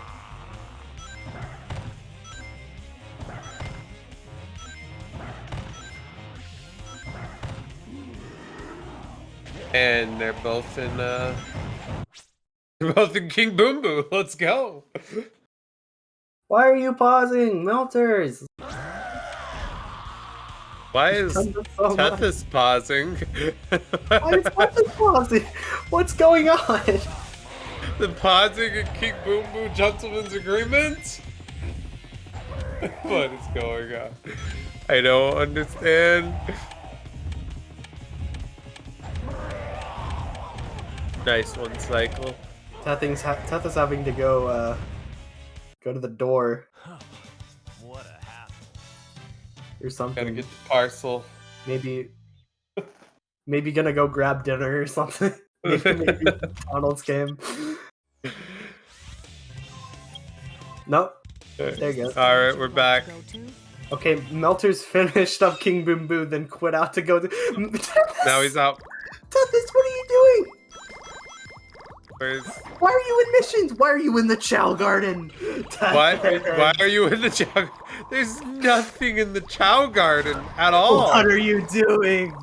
And they're both in King Boom Boo. Let's go. Why are you pausing, Meltrs? Why is Tethys pausing? Why is Tethys pausing? What's going on? The pausing in King Boom Boo Gentleman's Agreement? What is going on? I don't understand. Nice one, Cycle. Tethys having to go to the door What a hassle. or something. Gotta get the parcel. Maybe gonna go grab dinner or something. maybe McDonald's game. Nope. There you go. Alright, we're back. Okay, Meltrs finished up King Boom Boo, then quit out to go to... Now he's out. Tethys, what are you doing? Where's... Why are you in missions? Why are you in the Chow Garden? Why are you in the Chow... There's nothing in the Chow Garden at all. What are you doing?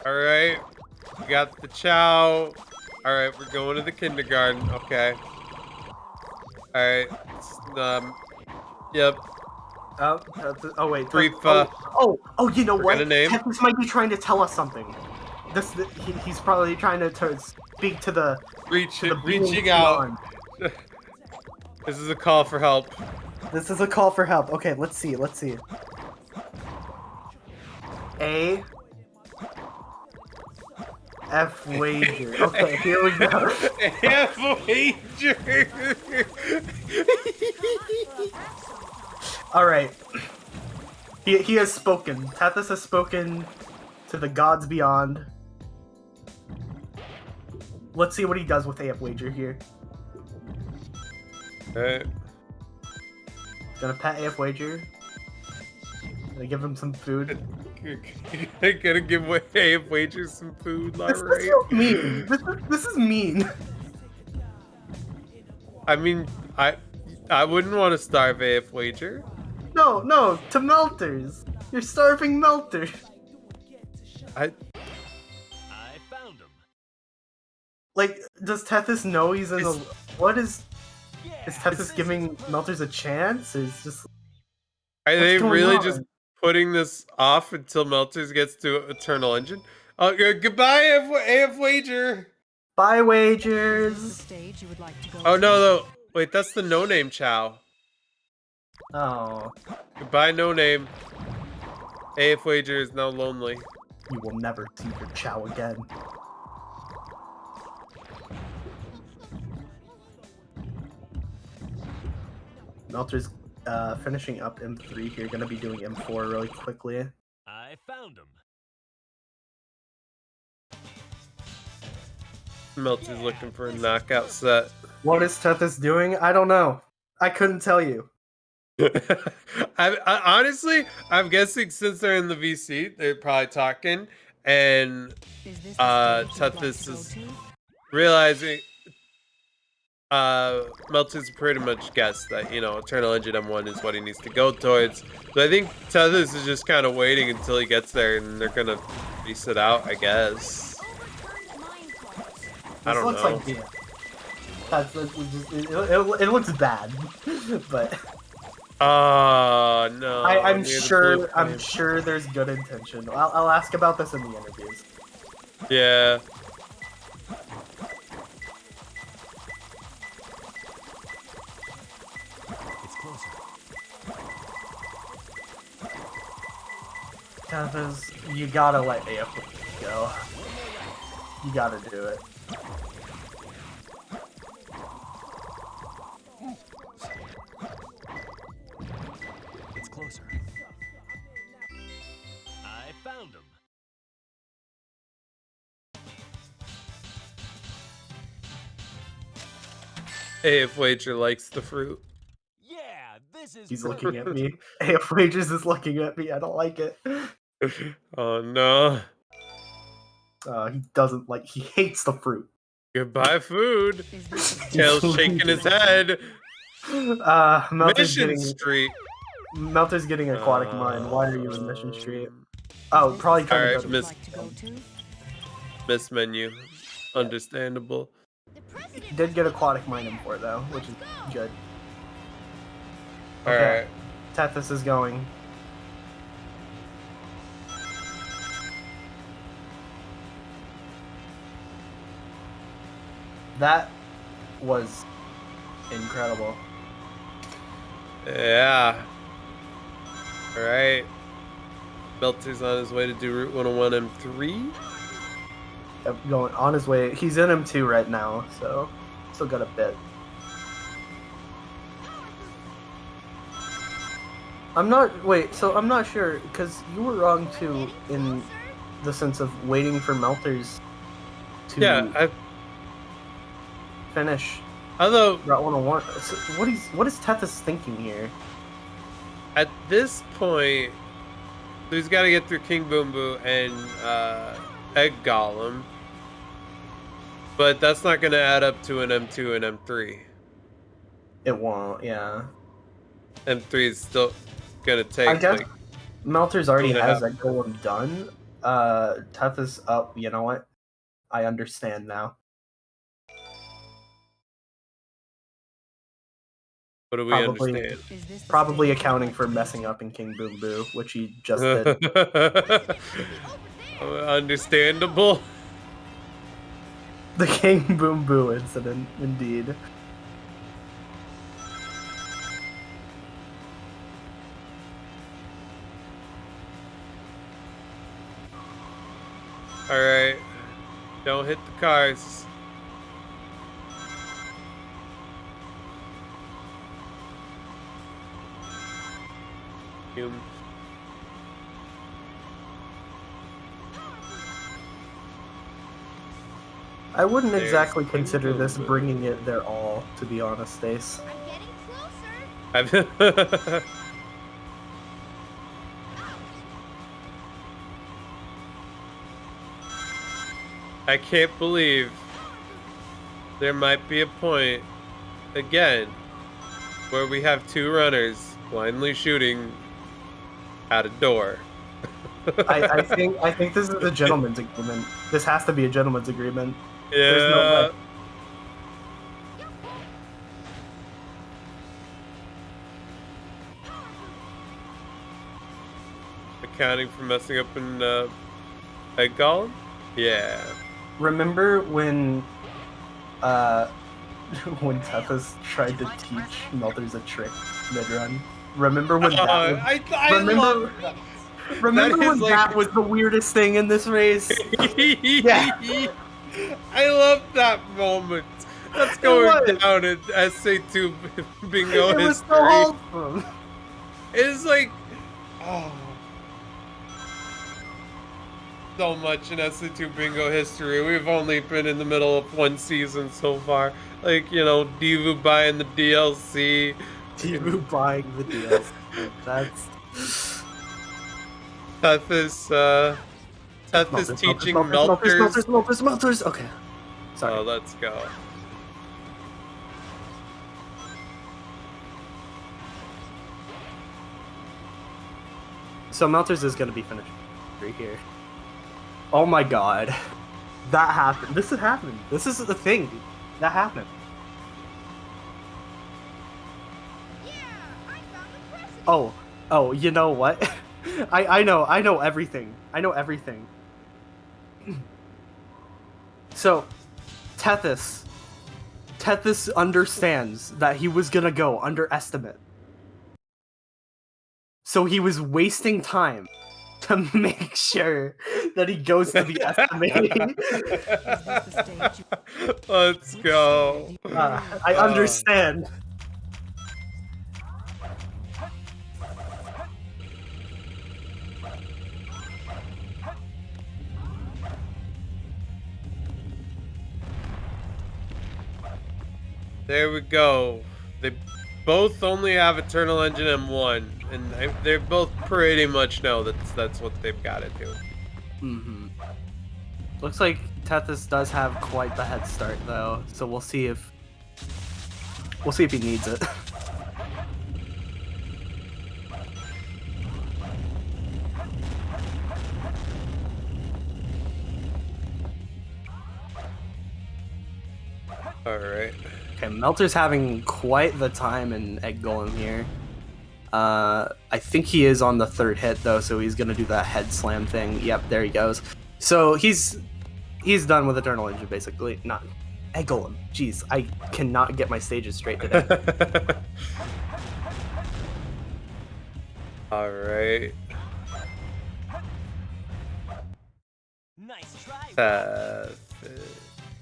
Alright. We got the Chow. Alright, we're going to the kindergarten. Okay. Alright. Yep. Oh wait. Brief, Oh, you know what? forget a name. Tethys might be trying to tell us something. He's probably trying to speak to the... reaching out. This is a call for help. This is a call for help. Okay, let's see. A F wager. Okay, here we go. F wager. All right. He has spoken. Tethys has spoken to the gods beyond. Let's see what he does with AF wager here. Alright. Gonna pet AF wager. Gonna give him some food. Gonna give away AF wager some food, This alright. is mean. This is mean. I mean, I wouldn't want to starve AF wager. No, to Meltrs. You're starving Meltrs. I found him. Like, does Tethys know he's in the... What is... Is Tethys giving Meltrs a chance? Or is just... Are they going really on? just putting this off until Meltrs gets to Eternal Engine? Oh, goodbye, AF wager. Bye, wagers. Stage you would like to go Oh no, wait, that's the no name Chow. Oh. Goodbye, no name. AF wager is now lonely. You will never see your Chow again. Meltrs finishing up M3 here, gonna be doing M4 really quickly. I found him. Meltrs looking for a knockout set. What is Tethys doing? I don't know. I couldn't tell you. I honestly, I'm guessing since they're in the VC, they're probably talking, and Tethys is realizing Meltrs pretty much guessed that, you know, Eternal Engine M1 is what he needs to go towards. So I think Tethys is just kind of waiting until he gets there, and they're gonna piece it out, I guess. I don't know. Like, yeah. It looks bad, but no. I'm sure there's good intention. I'll ask about this in the interviews. Yeah. It's closer. Tethys, you gotta let AF go. You gotta do it. It's closer. I found him. AF Wager likes the fruit. Yeah, this is. He's looking at me. AF Wages is looking at me. I don't like it. Oh no. He doesn't like. He hates the fruit. Goodbye, food. Tails shaking his head. Mission Street. Melter's getting Aquatic Mine. Why are you in Mission Street? Oh, probably trying to go to miss menu. Understandable. He did get Aquatic Mine in for though, which is good. Alright. Tethys is going. That was incredible. Yeah. Alright. Melters on his way to do Route 101 M3. Yep, going on his way. He's in M2 right now, so still got a bit. I'm not sure, because you were wrong too in the sense of waiting for Melters to finish. Although Route 101. So what is Tethys thinking here? At this point, he's got to get through King Boom Boo and Egg Golem, but that's not going to add up to an M2 and M3. It won't, yeah. M3 is still going to take. I guess Melters already has that golem done. Tethys up. You know what? I understand now. What do we understand? Probably accounting for messing up in King Boom Boo, which he just did. Understandable. The King Boom Boo incident, indeed. Alright. Don't hit the cars. I wouldn't exactly consider this bringing it their all, to be honest, Stace. I'm getting closer. I can't believe there might be a point, again, where we have two runners blindly shooting at a door. I think this is a gentleman's agreement. This has to be a gentleman's agreement. Yeah. There's no way. Accounting for messing up in Egg Golem? Yeah. Remember when when Tethys tried to teach Melters a trick mid-run? Remember when that was... Remember when that was the weirdest thing in this race? Yeah. I love that moment. That's going down in SA2 bingo history. It was so wholesome. It's like, oh, so much in SA2 bingo history. We've only been in the middle of one season so far. Like, you know, Divu buying the DLC. Divu buying the DLC. That's... Tethys Tethys teaching Meltrs. Meltrs. Okay. Sorry. Oh, let's go. So Meltrs is gonna be finished right here. Oh my god. That happened. This has happened. This is the thing, dude. That happened. Oh, you know what? I know everything. I know everything. So, Tethys understands that he was gonna go underestimate. So he was wasting time to make sure that he goes to the estimating. Let's go. I understand. There we go. They both only have Eternal Engine M1, and they both pretty much know that's what they've got to do. Mm-hmm. Looks like Tethys does have quite the head start, though. So we'll see if he needs it. All right. Okay, Melter's having quite the time in Egg Golem here. I think he is on the third hit though, so he's gonna do that head slam thing. Yep, there he goes. So he's done with Eternal Engine basically. Not Egg Golem. Jeez, I cannot get my stages straight today. All right. Nice try.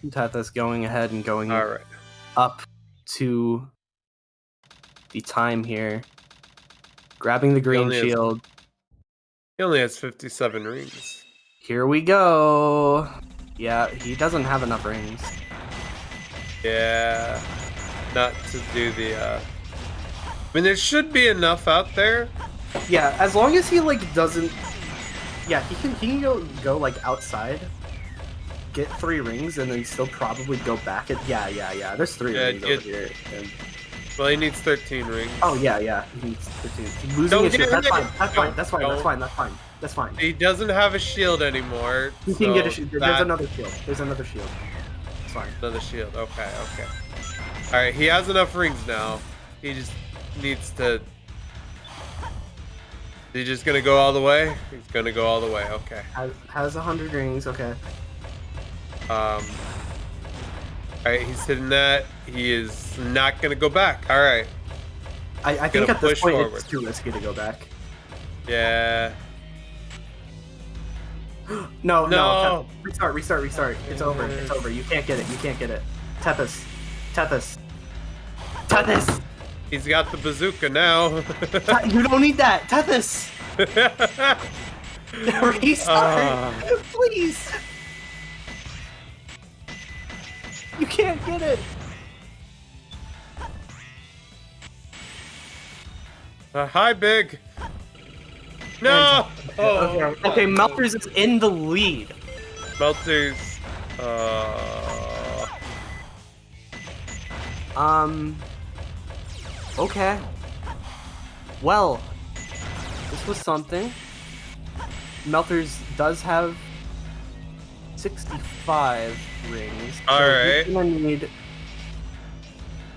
Tethys going ahead and going All right. up to the time here. Grabbing the green shield. He only has 57 rings. Here we go. Yeah, he doesn't have enough rings. Yeah. Not to do the I mean, there should be enough out there. Yeah, as long as he like doesn't. Yeah, he can go like outside, get 3 rings, and then still probably go back. Yeah. There's 3 rings over here. And... Well, he needs 13 rings. Oh yeah. He needs 13. He's losing his shield. That's fine. He doesn't have a shield anymore. He can get a shield. There's another shield. It's fine. Another shield. Okay. All right, he has enough rings now. He just needs to. Is he just gonna go all the way? He's gonna go all the way. Okay. Has 100 rings. Okay. All right, he's hitting that. He is not gonna go back. All right. I think at this point it's too risky to go back. Yeah. No. Restart. It's over. You can't get it. Tethys. He's got the bazooka now. You don't need that. Tethys. Restart. Please. You can't get it. Hi, Big. No. Okay, Meltrs is in the lead. Meltrs. Okay. Well, this was something. Meltrs does have 65 rings. Alright. He's gonna need.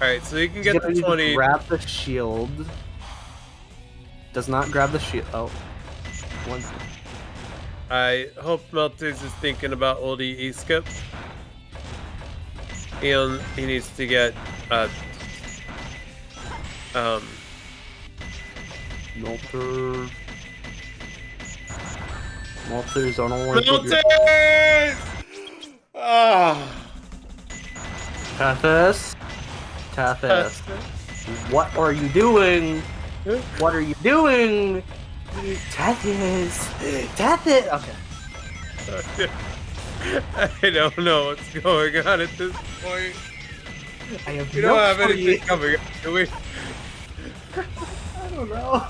Alright, so you can get the 20. Grab the shield. Does not grab the shield. Oh. One. I hope Meltrs is thinking about old E-skip. He needs to get Meltrs, I don't want Meltrs! Tethys. What are you doing? Tethys. Okay. I don't know what's going on at this point. We don't have anything coming up, do we? I don't know.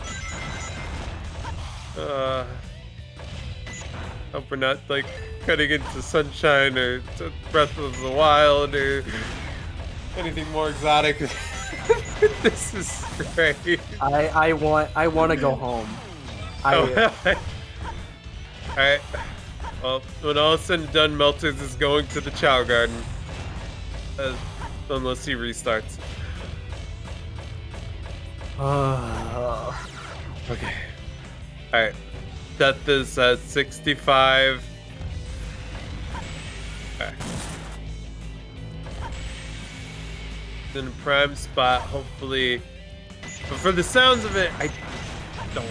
Hope we're not like cutting into Sunshine or Breath of the Wild or anything more exotic. This is great. I want to go home. Alright. Well, when all is said and done, Meltrs is going to the Chow Garden. Unless he restarts. Okay. Alright. Tethys at 65. Okay. In a prime spot, hopefully. But for the sounds of it, I don't.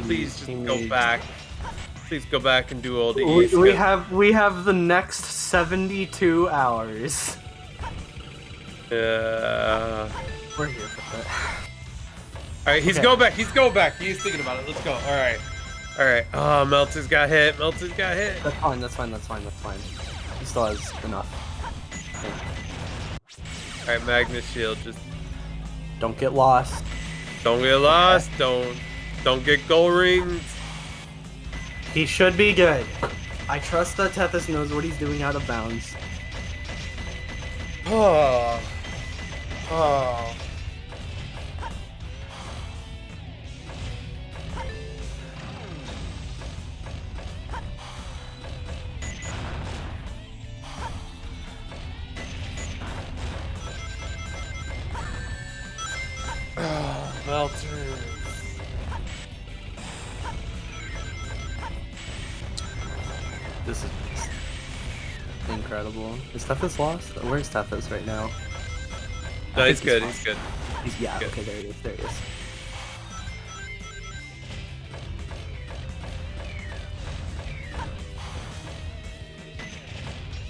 Please just go back. Please go back and do all the we have the next 72 hours. Yeah. We're here for that. Alright, he's going back. He's going back. He's thinking about it. Let's go. Alright. Alright. Oh, Meltrs got hit. Meltrs got hit. That's fine. That's fine. That's fine. That's fine. He still has enough. Alright, Magnus Shield. Just don't get lost. Don't get lost. Don't get gold rings. He should be good. I trust that Tethys knows what he's doing out of bounds. Oh. Oh. Oh, Meltrs. This is incredible. Is Tethys lost? Where's Tethys right now? No, he's good. He's good. Yeah, good. Okay, there he is. There he is.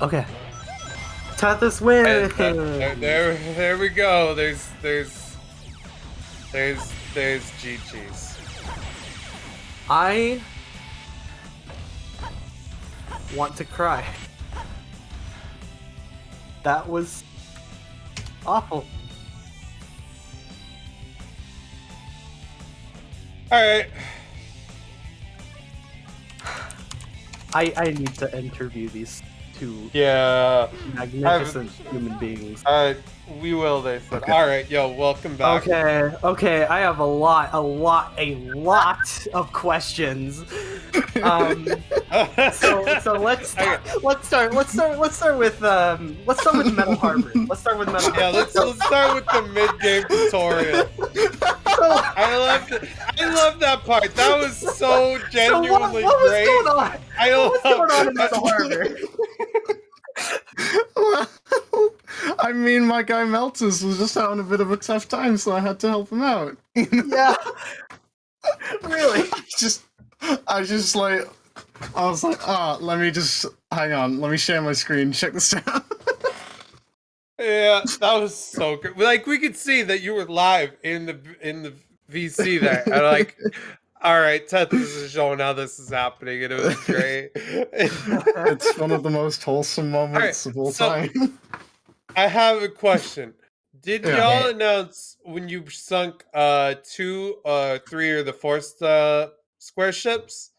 Okay. Tethys wins. There we go. There's GG's. I want to cry. That was awful. Alright. I need to interview these two magnificent human beings. We will, they said. Okay. Alright, yo, welcome back. Okay, I have a lot of questions. So let's start with Metal Harbor. Let's start with Metal Harbor. Yeah, let's start with the mid-game tutorial. I love that part. That was so genuinely what was great. Going on? What's going on in Metal Harbor? Well, I mean, my guy Meltrs was just having a bit of a tough time, so I had to help him out. Yeah. Really? I was like, let me just hang on. Let me share my screen. Check this out. Yeah, that was so good. Like, we could see that you were live in the VC there. And like, all right, Tethys is showing how this is happening, and it was great. It's one of the most wholesome moments of all time. I have a question. Did y'all announce when you sunk 2, 3, or the 4 square ships?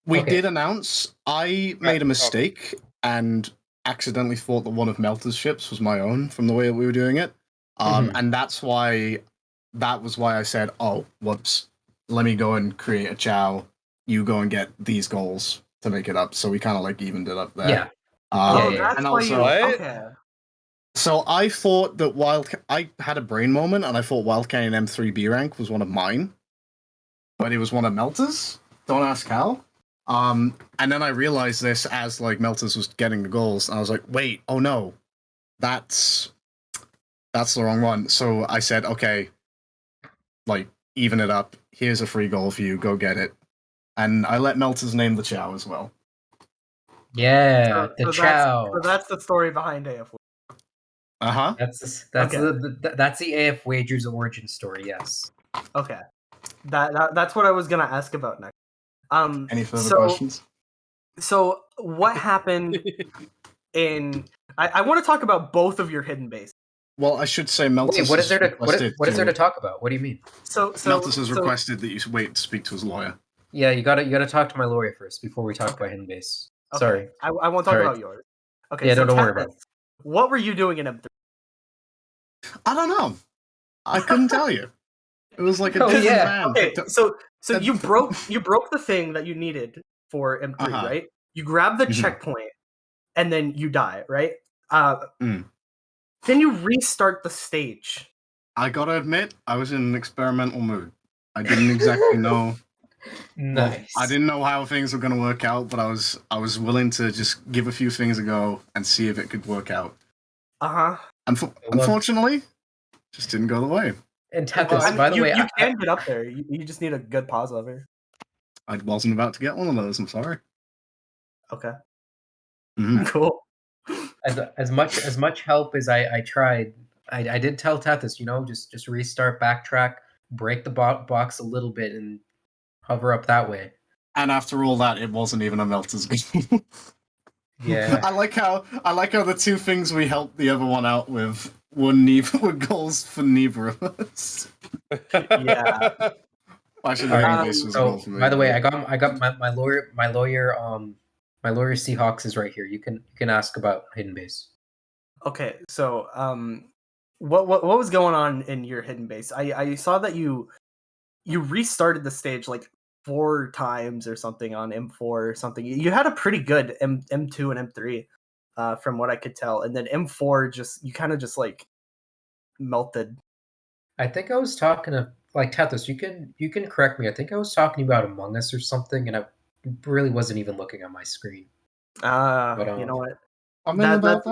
We did announce. I made a mistake and accidentally thought that one of Meltrs' ships was my own from the way that we were doing it. And that was why I said, oh, whoops. Let me go and create a chow. You go and get these goals to make it up. So we kind of like evened it up there. Yeah. That's and why also, okay. So I thought that I had a brain moment, and I thought Wild Canyon M3 B rank was one of mine, but it was one of Meltrs. Don't ask how. And then I realized this as like Meltrs was getting the goals, and I was like, wait, oh no, that's the wrong one. So I said, okay, like even it up. Here's a free goal for you. Go get it. And I let Meltrs name the chow as well. Yeah, the chow. So that's the story behind AF. That's the AF Wagers origin story. Yes. Okay. That's what I was gonna ask about next. Any further questions? So what happened in? I want to talk about both of your hidden bases. Well, I should say Meltrs. Wait, what is there to talk about? What do you mean? So Meltrs has requested that you wait to speak to his lawyer. Yeah, you gotta talk to my lawyer first before we talk about hidden base. Okay. Sorry. I won't talk Sorry. about yours. Okay, Yeah, so don't worry about Tethys, what were you doing in M3? I don't know. I couldn't tell you. It was like a Oh, different yeah. man. Okay, so that- you broke the thing that you needed for M3, Uh-huh. right? You grab the Mhm. checkpoint, and then you die, right? Mm. Then you restart the stage. I gotta admit, I was in an experimental mood. I didn't exactly know. Well, Nice. I didn't know how things were gonna work out, but I was willing to just give a few things a go and see if it could work out. Uh-huh. Unfortunately, just didn't go the way. And Tethys, by the way, you can get up there. You just need a good pause lever. I wasn't about to get one of those. I'm sorry. Okay. Mhm. Cool. as much help as I tried, I did tell Tethys, just restart, backtrack, break the box a little bit, and hover up that way. And after all that, it wasn't even a Meltrs game. Yeah. I like how the two things we helped the other one out with were goals for neither of us. Yeah. Actually, All the right, base was a so, goal for me. by the way, I got my lawyer Seahawks is right here. You can ask about hidden base. Okay, so what was going on in your hidden base? I saw that you restarted the stage like 4 times or something on M4 or something. You had a pretty good M2 and M3 from what I could tell, and then M4 you kind of just like melted. I think I was talking to like Tethys. You can correct me. I think I was talking about Among Us or something, and I really wasn't even looking at my screen. You know what?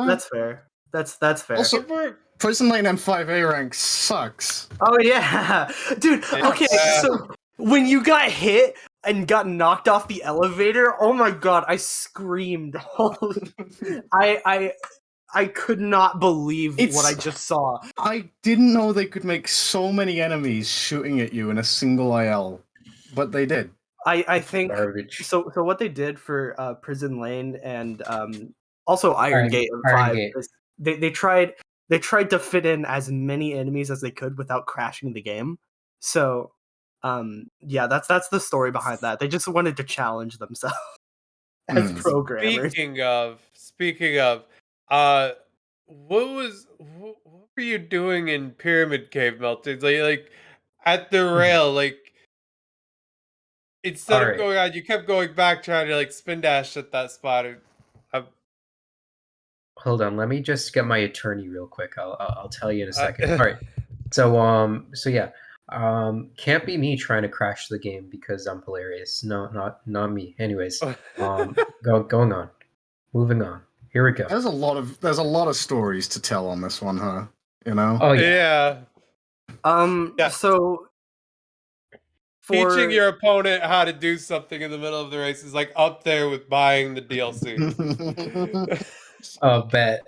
That's fair. That's fair. Also, Prison Lane M5A rank sucks. Oh yeah, dude. Okay, so when you got hit and got knocked off the elevator, oh my god, I screamed. I could not believe what I just saw. I didn't know they could make so many enemies shooting at you in a single IL, but they did. I think so. So what they did for Prison Lane and also Iron Gate M5 is they tried to fit in as many enemies as they could without crashing the game. So yeah, that's the story behind that. They just wanted to challenge themselves as programmers. Speaking of, what were you doing in Pyramid Cave, Melters? Like at the rail, like instead of going on, you kept going back trying to like spin dash at that spot. Hold on, let me just get my attorney real quick. I'll tell you in a second. All right. So yeah. Can't be me trying to crash the game because I'm hilarious. No, not me. Anyways, going on. Moving on. Here we go. There's a lot of stories to tell on this one, huh? You know? Oh yeah. So teaching your opponent how to do something in the middle of the race is like up there with buying the DLC. Oh, bet.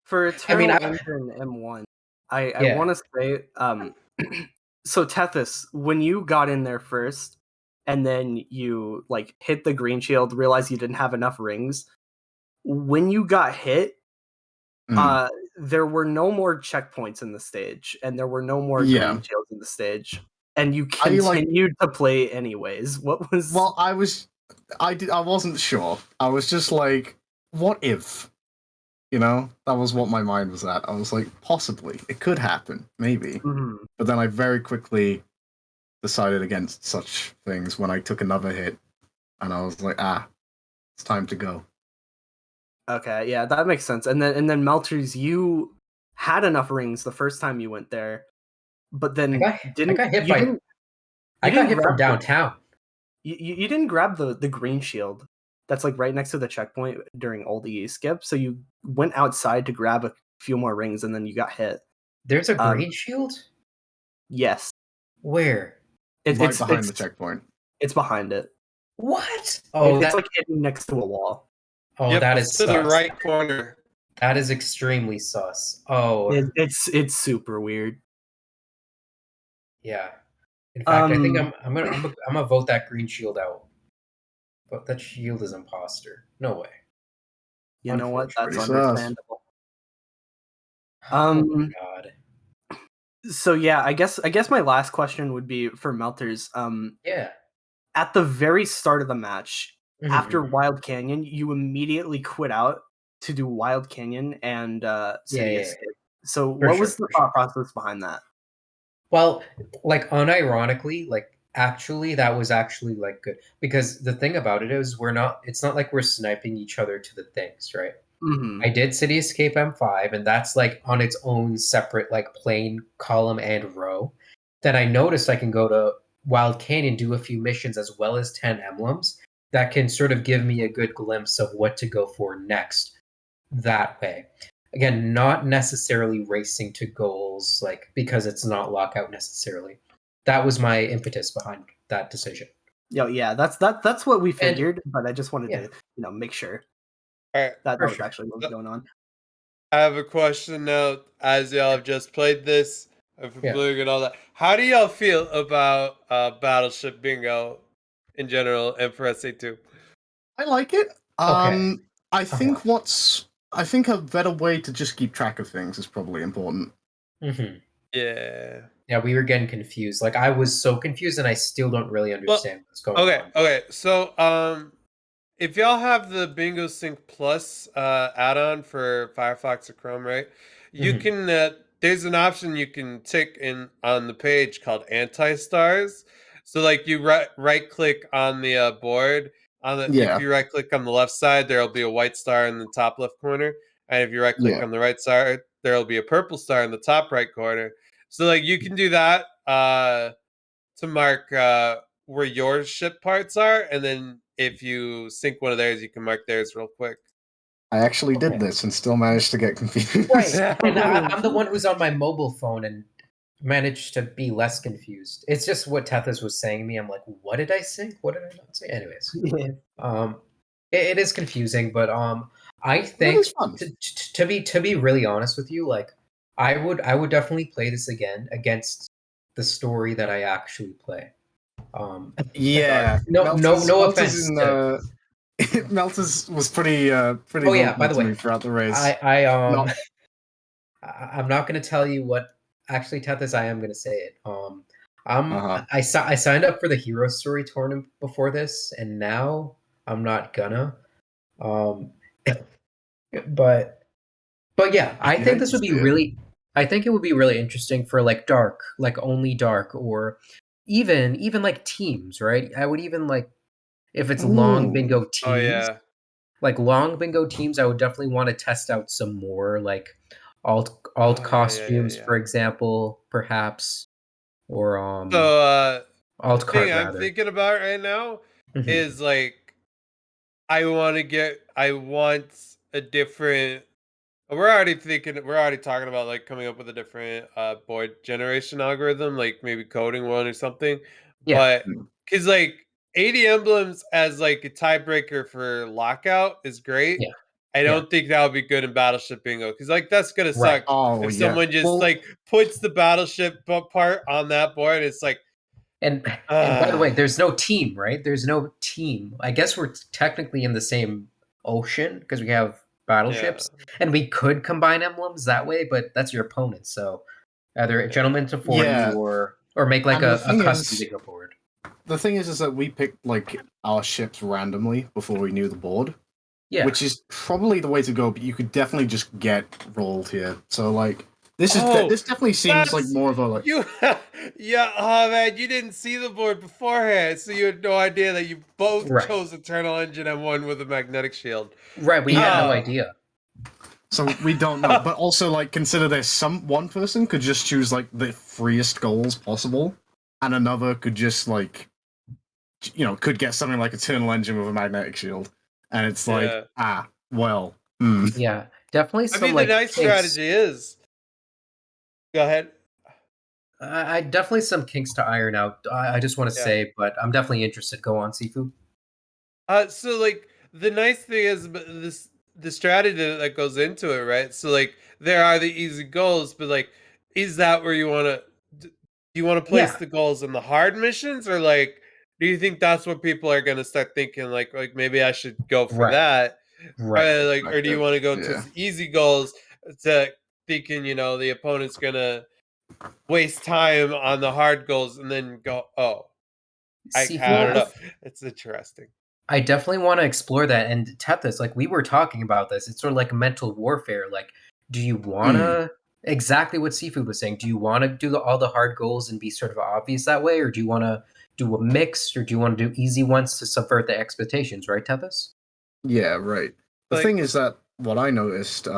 For Eternal Engine M1, I want to say, so Tethys, when you got in there first, and then you like hit the green shield, realized you didn't have enough rings. When you got hit, there were no more checkpoints in the stage, and there were no more green shields in the stage, and you continued to play anyways. What was? Well, I wasn't sure. I was just like, what if? You know, that was what my mind was at. I was like, possibly, it could happen, maybe. Mm-hmm. But then I very quickly decided against such things when I took another hit, and I was like, it's time to go. Okay, yeah, that makes sense. And then Meltrs, you had enough rings the first time you went there, but then I got hit from downtown. You didn't grab the green shield that's like right next to the checkpoint during old EE skip, so you went outside to grab a few more rings and then you got hit. There's a green shield? Yes. Where? It's behind the checkpoint. It's behind it. What? It's like hidden next to a wall. Oh, yep, that is to the right corner. That is extremely sus. Oh, it's super weird. Yeah. In fact, I think I'm gonna vote that green shield out. But that shield is imposter. No way. You know what? That's understandable. Oh my god. So yeah, I guess my last question would be for Meltrs. Yeah. at the very start of the match, Mhm. after Wild Canyon, you immediately quit out to do Wild Canyon and City Escape. So For what sure, was the thought process behind that? Well, like unironically, like actually that was actually like good because the thing about it is it's not like we're sniping each other to the things, right? Mhm. I did City Escape M5 and that's like on its own separate like plane, column and row. Then I noticed I can go to Wild Canyon, do a few missions as well as 10 emblems that can sort of give me a good glimpse of what to go for next that way. Again, not necessarily racing to goals, like because it's not lockout necessarily. That was my impetus behind that decision. Yeah, that's what we figured, but I just wanted to, make sure that was actually what was going on. I have a question now, as y'all have just played this, for Blue and all that. How do y'all feel about Battleship Bingo in general and for SA2? I like it. Okay. I think I think a better way to just keep track of things is probably important. Mm-hmm. Yeah. Yeah, we were getting confused. Like I was so confused, and I still don't really understand what's going on. Okay. So, if y'all have the Bingo Sync Plus add-on for Firefox or Chrome, right? You can. There's an option you can tick in on the page called anti-stars. So, like, you right-click on the board. If you right-click on the left side, there'll be a white star in the top left corner, and if you right-click on the right side, there'll be a purple star in the top right corner. So, like, you can do that to mark where your ship parts are, and then if you sync one of theirs, you can mark theirs real quick. I actually did this and still managed to get confused. Right, and I'm the one who's on my mobile phone and managed to be less confused. It's just what Tethys was saying to me. I'm like, what did I sync? What did I not say? Anyways, it is confusing, but I think to be really honest with you, like I would definitely play this again against the story that I actually play. Yeah, no Meltrs offense. Meltrs was pretty Oh yeah, by the way, throughout the race. I'm not going to tell you what. Actually, Tethys, I am going to say it. I signed up for the Hero Story tournament before this, and now I'm not gonna. But yeah, I think this would be really. I think it would be really interesting for like dark, like only dark, or even like teams, right? I would even like if it's long bingo teams. Oh yeah. Like long bingo teams, I would definitely want to test out some more like alt costumes, for example, perhaps, or So alt the cart thing I'm rather. thinking about right now is like I want a different. We're already talking about like coming up with a different board generation algorithm, like maybe coding one or something. Yeah. But because like 80 emblems as like a tiebreaker for lockout is great. Yeah. I don't think that would be good in Battleship Bingo because like that's gonna suck if someone just like puts the Battleship part on that board. It's like, and by the way, there's no team, right? There's no team. I guess we're technically in the same ocean because we have battleships, and we could combine emblems that way, but that's your opponent. So either a gentleman to 40 or make like a custom bingo board. The thing is that we picked like our ships randomly before we knew the board. Yeah. Which is probably the way to go, but you could definitely just get rolled here. So like this definitely seems like more of a like oh man, you didn't see the board beforehand, so you had no idea that you both chose Eternal Engine M1 with a magnetic shield. Right, we had no idea. So we don't know. But also like consider there's one person could just choose like the freest goals possible, and another could just like could get something like Eternal Engine with a magnetic shield. And it's like, yeah, definitely. I mean, the nice strategy is. Go ahead. I definitely some kinks to iron out. I just want to say, but I'm definitely interested. Go on, Sifu. So like the nice thing is the strategy that goes into it, right? So like there are the easy goals, but like, is that where you want to? Do you want to place the goals in the hard missions, or like? Do you think that's what people are gonna start thinking? Like maybe I should go for that, right? Or do you want to go to easy goals to thinking the opponent's gonna waste time on the hard goals and then go I don't know. It's interesting. I definitely want to explore that. And Tethys, like we were talking about this, it's sort of like mental warfare. Like, do you want to exactly what Seafood was saying? Do you want to do all the hard goals and be sort of obvious that way, or do you want to do a mix, or do you want to do easy ones to subvert the expectations? Right, Tethys? Yeah, right. The thing is that what I noticed,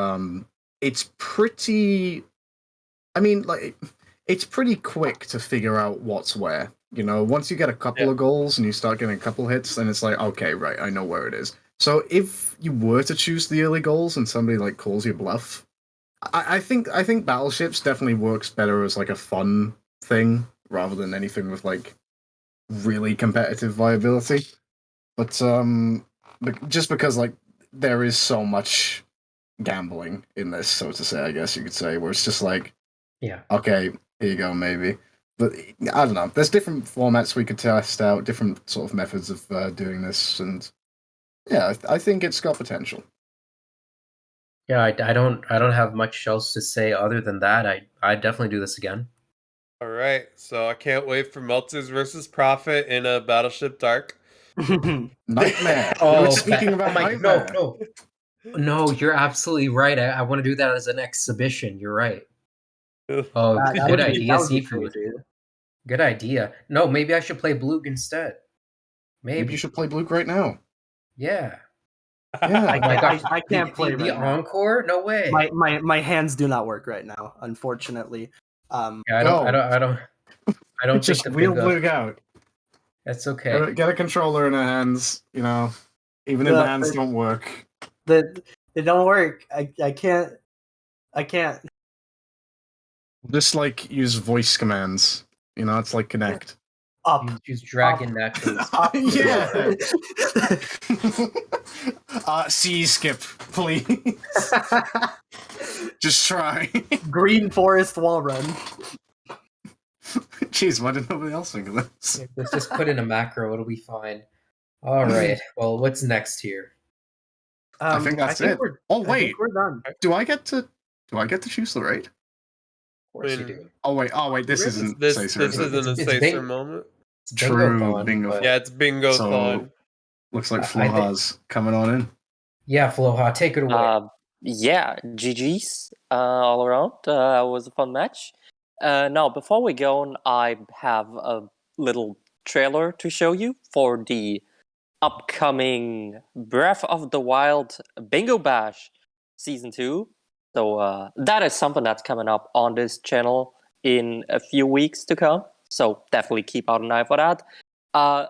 it's pretty. I mean, like, it's pretty quick to figure out what's where. You know, once you get a couple of goals and you start getting a couple hits, then it's like, okay, right, I know where it is. So if you were to choose the early goals and somebody like calls you bluff, I think Battleships definitely works better as like a fun thing rather than anything with like really competitive viability. But just because like there is so much gambling in this, so to say, I guess you could say, where it's just like, yeah, okay, here you go, maybe. But I don't know. There's different formats we could test out, different sort of methods of doing this, and yeah, I think it's got potential. Yeah, I don't have much else to say other than that. I definitely do this again. All right, so I can't wait for Melters versus Prophet in a Battleship Dark. Nightmare. Oh, speaking about Nightmare. No, you're absolutely right. I want to do that as an exhibition. You're right. Oh, good idea, Seafood. Good idea. No, maybe I should play Blug instead. Maybe you should play Blug right now. Yeah. Yeah, I can't play the encore. No way. My hands do not work right now, unfortunately. Yeah, I don't just think wheel Blug out. That's okay. Get a controller in her hands. You know, even if the hands don't work. It don't work. I can't. Just like use voice commands. You know, it's like Connect. Up. Use Dragon naturally. Yeah. C skip, please. Just try. Green forest wall run. Jeez, why did nobody else think of this? Let's just put in a macro. It'll be fine. All right. Well, what's next here? I think that's it. Oh wait, we're done. Do I get to choose the raid? Of course you do. Oh wait, this isn't this Sacer, isn't a Sacer moment. True, bingo. Yeah, it's bingo fun. Looks like Floha's coming on in. Yeah, Floha, take it away. Yeah, GG's all around. It was a fun match. Now, before we go on, I have a little trailer to show you for the upcoming Breath of the Wild Bingo Bash Season 2. So that is something that's coming up on this channel in a few weeks to come. So definitely keep out an eye for that.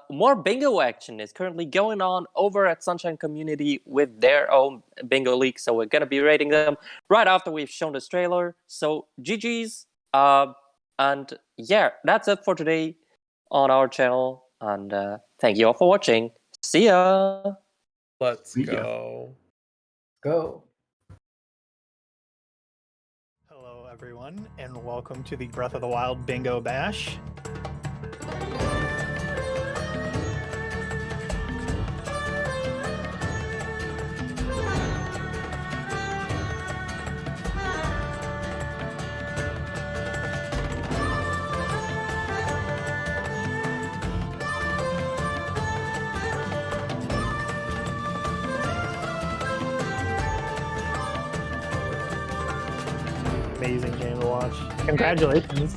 More bingo action is currently going on over at Sunshine Community with their own bingo league. So we're going to be rating them right after we've shown this trailer. So GG's. And yeah, that's it for today on our channel. And thank you all for watching. See ya. Let's go. Go. Hello, everyone, and welcome to the Breath of the Wild Bingo Bash. Amazing game to watch. Congratulations.